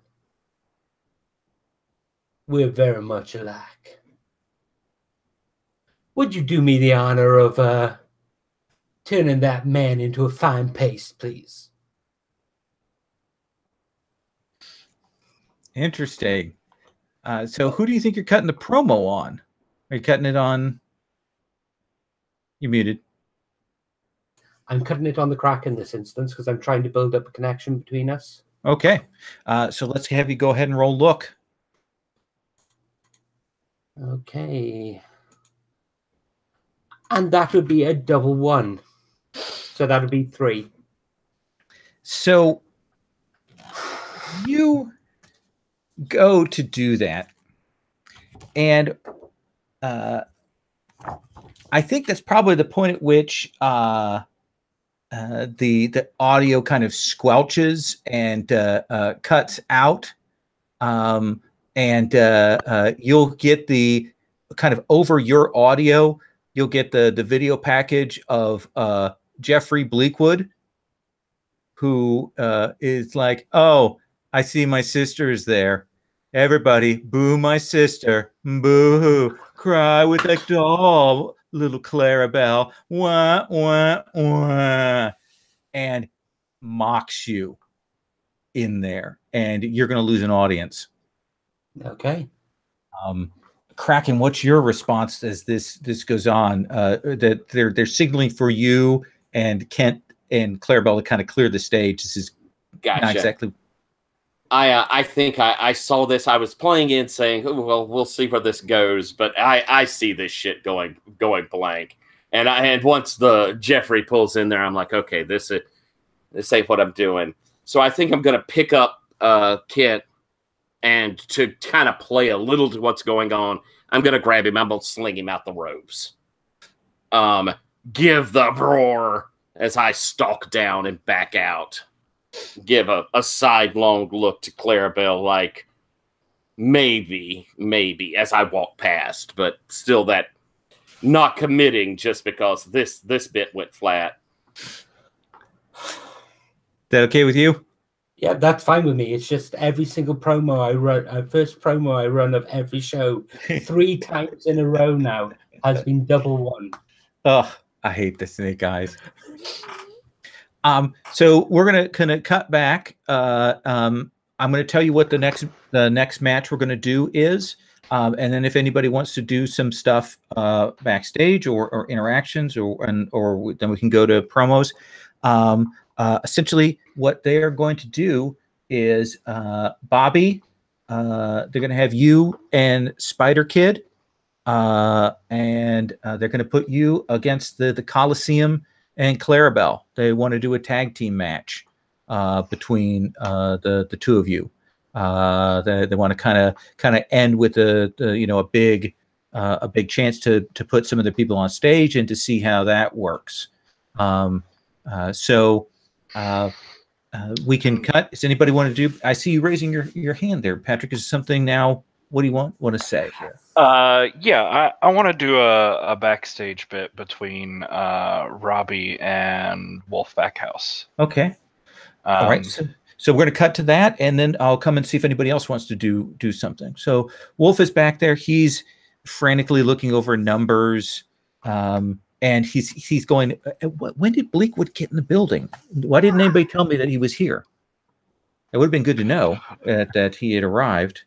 S2: we're very much alike. Would you do me the honor of turning that man into a fine paste, please?
S1: Interesting. So who do you think you're cutting the promo on? Are you cutting it on? You muted.
S2: I'm cutting it on the Kraken in this instance because I'm trying to build up a connection between us.
S1: Okay. So let's have you go ahead and roll look.
S2: Okay. And that would be a double 1. So that would be 3.
S1: So you go to do that. And I think that's probably the point at which the audio kind of squelches and cuts out. And you'll get the kind of over your audio, you'll get the video package of Jeffrey Bleakwood, who is like, "Oh, I see my sister's there. Everybody, boo my sister. Boo-hoo. Cry with a doll, little Clarabelle. Wah, wah, wah." And mocks you in there. And you're going to lose an audience.
S2: Okay.
S1: Kraken, what's your response as this goes on? That they're signaling for you and Kent and Clarabelle to kind of clear the stage. This is
S7: Gotcha.
S1: not exactly.
S7: I think I saw this. I was playing in saying, "Oh, well, we'll see where this goes," but I see this shit going blank. And once the Jeffrey pulls in there, I'm like, okay, this ain't what I'm doing. So I think I'm gonna pick up Kent, and to kind of play a little to what's going on, I'm gonna grab him. I'm gonna sling him out the ropes. Give the roar as I stalk down and back out. Give a sidelong look to Clarabelle, like maybe as I walk past, but still that not committing just because this bit went flat.
S1: That okay with you?
S2: Yeah, that's fine with me. It's just every single promo I run, first promo I run of every show, 3 times in a row now has been double 1.
S1: Ugh, I hate the Snake Eyes. So we're gonna cut back. I'm gonna tell you what the next match we're gonna do is, and then if anybody wants to do some stuff backstage or interactions or then we can go to promos. Essentially, what they are going to do is Bobby. They're going to have you and Spider Kid, and they're going to put you against the Coliseum and Clarabelle. They want to do a tag team match between the two of you. They want to kind of end with a big chance to put some of the people on stage and to see how that works. So we can cut. Does anybody want to do? I see you raising your hand there, Patrick. Is something now? What do you want to say here?
S6: Yeah, I want to do a backstage bit between Robbie and Wolf Backhouse.
S1: Okay. All right. So we're going to cut to that, and then I'll come and see if anybody else wants to do something. So Wolf is back there. He's frantically looking over numbers, and he's going. When did Bleakwood get in the building? Why didn't anybody tell me that he was here? It would have been good to know that he had arrived.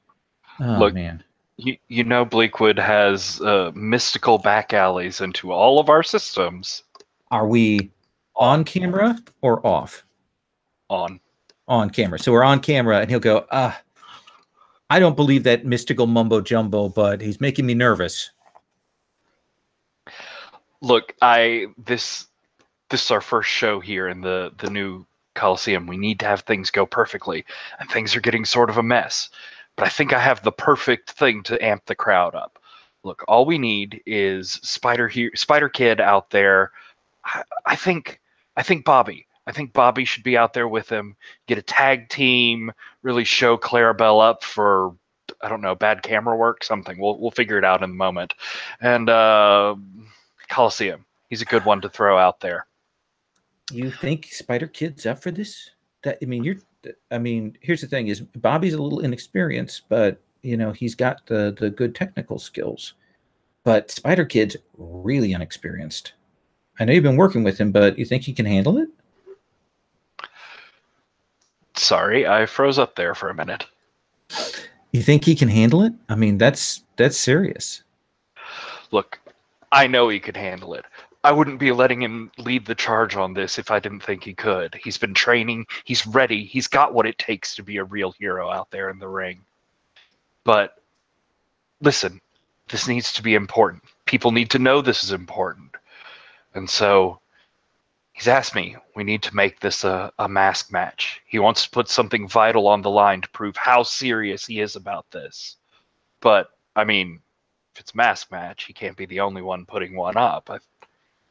S1: Oh,
S6: look,
S1: man.
S6: You know Bleakwood has mystical back alleys into all of our systems.
S1: Are we On camera or off?
S6: On.
S1: On camera. So we're on camera, and he'll go, I don't believe that mystical mumbo jumbo, but he's making me nervous.
S6: Look, this is our first show here in the new Coliseum. We need to have things go perfectly, and things are getting sort of a mess. But I think I have the perfect thing to amp the crowd up. Look, all we need is Spider Kid out there. I think Bobby. I think Bobby should be out there with him. Get a tag team. Really show Clarabelle up for, I don't know, bad camera work, something. We'll figure it out in a moment. And Coliseum. He's a good one to throw out there.
S1: You think Spider Kid's up for this? Here's the thing: is Bobby's a little inexperienced, but he's got the good technical skills. But Spider Kid's really inexperienced. I know you've been working with him, but you think he can handle it?
S6: Sorry, I froze up there for a minute.
S1: You think he can handle it? I mean, that's serious.
S6: Look, I know he could handle it. I wouldn't be letting him lead the charge on this if I didn't think he could. He's been training. He's ready. He's got what it takes to be a real hero out there in the ring. But listen, this needs to be important. People need to know this is important. And so he's asked me, we need to make this a mask match. He wants to put something vital on the line to prove how serious he is about this. But, I mean, if it's a mask match, he can't be the only one putting one up.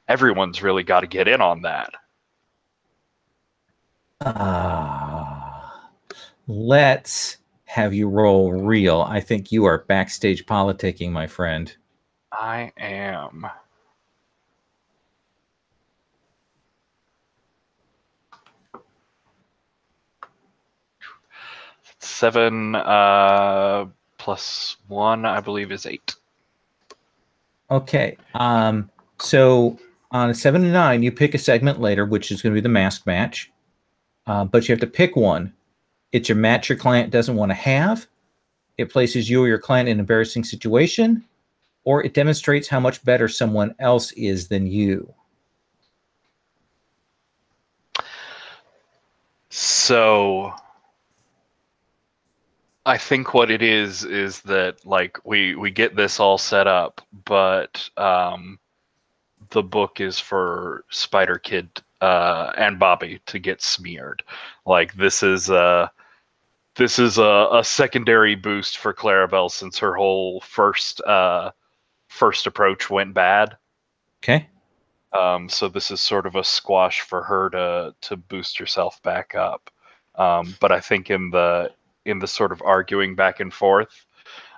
S6: Everyone's really got to get in on that.
S1: Let's have you roll real. I think you are backstage politicking, my friend.
S6: I am. Seven plus 1, I believe, is 8.
S1: Okay. So on a 7 to 9, you pick a segment later, which is going to be the mask match. But you have to pick one. It's your match your client doesn't want to have. It places you or your client in an embarrassing situation, or it demonstrates how much better someone else is than you.
S6: So I think what it is that, like, we get this all set up, but the book is for Spider Kid and Bobby to get smeared. Like, this is a secondary boost for Clarabelle since her whole first approach went bad.
S1: Okay.
S6: So this is sort of a squash for her to boost herself back up. But I think in the sort of arguing back and forth,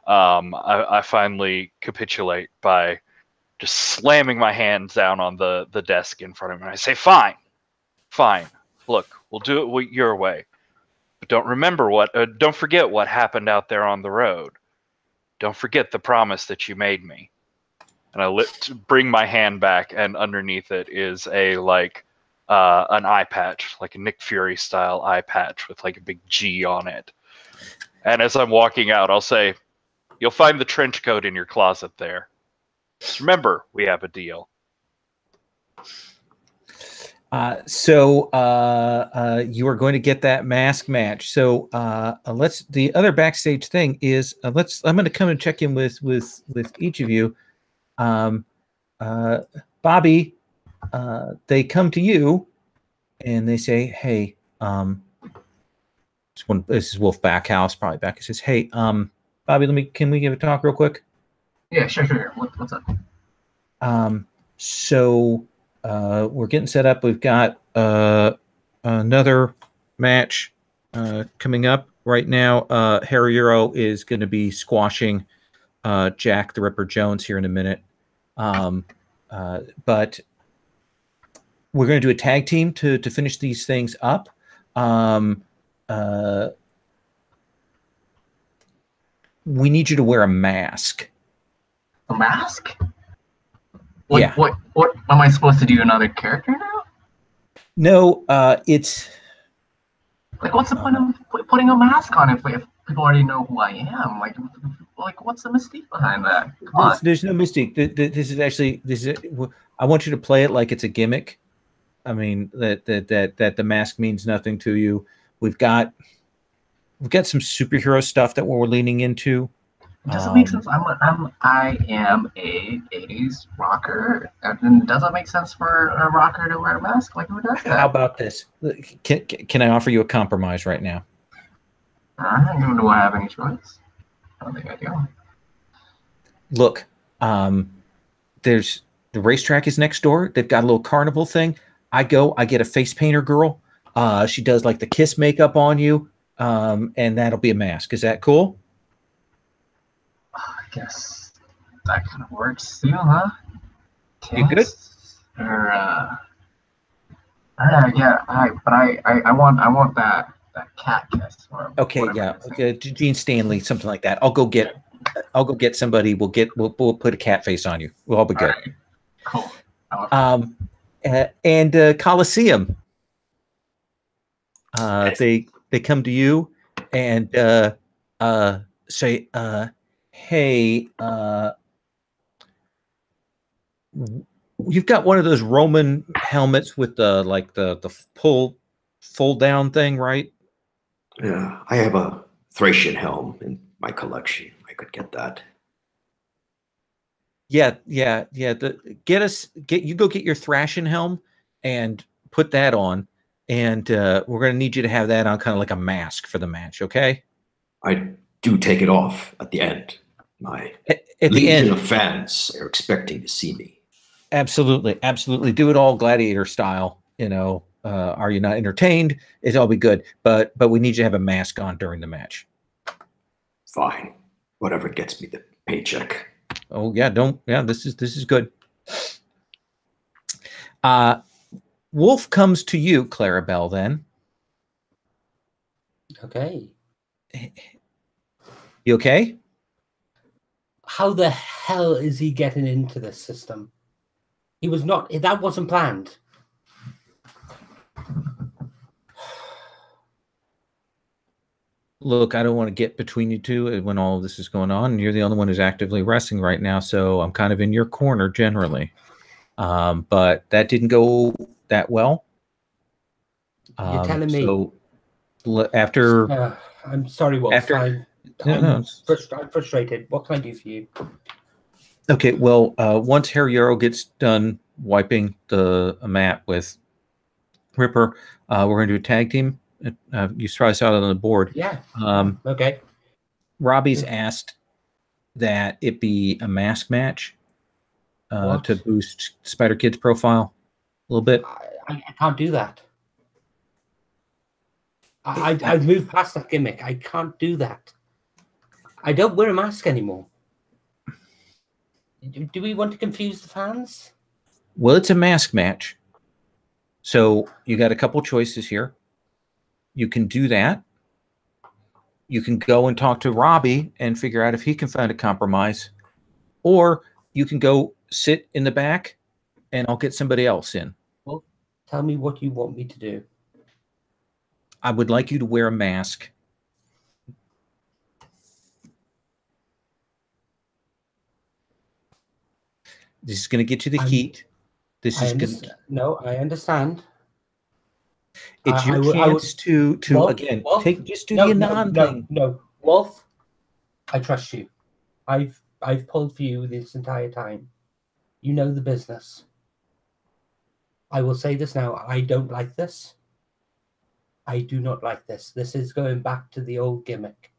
S6: I finally capitulate by just slamming my hands down on the desk in front of me. And I say, fine. Look, we'll do it your way. But don't forget what happened out there on the road. Don't forget the promise that you made me. And I bring my hand back, and underneath it is an eye patch, like a Nick Fury style eye patch with like a big G on it. And as I'm walking out, I'll say, you'll find the trench coat in your closet there. Just remember, we have a deal.
S1: So you are going to get that mask match. So the other backstage thing is I'm going to come and check in with each of you. Bobby, they come to you and they say, hey, this is Wolf Backhouse, probably back. He says, hey, Bobby, can we give a talk real quick?
S4: Yeah, sure. What's up?
S1: So we're getting set up. We've got another match coming up right now. Harry Euro is going to be squashing Jack the Ripper Jones here in a minute. But we're going to do a tag team to finish these things up. We need you to wear a mask.
S4: A mask?
S1: Yeah.
S4: What am I supposed to do? Another character now?
S1: No, it's
S4: like, what's the point of putting a mask on if people already know who I am? Like what's the mystique behind that? Come on.
S1: There's no mystique. This is I want you to play it like it's a gimmick. I mean that the mask means nothing to you. We've got some superhero stuff that we're leaning into.
S4: Does it make sense? I am a 80s rocker. And does it make sense for a rocker to wear a mask? Like, who does that?
S1: How about this? Can I offer you a compromise right now?
S4: Do I have any choice? I don't think I do.
S1: Look, there's the racetrack is next door. They've got a little carnival thing. I get a face painter girl. She does like the kiss makeup on you. And that'll be a mask. Is that cool?
S4: I guess that kind of works too, huh?
S1: You good?
S4: Or, yeah, but I want that cat kiss.
S1: Okay, yeah, Gene Stanley, something like that. I'll go get somebody. We'll put a cat face on you. We'll all be good.
S4: All right. Cool.
S1: And Coliseum. They come to you and say, hey, you've got one of those Roman helmets with the fold down thing, right?
S5: Yeah, I have a Thracian helm in my collection. I could get that.
S1: Yeah. You go get your Thracian helm and put that on, and we're gonna need you to have that on, kind of like a mask for the match. Okay.
S5: I do take it off at the end. My
S1: at the
S5: legion
S1: end
S5: of fans are expecting to see me.
S1: Absolutely. Do it all gladiator style. Are you not entertained? It'll all be good, but we need you to have a mask on during the match.
S5: Fine, whatever gets me the paycheck.
S1: Oh yeah, this is good. Wolf comes to you, Clarabelle, then.
S2: Okay.
S1: You okay?
S2: How the hell is he getting into this system? That wasn't planned.
S1: Look, I don't want to get between you two when all of this is going on. You're the only one who's actively wrestling right now, so I'm kind of in your corner generally. But that didn't go that well.
S2: You're telling me.
S1: So after...
S2: I'm sorry, Wolf. I'm frustrated. What can I do for you?
S1: Okay, well, once Harriero gets done wiping the mat with Ripper, we're going to do a tag team. You saw us out on the board.
S2: Yeah. Okay.
S1: Robbie's asked that it be a mask match to boost Spider Kid's profile a little bit.
S2: I can't do that. I've moved past that gimmick. I can't do that. I don't wear a mask anymore. Do we want to confuse the fans?
S1: Well, it's a mask match. So you got a couple choices here. You can do that. You can go and talk to Robbie and figure out if he can find a compromise. Or you can go sit in the back and I'll get somebody else in.
S2: Well, tell me what you want me to do.
S1: I would like you to wear a mask. This is going to get you the heat.
S2: No, I understand.
S1: It's your chance to Wolf, again, Wolf, do the Anon thing.
S2: No, Wolf, I trust you. I've pulled for you this entire time. You know the business. I will say this now. I don't like this. I do not like this. This is going back to the old gimmick.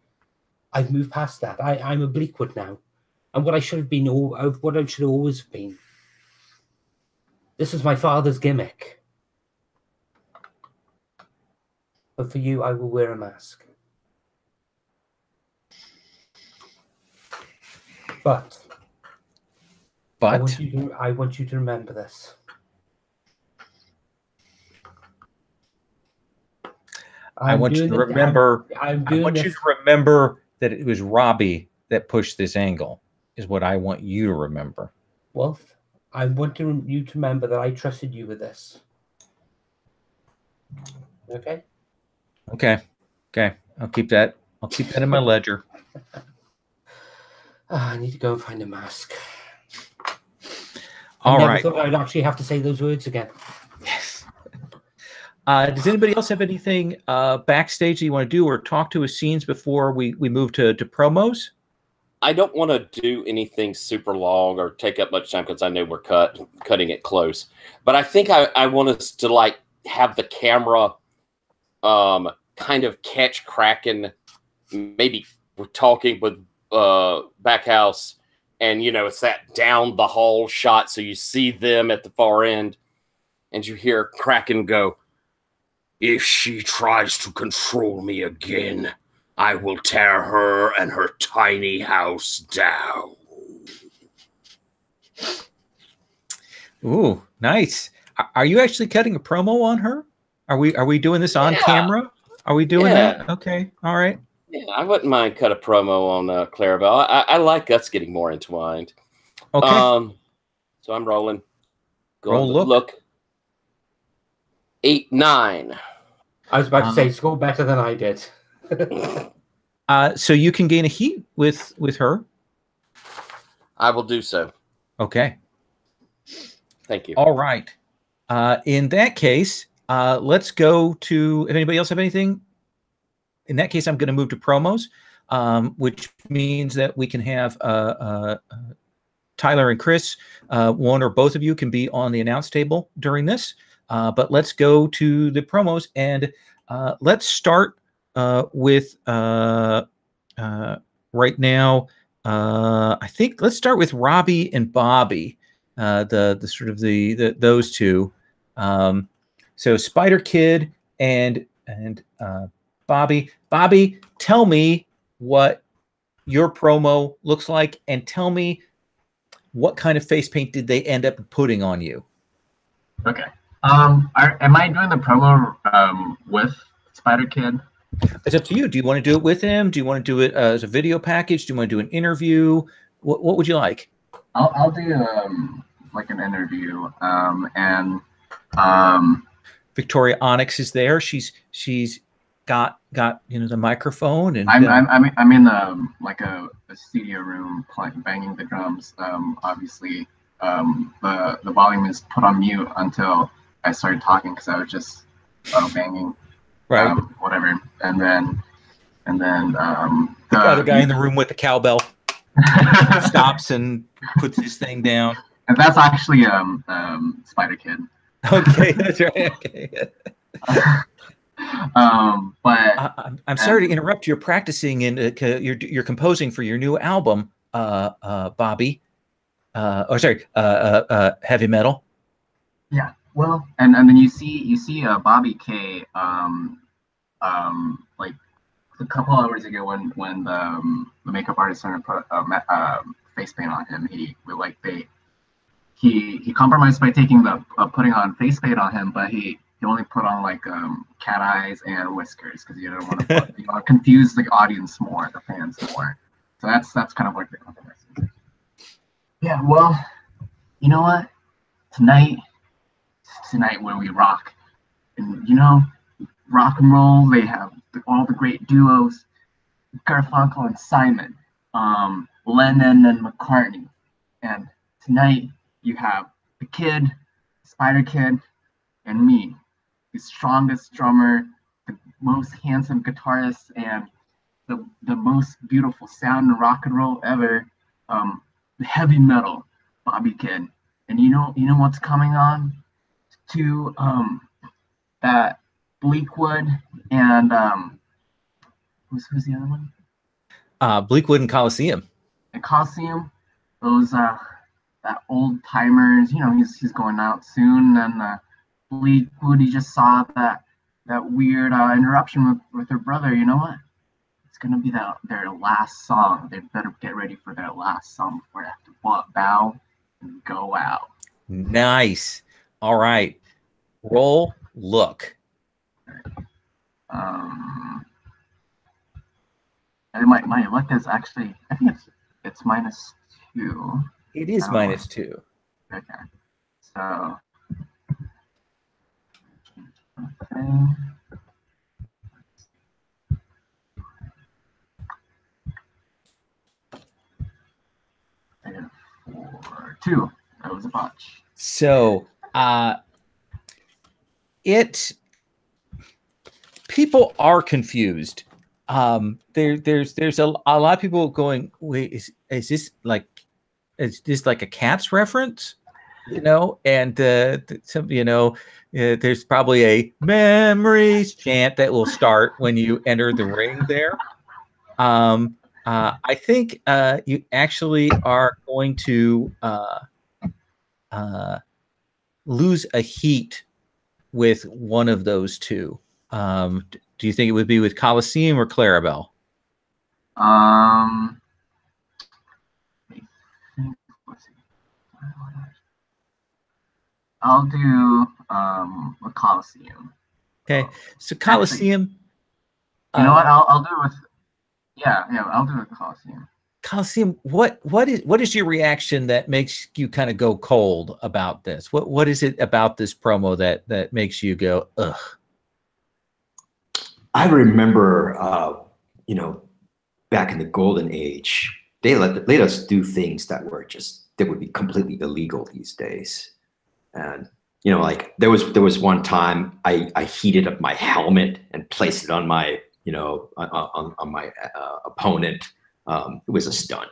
S2: I've moved past that. I'm a Bleakwood now. And what I should have been, what I should have always have been. This is my father's gimmick. But for you, I will wear a mask. But I want you to remember this.
S1: I want you to remember that it was Robbie that pushed this angle, is what I want you to remember.
S2: Wolf, I want you to remember that I trusted you with this. Okay?
S1: Okay. I'll keep that in my ledger.
S2: I need to go and find a mask.
S1: All right.
S2: I thought I'd actually have to say those words again.
S1: Yes. Does anybody else have anything backstage that you want to do or talk to as scenes before we move to promos?
S7: I don't want to do anything super long or take up much time because I know we're cutting it close. But I think I want us to like have the camera kind of catch Kraken. Maybe we're talking with Backhouse, and you know it's that down the hall shot, so you see them at the far end, and you hear Kraken go, "If she tries to control me again, I will tear her and her tiny house down."
S1: Ooh, nice. Are you actually cutting a promo on her? Are we doing this on camera? Are we doing that? Okay. All right.
S7: Yeah, I wouldn't mind cut a promo on Clarabelle. I like us getting more entwined.
S1: Okay.
S7: So I'm rolling.
S1: Roll look.
S7: 8, 9.
S2: I was about to say, score better than I did.
S1: So you can gain a heat with her.
S7: I will do so.
S1: Okay.
S7: Thank you.
S1: All right. In that case, let's go to. If anybody else have anything, in that case, I'm going to move to promos, which means that we can have Tyler and Chris, one or both of you can be on the announce table during this. But let's go to the promos, and let's start with right now. I think let's start with Robbie and Bobby, the sort of the those two. So Spider Kid and Bobby. Bobby, tell me what your promo looks like, and tell me what kind of face paint did they end up putting on you.
S4: Okay. Am I doing the promo with Spider Kid?
S1: It's up to you. Do you want to do it with him? Do you want to do it as a video package? Do you want to do an interview? What would you like?
S4: I'll do like an interview.
S1: Victoria Onyx is there. She's got the microphone, and
S4: I'm in like a studio room banging the drums. Obviously, the volume is put on mute until I started talking because I was just banging.
S1: Right.
S4: Whatever. And then
S1: the other guy in the room with the cowbell stops and puts his thing down.
S4: And that's actually Spider Kid.
S1: Okay, that's right. Okay.
S4: But
S1: I'm sorry to interrupt. You're practicing and you're composing for your new album, Bobby. Heavy metal.
S4: Yeah. Well, and then you see Bobby K. Like a couple hours ago when the makeup artist started put face paint on him, he compromised by taking putting on face paint on him, but he only put on like cat eyes and whiskers because he didn't want to confuse the audience more, the fans more. So that's kind of like the compromise. Yeah. Well, you know what? Tonight where we rock, and rock and roll. They have all the great duos, Garfunkel and Simon, Lennon and McCartney, and tonight you have the Kid, Spider Kid, and me, the strongest drummer, the most handsome guitarist, and the most beautiful sound in rock and roll ever, the heavy metal, Bobby Kid. And you know what's coming on to that Bleakwood and who's the other one?
S1: Bleakwood and Coliseum.
S4: And Coliseum, those that old timers. He's going out soon, and Bleakwood. He just saw that weird interruption with her brother. You know what? It's gonna be their last song. They better get ready for their last song before they have to bow and go out.
S1: Nice. All right. Roll look.
S4: And my luck is actually, I think it's -2.
S1: It is -2.
S4: Okay. So okay. I got 4, 2. That was a botch.
S1: So people are confused. There's a lot of people going, wait, is this like a Cats reference? And there's probably a memories chant that will start when you enter the ring there. I think you actually are going to lose a heat with one of those two. Do you think it would be with Coliseum or Clarabelle?
S4: I'll do a Coliseum.
S1: Okay, so Coliseum.
S4: Actually, you know what? I'll do it with. Yeah, I'll do it with Coliseum.
S1: Coliseum, what is your reaction that makes you kind of go cold about this? What is it about this promo that makes you go ugh?
S5: I remember, back in the golden age, they let us do things that would be completely illegal these days. And like there was one time I heated up my helmet and placed it on my on my opponent. It was a stunt.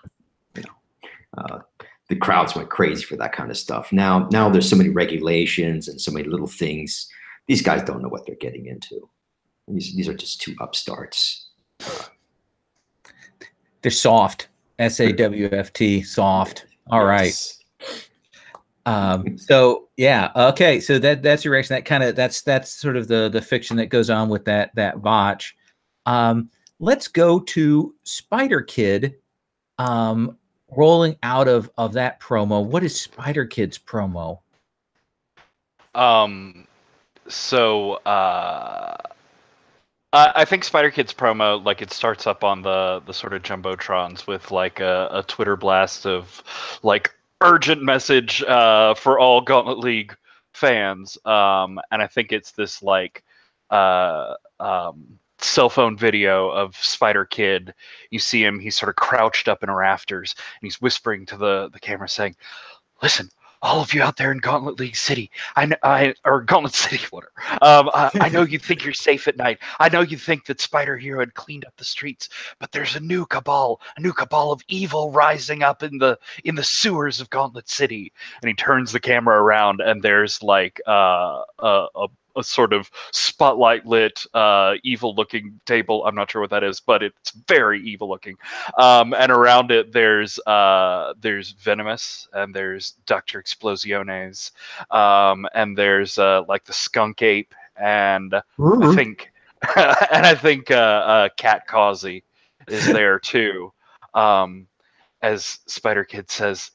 S5: The crowds went crazy for that kind of stuff. Now there's so many regulations and so many little things. These guys don't know what they're getting into. These are just two upstarts.
S1: They're soft. SAWFT, soft. All right. So yeah, okay. So that's your reaction. That's sort of the fiction that goes on with that botch. Let's go to Spider Kid rolling out of that promo. What is Spider Kid's promo?
S6: I think Spider Kid's promo, like, it starts up on the sort of jumbotrons with like a Twitter blast of like urgent message for all Gauntlet League fans, and I think it's this like cell phone video of Spider Kid. You see him; he's sort of crouched up in a rafters, and he's whispering to the camera, saying, "Listen, all of you out there in Gauntlet League City, or Gauntlet City, whatever. I know you think you're safe at night. I know you think that Spider Hero had cleaned up the streets, but there's a new cabal of evil rising up in the sewers of Gauntlet City." And he turns the camera around, and there's like a sort of spotlight lit, evil looking table. I'm not sure what that is, but it's very evil looking. And around it, there's Venomous, and there's Dr. Explosiones, and there's like the Skunk Ape, and I think Cat Causey is there too. As Spider Kid says,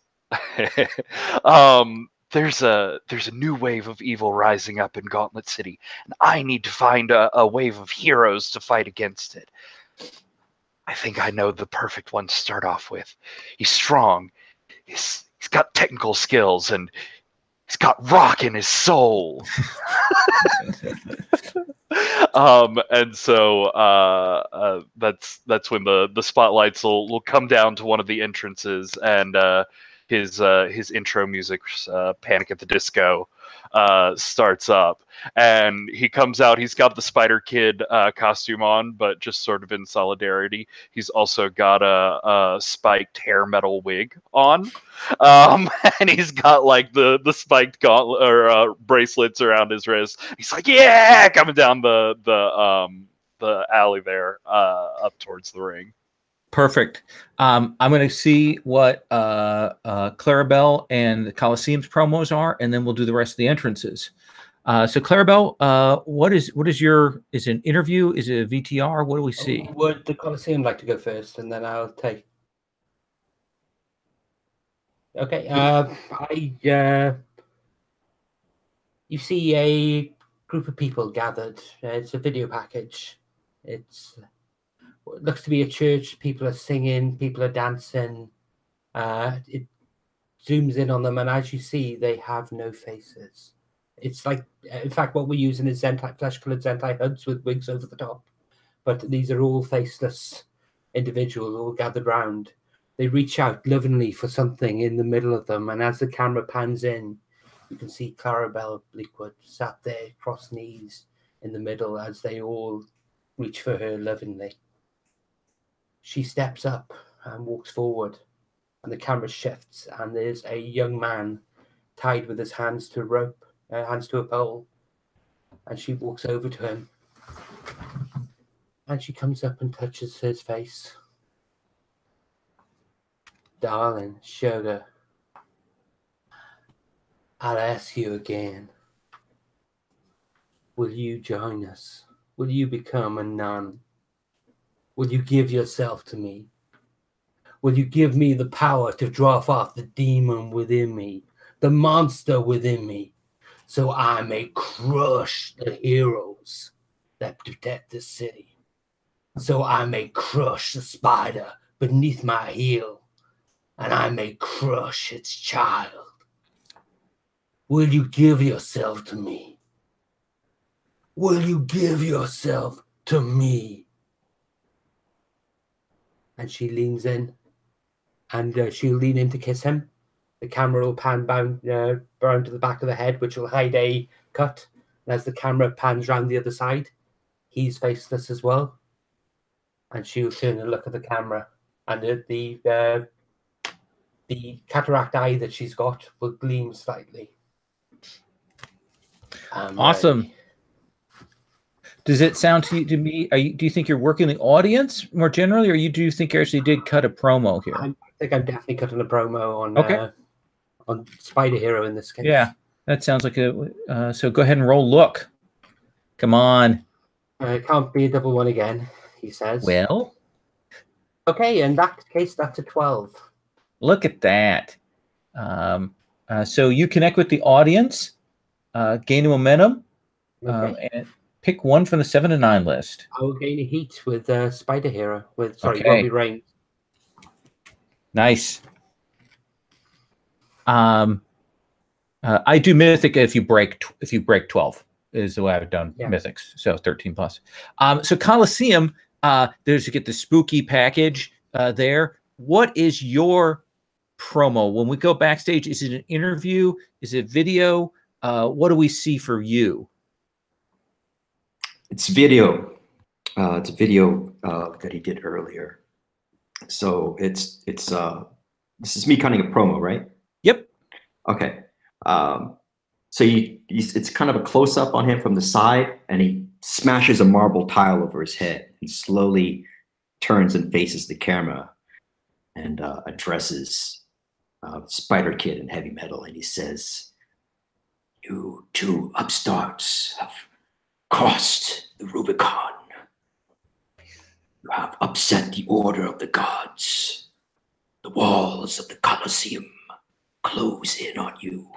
S6: there's a new wave of evil rising up in Gauntlet City, and I need to find a wave of heroes to fight against it. I think I know the perfect one to start off with. He's strong. He's got technical skills, and he's got rock in his soul. And so that's when the spotlights will come down to one of the entrances, and his intro music, Panic at the Disco, starts up, and he comes out. He's got the Spider Kid costume on, but just sort of in solidarity. He's also got a spiked hair metal wig on, and he's got like the spiked gauntlet or bracelets around his wrist. He's like, yeah, coming down the alley there, up towards the ring.
S1: Perfect. I'm going to see what Clarabelle and the Coliseum's promos are, and then we'll do the rest of the entrances. So Clarabelle, what is it an interview? Is it a VTR? What do we see?
S2: Would the Coliseum like to go first, and then I'll take? Okay. You see a group of people gathered. It's a video package. It looks to be a church. People are singing. People are dancing. It zooms in on them, and as you see, they have no faces. It's like, in fact, what we're using is flesh-colored Zentai hoods with wigs over the top. But these are all faceless individuals all gathered round. They reach out lovingly for something in the middle of them, and as the camera pans in, you can see Clarabelle Bleakwood sat there, cross knees in the middle, as they all reach for her lovingly. She steps up and walks forward, and the camera shifts, and there's a young man tied with his hands to a rope, hands to a pole, and she walks over to him, and she comes up and touches his face. Darling, sugar, I'll ask you again. Will you join us? Will you become a nun? Will you give yourself to me? Will you give me the power to drive off the demon within me, the monster within me, so I may crush the heroes that protect this city, so I may crush the spider beneath my heel, and I may crush its child? Will you give yourself to me? Will you give yourself to me? And she leans in, and she'll lean in to kiss him. The camera will pan round to the back of the head, which will hide a cut. And as the camera pans round the other side, he's faceless as well. And she'll turn and look at the camera, and the cataract eye that she's got will gleam slightly.
S1: Awesome. Does it sound to me? Do you think you're working the audience more generally, or do you think you actually did cut a promo here?
S2: I think I'm definitely cutting a promo on Spider Hero in this case.
S1: Yeah, that sounds like a. So go ahead and roll look. Come on.
S2: It can't be a double one again, he says.
S1: Well.
S2: Okay, in that case, that's a 12.
S1: Look at that. So you connect with the audience, gain a momentum, and pick one from the 7 to 9 list.
S2: I will gain a heat with Spider Hero.
S1: Okay.
S2: Robbie Rain.
S1: Nice. I do mythic if you break 12 is the way I've done mythics. So 13 plus. So Coliseum, there's you get the spooky package there. What is your promo when we go backstage? Is it an interview? Is it video? What do we see for you?
S5: It's video. It's a video that he did earlier. So it's this is me cutting a promo, right?
S1: Yep.
S5: Okay. So it's kind of a close up on him from the side, and he smashes a marble tile over his head. He slowly turns and faces the camera and addresses Spider Kid in heavy metal, and he says, "You two upstarts have crossed the Rubicon. You have upset the order of the gods. The walls of the Colosseum close in on you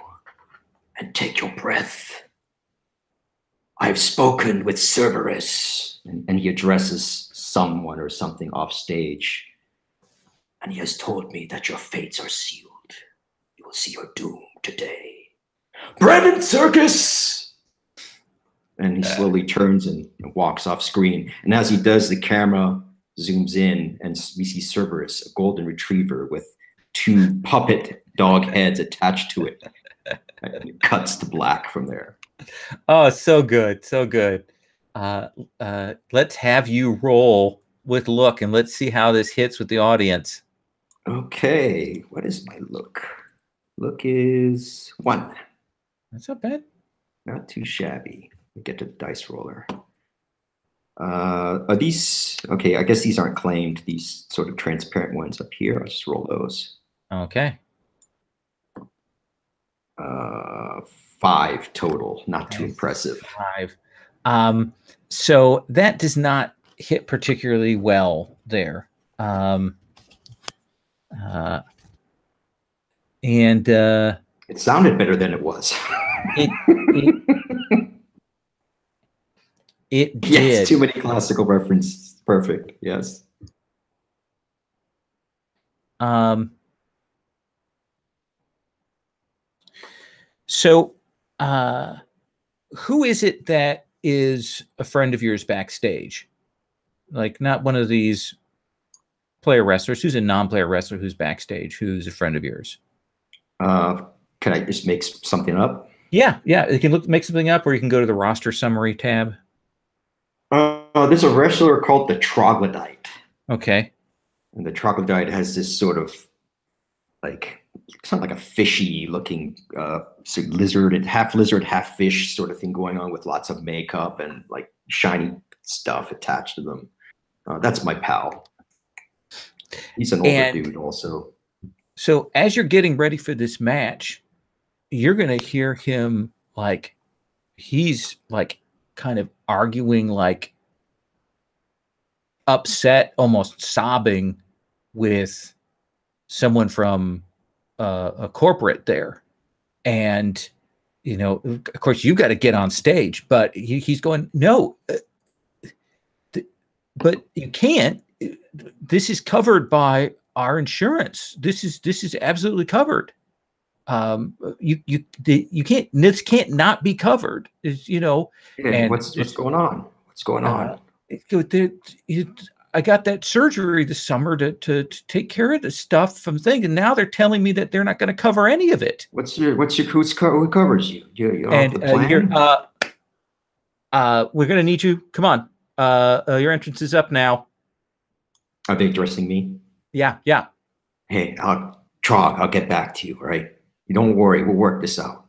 S5: and take your breath. I've spoken with Cerberus," and he addresses someone or something off stage, "and he has told me that your fates are sealed. You will see your doom today. Brandon Circus!" And he slowly turns and walks off screen. And as he does, the camera zooms in, and we see Cerberus, a golden retriever with 2 puppet dog heads attached to it. And it cuts to black from there.
S1: Oh, so good. So good. Let's have you roll with look, and let's see how this hits with the audience.
S5: Okay. What is my look? Look is 1.
S1: That's not bad.
S5: Not too shabby. Get to the dice roller. Are these okay? I guess these aren't claimed. These sort of transparent ones up here. I'll just roll those.
S1: Okay.
S5: 5 total. Not too impressive.
S1: 5. So that does not hit particularly well there. And
S5: it sounded better than it was.
S1: It did.
S5: Yes, too many classical references. Perfect. Yes.
S1: So, who is it that is a friend of yours backstage? Like, not one of these player wrestlers. Who's a non-player wrestler who's backstage? Who's a friend of yours?
S5: Can I just make something up?
S1: Yeah. You can make something up, or you can go to the roster summary tab.
S5: There's a wrestler called the Troglodyte.
S1: Okay.
S5: And the Troglodyte has this sort of like, it's not like a fishy looking lizard, half fish sort of thing going on with lots of makeup and like shiny stuff attached to them. That's my pal. He's an older dude also.
S1: So as you're getting ready for this match, you're going to hear him like, he's like kind of arguing, like upset, almost sobbing with someone from a corporate there. And, you know, of course you got to get on stage, but he's going, no, but you can't. This is covered by our insurance. This is absolutely covered. You can't. This can't not be covered. You know.
S5: Yeah,
S1: and
S5: what's going on? What's going on?
S1: I got that surgery this summer to take care of the stuff from thing, and now they're telling me that they're not going to cover any of it.
S5: Who covers you? You're
S1: and
S5: off the plan?
S1: We're going to need you. Come on. Your entrance is up now.
S5: Are they addressing me?
S1: Yeah.
S5: Hey, Trog, I'll get back to you, all right? You don't worry, we'll work this out.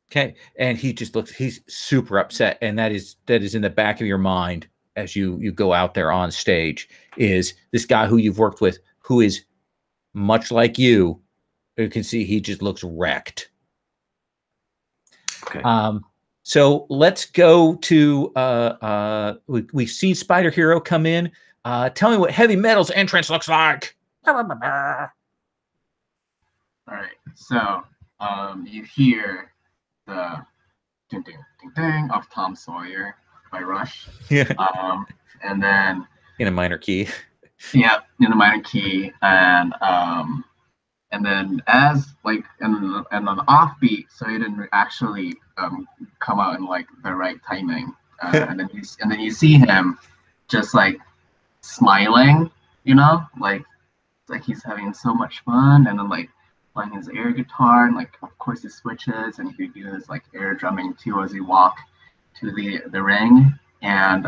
S1: Okay. And he just looks, he's super upset. And that is in the back of your mind as you go out there on stage, is this guy who you've worked with, who is much like you. You can see he just looks wrecked.
S5: Okay.
S1: So let's go to we've seen Spider Hero come in. Tell me what Heavy Metal's entrance looks like.
S4: All right, so you hear the ding ding ding ding of Tom Sawyer by Rush.
S1: Yeah.
S4: And then
S1: in a minor key.
S4: Yeah, in a minor key, and then as like and an offbeat, so it didn't actually come out in like the right timing, and then you see him just like smiling, you know, like he's having so much fun, and then like playing his air guitar, and like of course he switches, and he does like air drumming too as he walk to the ring, and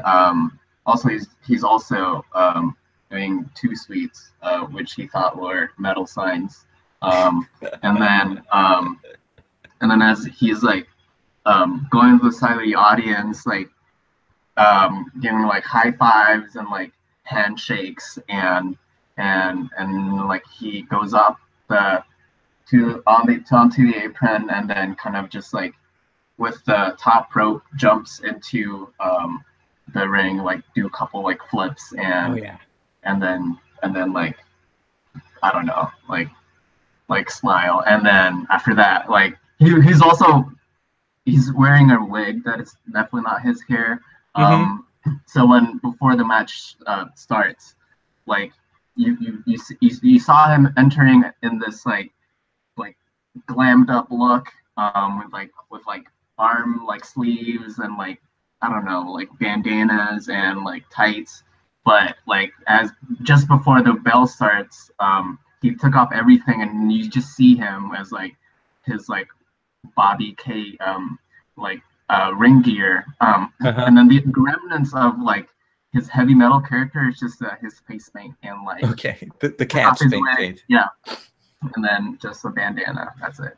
S4: also he's also doing two sweets, which he thought were metal signs, and then as he's like going to the side of the audience, like giving like high fives and like handshakes, and like he goes up onto the apron, and then kind of just like with the top rope jumps into the ring, like do a couple like flips, and and then like I don't know, like smile, and then after that, like he's wearing a wig that is definitely not his hair. So before the match starts, like you saw him entering in this like glammed up look, with arm like sleeves and like I don't know, like bandanas and like tights, but like as just before the bell starts, he took off everything, and you just see him as like his like Bobby K ring gear, and then the remnants of like his heavy metal character is just his face paint and like
S1: the cat's paint.
S4: Yeah, and then just a bandana. That's it.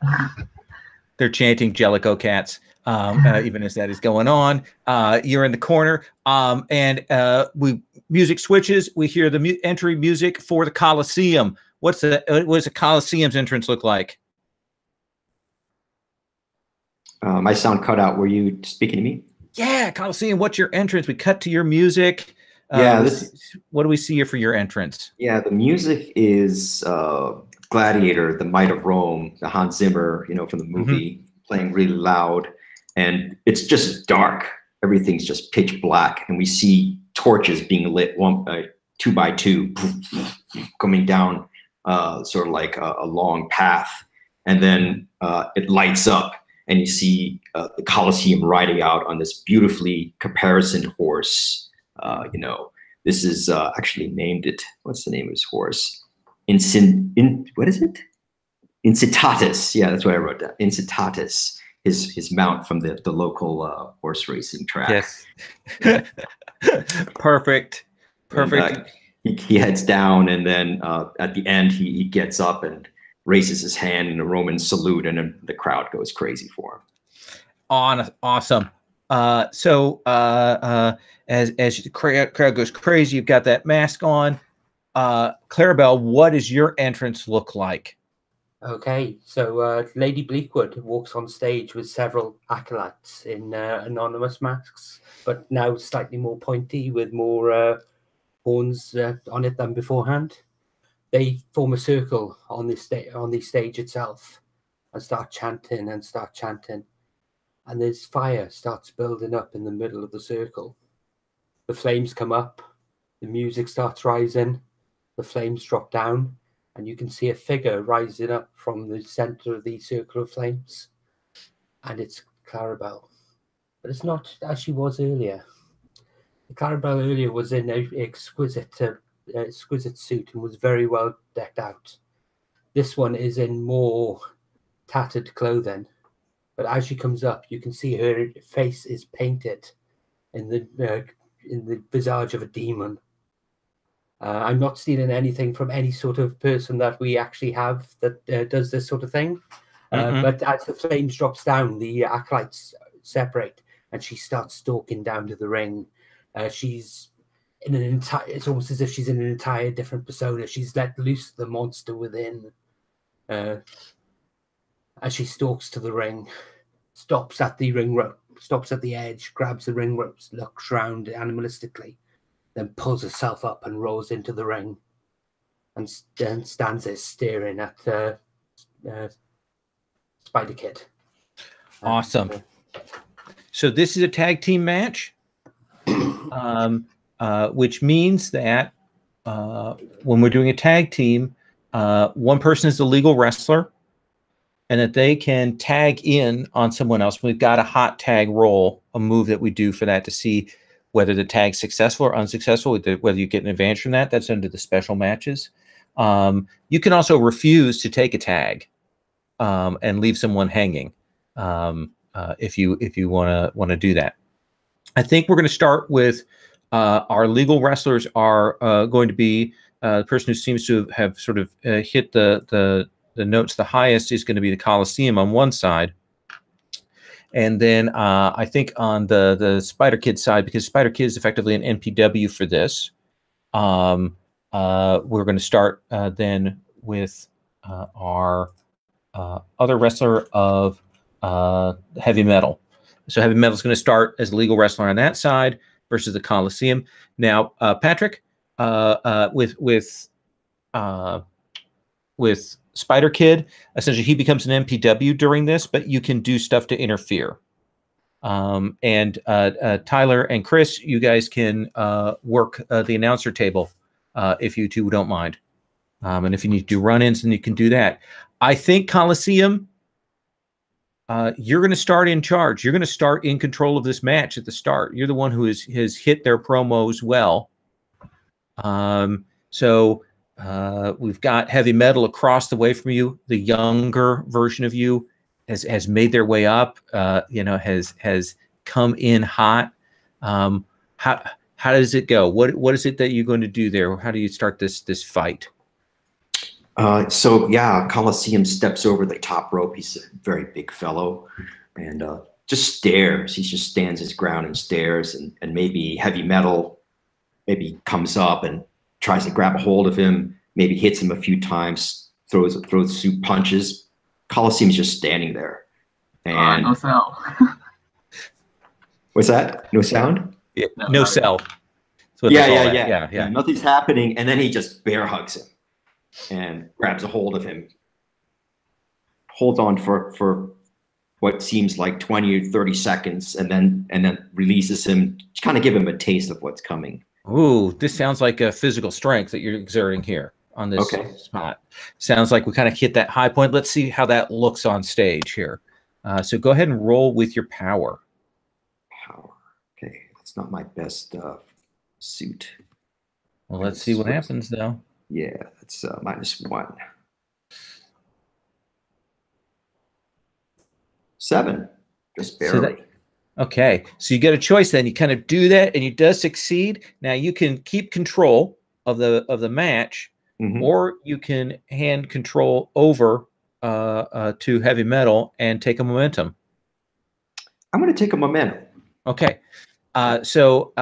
S1: They're chanting Jellicoe Cats, even as that is going on. You're in the corner, and music switches. We hear the entry music for the Coliseum. What does the Coliseum's entrance look like?
S5: My sound cut out. Were you speaking to me?
S1: Yeah, Coliseum. What's your entrance? We cut to your music. What do we see here for your entrance?
S5: Yeah, the music is Gladiator, The Might of Rome, the Hans Zimmer, from the movie, playing really loud, and it's just dark. Everything's just pitch black, and we see torches being lit 2 by 2, coming down sort of like a long path, and then it lights up, and you see the Colosseum riding out on this beautifully caparisoned horse. This is actually named it. What's the name of his horse? What is it? Incitatus. Yeah, that's what I wrote down. Incitatus. his mount from the local horse racing track.
S1: Yes. Perfect.
S5: And, he heads down, and then at the end he gets up and raises his hand in a Roman salute, and then the crowd goes crazy for him.
S1: Awesome. As the crowd goes crazy, you've got that mask on. Clarabelle, what does your entrance look like?
S2: Okay, so Lady Bleakwood walks on stage with several acolytes in anonymous masks, but now slightly more pointy with more horns on it than beforehand. They form a circle on the stage itself and start chanting. And this fire starts building up in the middle of the circle. The flames come up, the music starts rising, the flames drop down, and you can see a figure rising up from the center of the circle of flames. And it's Clarabelle. But it's not as she was earlier. Clarabelle earlier was in an exquisite suit and was very well decked out. This one is in more tattered clothing. But as she comes up, you can see her face is painted in the visage of a demon. I'm not stealing anything from any sort of person that we actually have that does this sort of thing. But as the flames drops down, the acolytes separate, and she starts stalking down to the ring. She's in an entire. It's almost as if she's in an entire different persona. She's let loose the monster within. As she stalks to the ring, stops at the ring rope, stops at the edge, grabs the ring ropes, looks round animalistically, then pulls herself up and rolls into the ring, and then stands there staring at Spider Kid.
S1: Awesome. So this is a tag team match, which means that when we're doing a tag team, one person is the legal wrestler, and that they can tag in on someone else. We've got a hot tag roll, a move that we do for that to see whether the tag's successful or unsuccessful, whether you get an advantage from that. That's under the special matches. You can also refuse to take a tag and leave someone hanging if you want to do that. I think we're going to start with our legal wrestlers are going to be the person who seems to have sort of hit the notes the highest is going to be the Coliseum on one side. And then I think on the Spider Kid side, because Spider Kid is effectively an NPW for this, we're going to start then with our other wrestler of heavy metal. So heavy metal is going to start as a legal wrestler on that side versus the Coliseum. Now, Patrick, with Spider Kid, essentially he becomes an MPW during this, but you can do stuff to interfere. And Tyler and Chris, you guys can work the announcer table if you two don't mind. And if you need to do run-ins, then you can do that. I think Coliseum, you're going to start in charge. You're going to start in control of this match at the start. You're the one who has hit their promos well. So we've got heavy metal across the way from you. The younger version of you has made their way up. Has come in hot. How does it go? What is it that you're going to do there? How do you start this fight?
S5: So yeah, Coliseum steps over the top rope. He's a very big fellow, and just stares. He just stands his ground and stares, and maybe heavy metal maybe comes up and tries to grab a hold of him, maybe hits him a few times, throws two punches. Coliseum's just standing there. And
S4: no sound.
S5: What's that? No sound?
S1: Yeah, no cell.
S5: Yeah. Nothing's happening, and then he just bear hugs him and grabs a hold of him. Holds on for what seems like 20 or 30 seconds, and then releases him to kind of give him a taste of what's coming.
S1: Ooh, this sounds like a physical strength that you're exerting here on this spot. Sounds like we kind of hit that high point. Let's see how that looks on stage here. So go ahead and roll with your power.
S5: Power. Okay, that's not my best suit.
S1: Well, let's see what happens, though.
S5: Yeah, that's -1. 7. Just
S1: So
S5: barely.
S1: okay, so you get a choice then. You kind of do that, and you does succeed. Now you can keep control of the match,
S5: Mhm.
S1: or you can hand control over to heavy metal and take a momentum.
S5: I'm going to take a momentum.
S1: Okay, so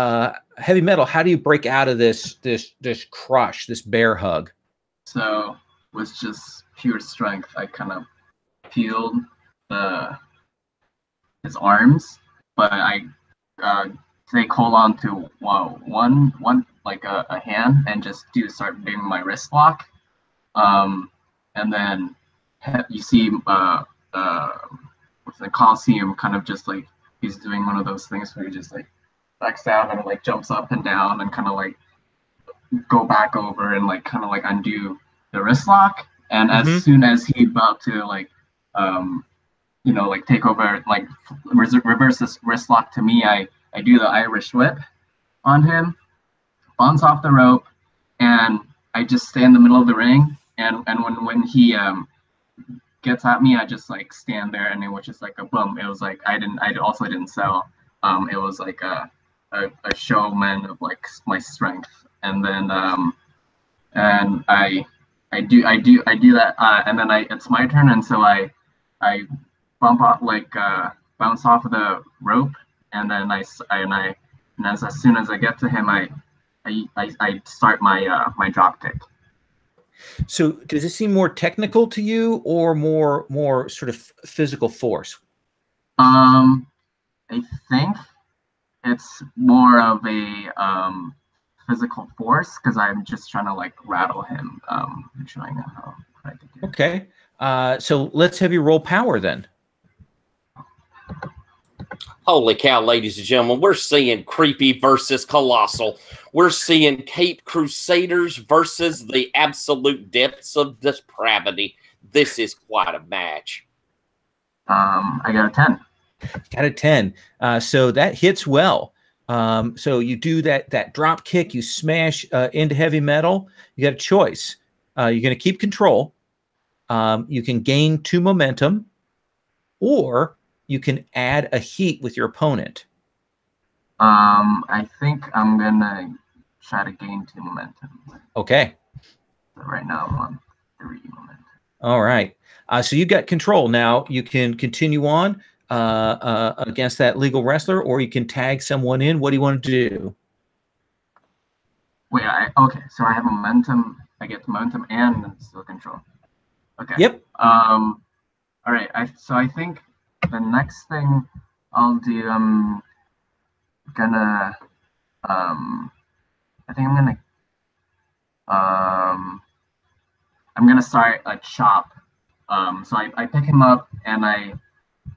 S1: heavy metal. How do you break out of this crush, this bear hug?
S4: So with just pure strength, I kind of peeled his arms, but I take hold on to one like a hand and just start doing my wrist lock. And then you see with the Coliseum kind of just like he's doing one of those things where he just like backs down and like jumps up and down and kind of like go back over and like kind of like undo the wrist lock. And as soon as he about to like like take over, like reverse this wrist lock to me, I do the Irish whip on him, bounce off the rope, and I just stay in the middle of the ring. And when he gets at me, I just like stand there, and it was just like a boom. It was like I also didn't sell. It was like a showman of like my strength. And then and I do that, and then it's my turn, and so I bump off, like bounce off of the rope, and then as soon as I get to him, I start my my drop kick.
S1: So does it seem more technical to you, or more sort of physical force?
S4: I think it's more of a physical force, because I'm just trying to like rattle him. I'm showing how I can do.
S1: Okay, so let's have you roll power then.
S7: Holy cow, ladies and gentlemen, we're seeing Creepy versus Colossal. We're seeing Cape Crusaders versus the absolute depths of depravity. This is quite a match.
S4: I got a 10.
S1: Got a 10. So that hits well. So you do that drop kick, you smash into heavy metal. You got a choice. You're going to keep control. You can gain 2 momentum, or you can add a heat with your opponent.
S4: I think I'm gonna try to gain 2 momentum.
S1: Okay.
S4: So right now I'm on 3 momentum.
S1: All right. So you got control now. You can continue on against that legal wrestler, or you can tag someone in. What do you want to do?
S4: Wait, okay. So I have momentum. I get momentum and still control. Okay.
S1: Yep.
S4: All right. So I think the next thing I'll do, I'm gonna start a chop. So I pick him up and I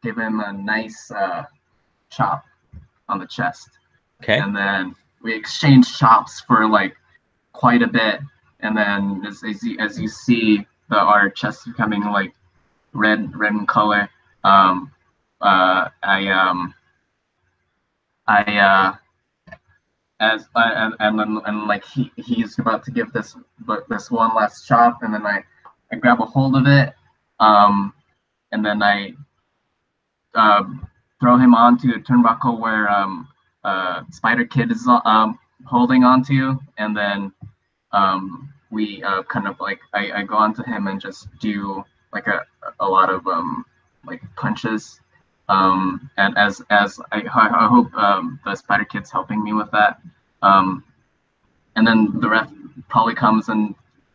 S4: give him a nice chop on the chest.
S1: Okay.
S4: And then we exchange chops for like quite a bit. And then as you see our chest becoming like red in color, and like he's about to give this one last chop, and then I grab a hold of it, and then I throw him onto a turnbuckle where Spider Kid is holding onto, and then we kind of like I go onto him and just do like a lot of like punches. And as I hope the Spider Kid's helping me with that. And then the ref probably comes and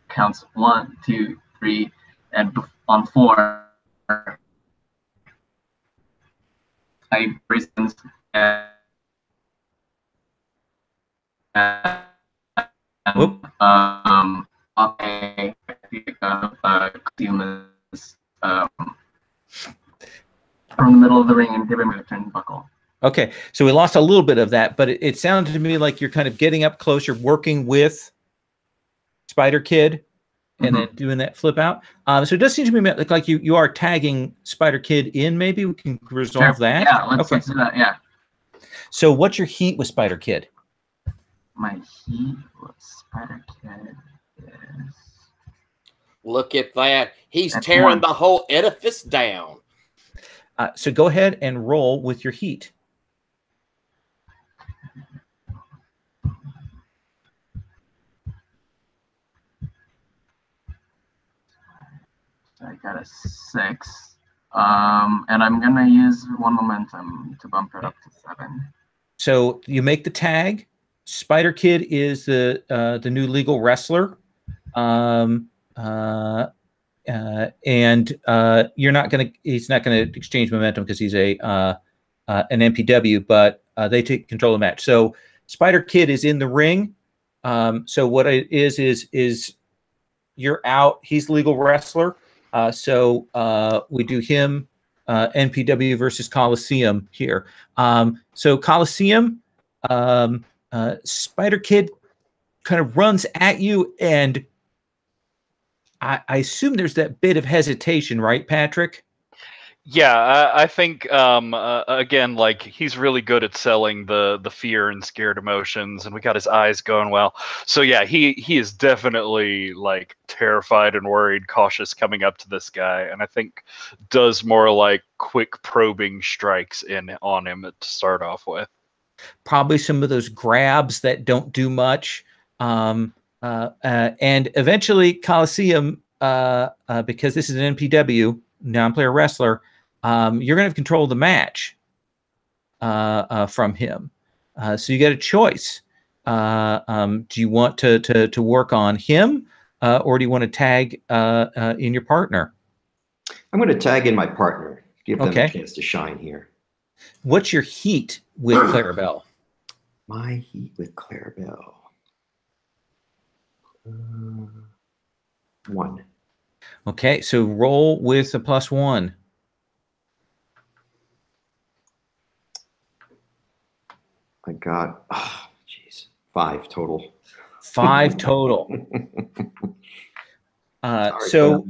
S4: counts 1, 2, 3, and on 4, I raise hands and from the middle of the ring and give him a turnbuckle.
S1: Okay, so we lost a little bit of that, but it sounded to me like you're kind of getting up close. You're working with Spider Kid, and then doing that flip out. So it does seem to me like you are tagging Spider Kid in. Maybe we can resolve that.
S4: Yeah, let's do that. Yeah.
S1: So what's your heat with Spider Kid?
S4: My heat with Spider Kid is...
S7: Look at that. He's tearing the whole edifice down.
S1: So go ahead and roll with your heat.
S4: I got a 6. And I'm gonna use 1 momentum to bump it up to 7.
S1: So you make the tag. Spider Kid is the new legal wrestler, and you're not gonna. He's not gonna exchange momentum because he's an MPW, but they take control of the match. So Spider Kid is in the ring. So what it is you're out. He's the legal wrestler. So we do him. NPW versus Coliseum here. So Coliseum, Spider Kid kind of runs at you, and I assume there's that bit of hesitation, right, Patrick?
S6: Yeah, I think again, like he's really good at selling the fear and scared emotions, and we got his eyes going well. So yeah, he is definitely like terrified and worried, cautious coming up to this guy, and I think does more like quick probing strikes on him to start off with.
S1: Probably some of those grabs that don't do much, and eventually Coliseum, because this is an NPW non-player wrestler. You're going to have control of the match from him. So you get a choice. Do you want to work on him, or do you want to tag in your partner?
S5: I'm going to tag in my partner. Give them
S1: Okay.
S5: a chance to shine here.
S1: What's your heat with Clarabelle?
S5: My heat with Clarabelle. 1.
S1: Okay, so roll with a +1.
S5: I got, oh, geez, 5 total.
S1: 5 total.
S5: Sorry,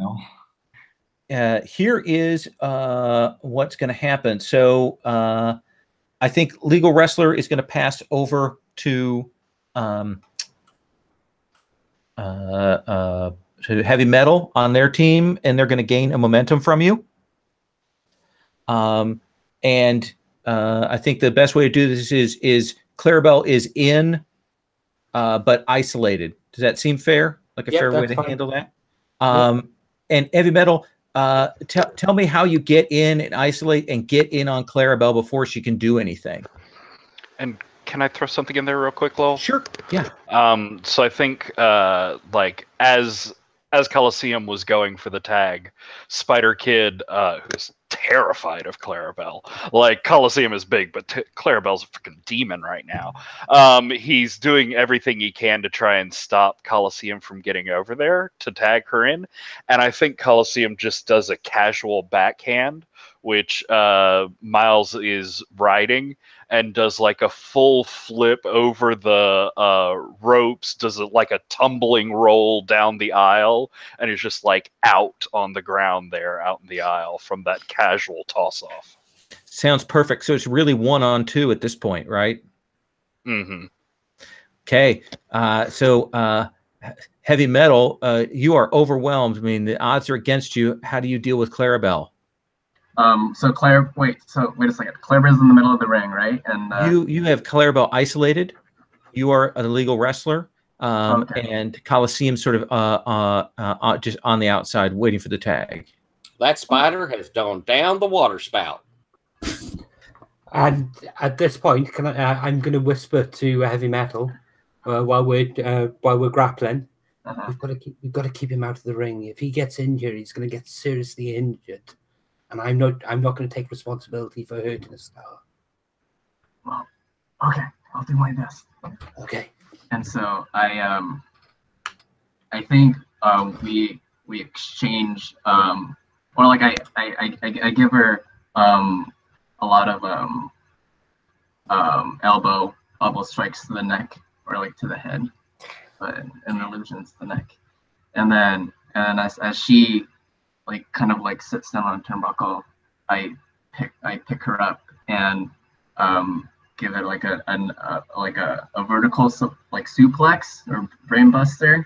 S1: Here is what's going to happen. So I think legal wrestler is going to pass over to heavy metal on their team, and they're going to gain a momentum from you. I think the best way to do this is Clarabelle is in, but isolated. Does that seem fair? Like a fair way to handle that? And heavy metal, tell me how you get in and isolate and get in on Clarabelle before she can do anything.
S6: And can I throw something in there real quick, Lowell?
S1: Sure. Yeah.
S6: So I think like as Coliseum was going for the tag, Spider Kid, who's terrified of Clarabelle. Like Coliseum is big, but Clarabelle's a freaking demon right now. He's doing everything he can to try and stop Coliseum from getting over there to tag her in. And I think Coliseum just does a casual backhand, which Miles is riding, and does like a full flip over the ropes, does it like a tumbling roll down the aisle, and is just like out on the ground there, out in the aisle from that casual toss-off.
S1: Sounds perfect. So it's really 1-on-2 at this point, right?
S6: Mm-hmm.
S1: Okay. Heavy metal, you are overwhelmed. I mean, the odds are against you. How do you deal with Clarabelle?
S4: Wait a second. Clarabelle's in the middle of the ring, right? And
S1: you have Clarabelle isolated. You are a legal wrestler,
S4: okay.
S1: and Coliseum sort of just on the outside waiting for the tag.
S7: That spider has gone down the water spout.
S2: And at this point, I'm going to whisper to heavy metal while we're grappling.
S4: Uh-huh.
S2: We've got to keep him out of the ring. If he gets injured, he's going to get seriously injured. And I'm not going to take responsibility for hurting a star.
S4: Well, okay, I'll do my best.
S2: Okay.
S4: And so I think we exchange or like I give her a lot of elbow strikes to the neck or like to the head, but an illusions to the neck, and then as she like kind of like sits down on a turnbuckle, I pick her up and give it like a vertical like suplex or brainbuster,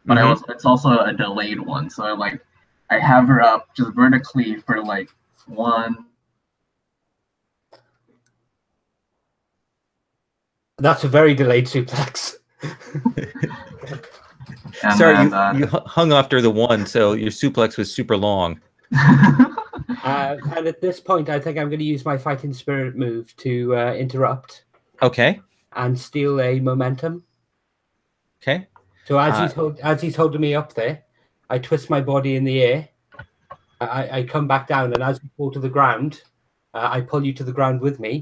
S4: but it's also a delayed one. So I have her up just vertically for like 1,
S2: That's a very delayed suplex.
S4: And
S1: Sorry,
S4: then,
S1: you hung after the one, so your suplex was super long.
S2: And at this point, I think I'm going to use my fighting spirit move to interrupt
S1: Okay.
S2: and steal a momentum.
S1: Okay.
S2: So as he's holding me up there, I twist my body in the air. I come back down, and as we fall to the ground, I pull you to the ground with me,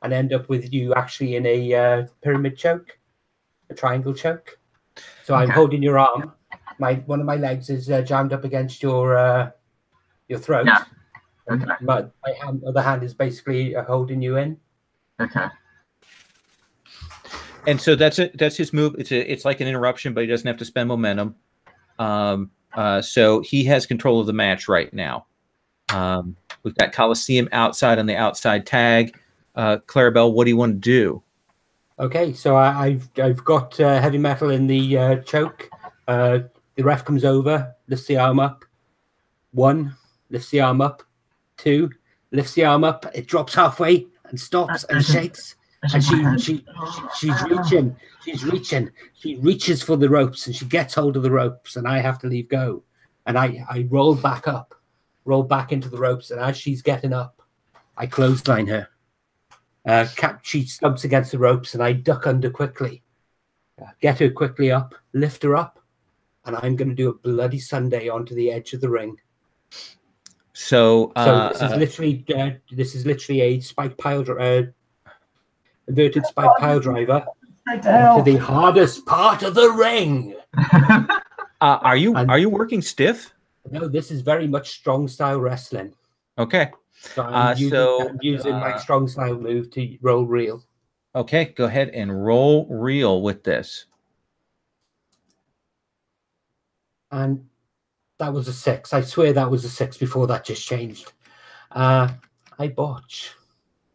S2: and end up with you actually in a pyramid choke, a triangle choke. So I'm holding your arm. One of my legs is jammed up against your throat.
S4: Yeah. Okay.
S2: My other hand is basically holding you in.
S4: Okay.
S1: And so that's it. That's his move. It's like an interruption, but he doesn't have to spend momentum. So he has control of the match right now. We've got Coliseum outside on the outside tag. Clarabelle, what do you want to do?
S2: Okay, so I've got heavy metal in the choke. The ref comes over, lifts the arm up. 1, lifts the arm up. 2, lifts the arm up. It drops halfway and stops and shakes. And she's reaching. She reaches for the ropes and she gets hold of the ropes, and I have to leave go. And I roll back into the ropes, and as she's getting up, I clothesline her. She stubs against the ropes, and I duck under quickly. Get her quickly up, lift her up, and I'm going to do a bloody Sunday onto the edge of the ring.
S1: So
S2: this is literally a spike pile, inverted spike pile driver to the hardest part of the ring.
S1: Are you working stiff?
S2: No, this is very much strong style wrestling.
S1: Okay.
S2: So I'm using my strong style move to roll reel.
S1: Okay, go ahead and roll reel with this.
S2: And that was a 6. I swear that was a 6 before that just changed. I botch.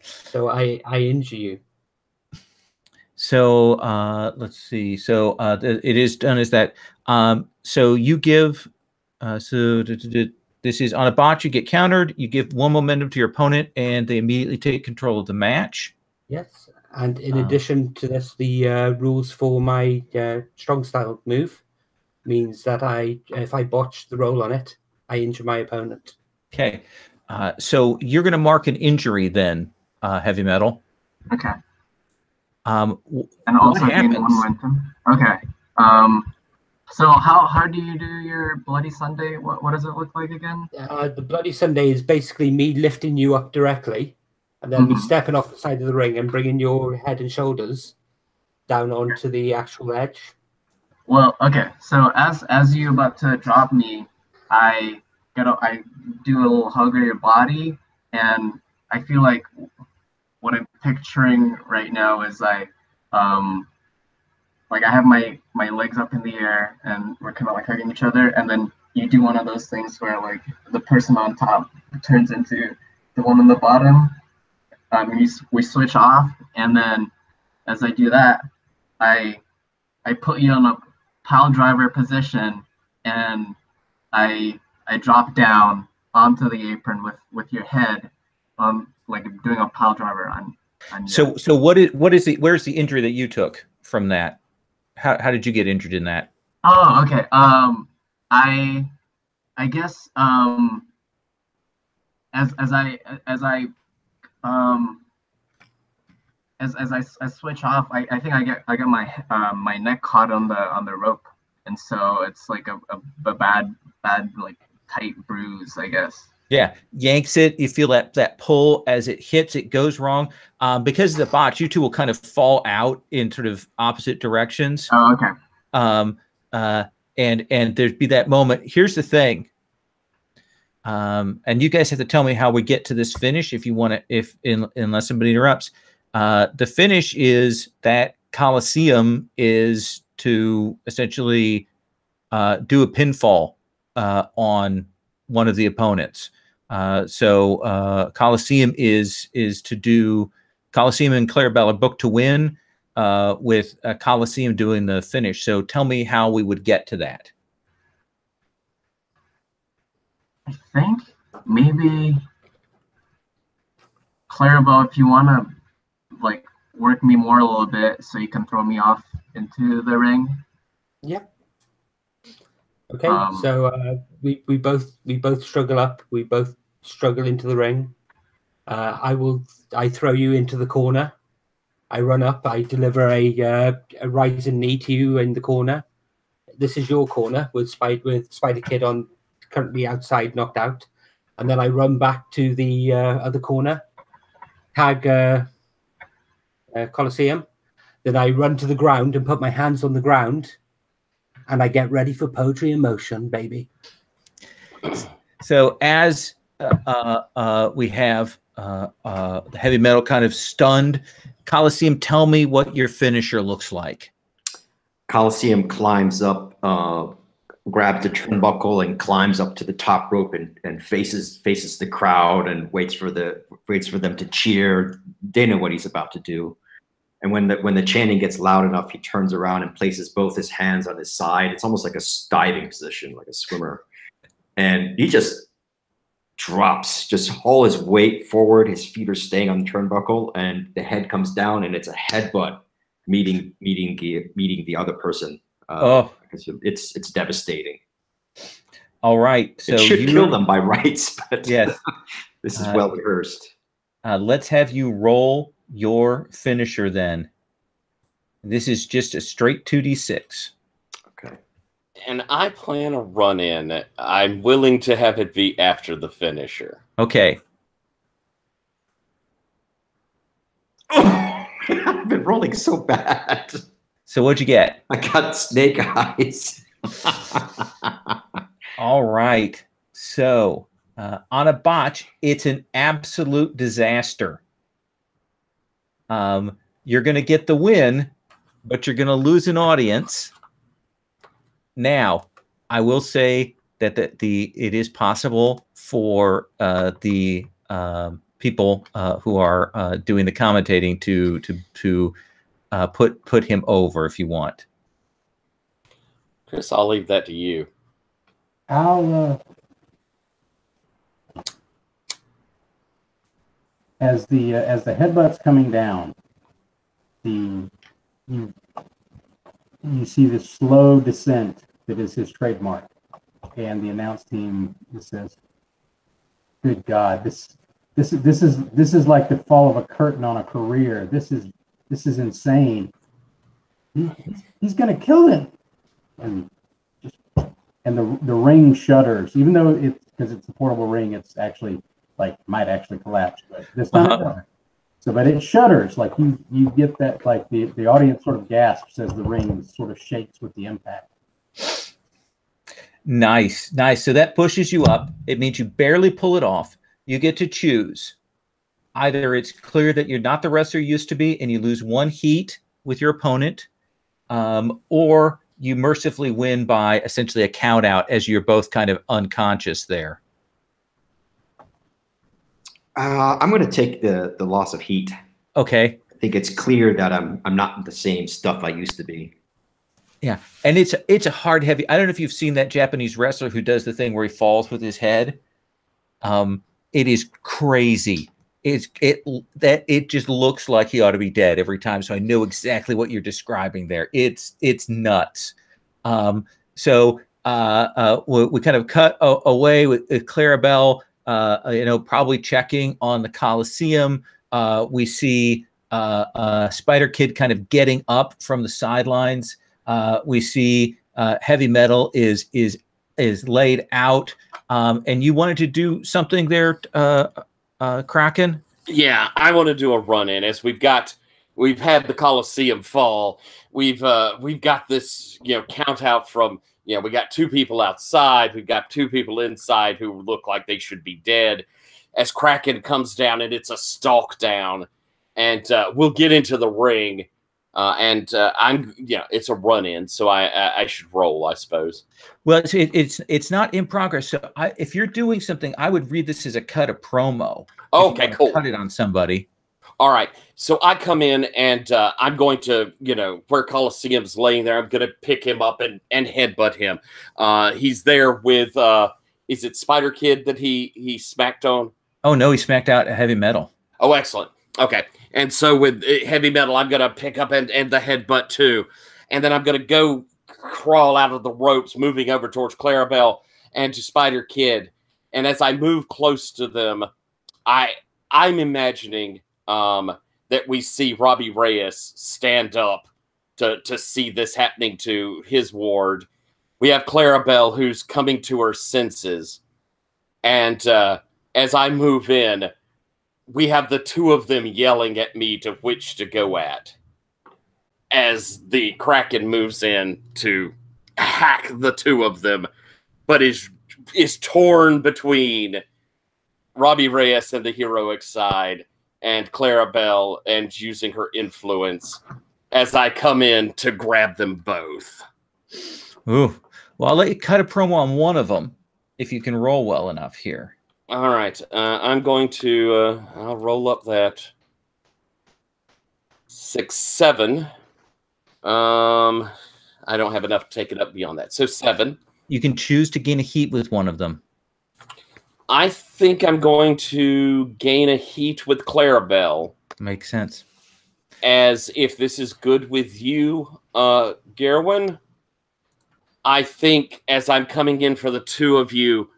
S2: So I injure you.
S1: So let's see. So it is done as that. So you give. This is on a botch. You get countered. You give 1 momentum to your opponent, and they immediately take control of the match.
S2: Yes, and in addition to this, the rules for my strong style move means that if I botch the roll on it, I injure my opponent.
S1: Okay, so you're going to mark an injury then, heavy metal.
S4: Okay.
S1: And
S4: also gain 1 momentum. Okay. So how do you do your Bloody Sunday? What does it look like again?
S2: The Bloody Sunday is basically me lifting you up directly, and then me stepping off the side of the ring and bringing your head and shoulders down onto the actual edge.
S4: Well, okay. So as you're about to drop me, I do a little hug of your body, and I feel like what I'm picturing right now is like I have my legs up in the air and we're kind of like hugging each other, and then you do one of those things where like the person on top turns into the one on the bottom. We switch off, and then as I do that, I put you on a pile driver position, and I drop down onto the apron with your head like doing a pile driver on
S1: So where's the injury that you took from that? How did you get injured in that?
S4: Oh, okay. I guess as I switch off, I think I get my neck caught on the rope, and so it's like a bad like tight bruise, I guess.
S1: Yeah, yanks it. You feel that pull as it hits. It goes wrong because of the botch. You two will kind of fall out in sort of opposite directions.
S4: Oh, okay.
S1: And there'd be that moment. Here's the thing. And you guys have to tell me how we get to this finish if you want to. Unless somebody interrupts. The finish is that Coliseum is to essentially do a pinfall on one of the opponents. So Coliseum is to do. Coliseum and Clarabelle are booked to win with Coliseum doing the finish. So tell me how we would get to that.
S4: I think maybe Clarabelle, if you want to like work me more a little bit so you can throw me off into the ring.
S2: Yep. Okay, so we both struggle up. We both struggle into the ring. I throw you into the corner. I run up. I deliver a rising knee to you in the corner. This is your corner with Spider Kid on currently outside, knocked out, and then I run back to the other corner. Tag Coliseum. Then I run to the ground and put my hands on the ground. And I get ready for poetry in motion, baby.
S1: So as we have the heavy metal kind of stunned, Coliseum, tell me what your finisher looks like.
S5: Coliseum climbs up, grabs the turnbuckle and climbs up to the top rope and faces the crowd and waits for them to cheer. They know what he's about to do. And when the chanting gets loud enough, he turns around and places both his hands on his side. It's almost like a diving position, like a swimmer. And he just drops, just all his weight forward. His feet are staying on the turnbuckle, and the head comes down, and it's a headbutt meeting the other person. It's devastating.
S1: All right, so
S5: it should kill them by rights, but
S1: yes,
S5: this is well rehearsed.
S1: Let's have you roll your finisher then. This is just a straight 2d6.
S5: Okay.
S7: And I plan a run in. I'm willing to have it be after the finisher.
S1: Okay.
S5: I've been rolling so bad.
S1: So what'd you get?
S5: I got snake eyes.
S1: All right. So on a botch, it's an absolute disaster. You're going to get the win, but you're going to lose an audience. Now, I will say that it is possible for the people who are doing the commentating to put him over if you want.
S7: Chris, I'll leave that to you.
S3: I'll as the headbutt's coming down, you see this slow descent that is his trademark, and the announce team says, "Good God, this is like the fall of a curtain on a career. This is insane. He's gonna kill him." And the ring shudders, even though because it's a portable ring, it's actually might actually collapse, but this time it doesn't. So, but it shudders, like you get that, like the audience sort of gasps as the ring sort of shakes with the impact.
S1: Nice. So that pushes you up. It means you barely pull it off. You get to choose. Either it's clear that you're not the wrestler you used to be and you lose one heat with your opponent, or you mercifully win by essentially a count out as you're both kind of unconscious there.
S5: I'm going to take the loss of heat.
S1: Okay.
S5: I think it's clear that I'm not the same stuff I used to be.
S1: Yeah, and it's a hard, heavy. I don't know if you've seen that Japanese wrestler who does the thing where he falls with his head. It is crazy. It just looks like he ought to be dead every time. So I know exactly what you're describing there. It's nuts. So we kind of cut away with Clarabelle. Probably checking on the Coliseum. We see Spider Kid kind of getting up from the sidelines. We see Heavy Metal is laid out. And you wanted to do something there, Kraken?
S7: Yeah, I want to do a run in as we've had the Coliseum fall. We've got this, count out from, we got two people outside. We've got two people inside who look like they should be dead. As Kraken comes down, and it's a stalk down, and we'll get into the ring. It's a run in, so I should roll, I suppose.
S1: Well, it's not in progress. So if you're doing something, I would read this as a cut of promo.
S7: Okay, cool.
S1: Cut it on somebody.
S7: All right. So I come in and I'm going to, where Coliseum's laying there, I'm going to pick him up and headbutt him. He's there with, is it Spider Kid that he smacked on?
S1: Oh, no, he smacked out a Heavy Metal.
S7: Oh, excellent. Okay. And so with heavy metal, I'm going to pick up and the headbutt too. And then I'm going to go crawl out of the ropes, moving over towards Clarabelle and to Spider Kid. And as I move close to them, I'm imagining that we see Robbie Reyes stand up to see this happening to his ward. We have Clarabelle who's coming to her senses. And as I move in, we have the two of them yelling at me to which to go at. As the Kraken moves in to hack the two of them, but is torn between Robbie Reyes and the heroic side and Clarabelle and using her influence as I come in to grab them both.
S1: Ooh. Well, I'll let you cut a promo on one of them if you can roll well enough here.
S7: All right. I'm going to... I'll roll up that 6-7. I don't have enough to take it up beyond that. So 7.
S1: You can choose to gain a heat with one of them.
S7: I think I'm going to gain a heat with Clarabelle.
S1: Makes sense.
S7: As if this is good with you, Gerwin, I think as I'm coming in for the two of you,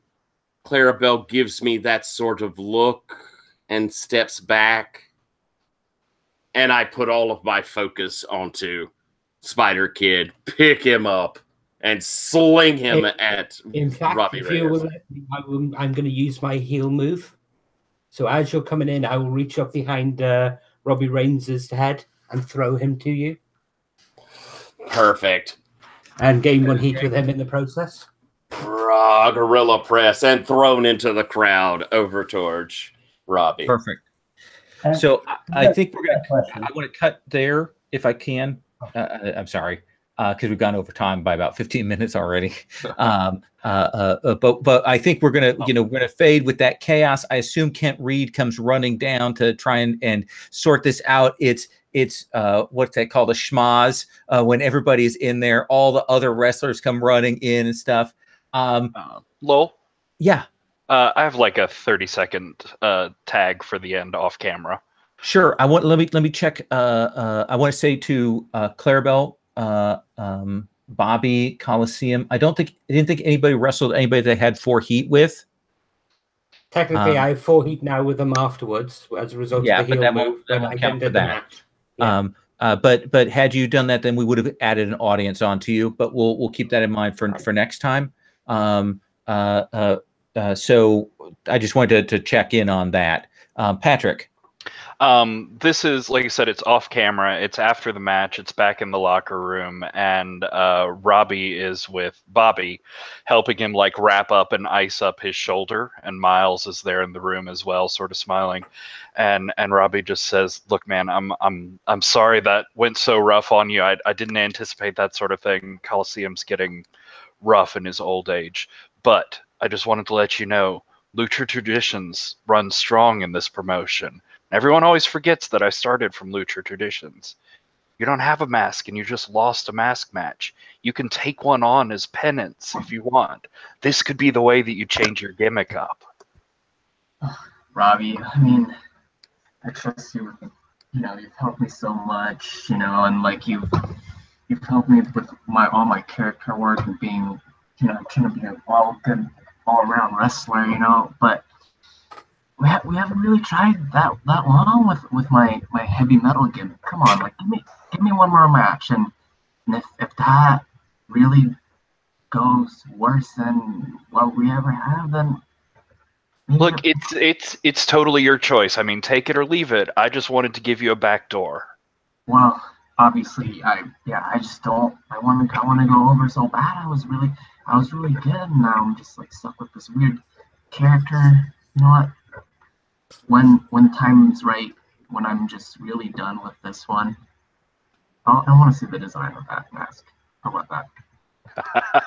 S7: Clarabelle gives me that sort of look and steps back. And I put all of my focus onto Spider Kid, pick him up, and sling him at
S2: In fact,
S7: Robbie
S2: if you
S7: Reyes.
S2: will let me, I'm going to use my heal move. So as you're coming in, I will reach up behind Robbie Reyes' head and throw him to you.
S7: Perfect.
S2: And gain one heat with him in the process.
S7: Gorilla press and thrown into the crowd over towards Robbie.
S1: Perfect. So I think we're going to. I want to cut there if I can. I'm sorry, because we've gone over time by about 15 minutes already. But I think we're gonna, we're gonna fade with that chaos. I assume Kent Reed comes running down to try and sort this out. It's what's that called, a schmaz, when everybody's in there. All the other wrestlers come running in and stuff.
S6: Lowell?
S1: Yeah.
S6: I have like a 30-second tag for the end off camera.
S1: Sure. Let me check. I want to say to Clarabelle, Bobby, Coliseum. I didn't think anybody wrestled anybody that had 4 heat with.
S2: Technically, I have 4 heat now with them afterwards as a result of the heal move.
S1: That won't count for that. Yeah. But had you done that, then we would have added an audience onto you. But we'll keep that in mind for next time. So I just wanted to check in on that. Patrick.
S6: This is, like I said, it's off camera. It's after the match. It's back in the locker room, and Robbie is with Bobby, helping him like wrap up and ice up his shoulder. And Miles is there in the room as well, sort of smiling. And Robbie just says, "Look, man, I'm sorry that went so rough on you. I didn't anticipate that sort of thing. Coliseum's getting rough in his old age, but I just wanted to let you know, Lucha traditions run strong in this promotion. Everyone always forgets that I started from Lucha Traditions. You don't have a mask and you just lost a mask match. You can take one on as penance if you want. This could be the way that you change your gimmick up."
S4: Robbie, I mean, I trust you. You've helped me so much, and like you've helped me with all my character work and being, trying to be a good all-around wrestler, but we haven't really tried that long with my heavy metal gimmick. Come on, like give me one more match, and if that really goes worse than what we ever have, then
S6: look, it's totally your choice. I mean, take it or leave it. I just wanted to give you a back door.
S4: Well, obviously, I just don't. I want to go over so bad. I was really good, and now I'm just like stuck with this weird character. You know what? When time's right, when I'm just really done with this one, I want to see the design of that mask. How about that?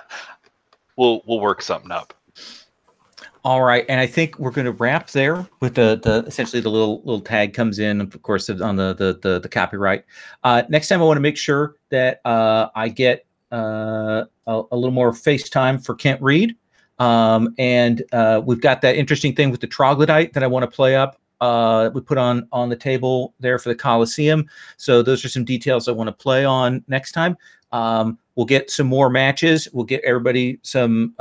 S6: We'll work something up.
S1: All right, and I think we're going to wrap there with the essentially the little tag comes in, of course, on the copyright. Next time, I want to make sure that I get a little more FaceTime for Kent Reed. And we've got that interesting thing with the troglodyte that I want to play up we put on the table there for the Coliseum. So those are some details I want to play on next time. We'll get some more matches. We'll get everybody some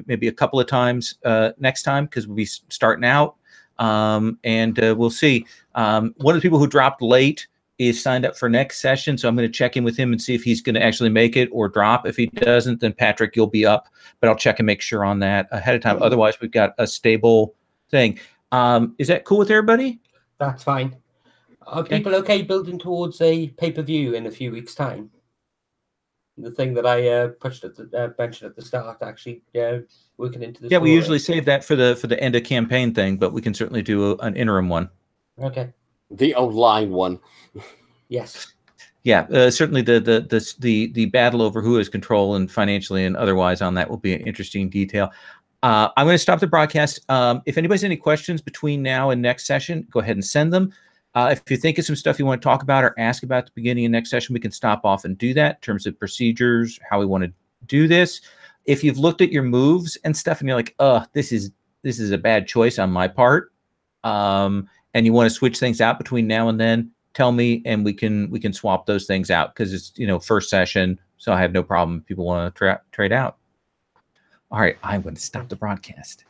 S1: maybe a couple of times next time because we'll be starting out. And we'll see. One of the people who dropped late is signed up for next session. So I'm going to check in with him and see if he's going to actually make it or drop. If he doesn't, then Patrick, you'll be up. But I'll check and make sure on that ahead of time. Otherwise, we've got a stable thing. Is that cool with everybody?
S2: That's fine. Are people okay building towards a pay-per-view in a few weeks' time? The thing that I mentioned at the start, actually working into the
S1: Yeah, we
S2: story.
S1: usually save that for the end of campaign thing, but we can certainly do an interim one.
S2: Okay.
S7: The online one.
S2: Yes.
S1: Yeah, certainly the battle over who has control and financially and otherwise on that will be an interesting detail. I'm going to stop the broadcast. If anybody has any questions between now and next session, go ahead and send them. If you think of some stuff you want to talk about or ask about at the beginning of next session, we can stop off and do that in terms of procedures, how we want to do this. If you've looked at your moves and stuff and you're like, this is a bad choice on my part, and you want to switch things out between now and then, tell me and we can swap those things out because it's first session, so I have no problem if people want to trade out. All right, I'm going to stop the broadcast.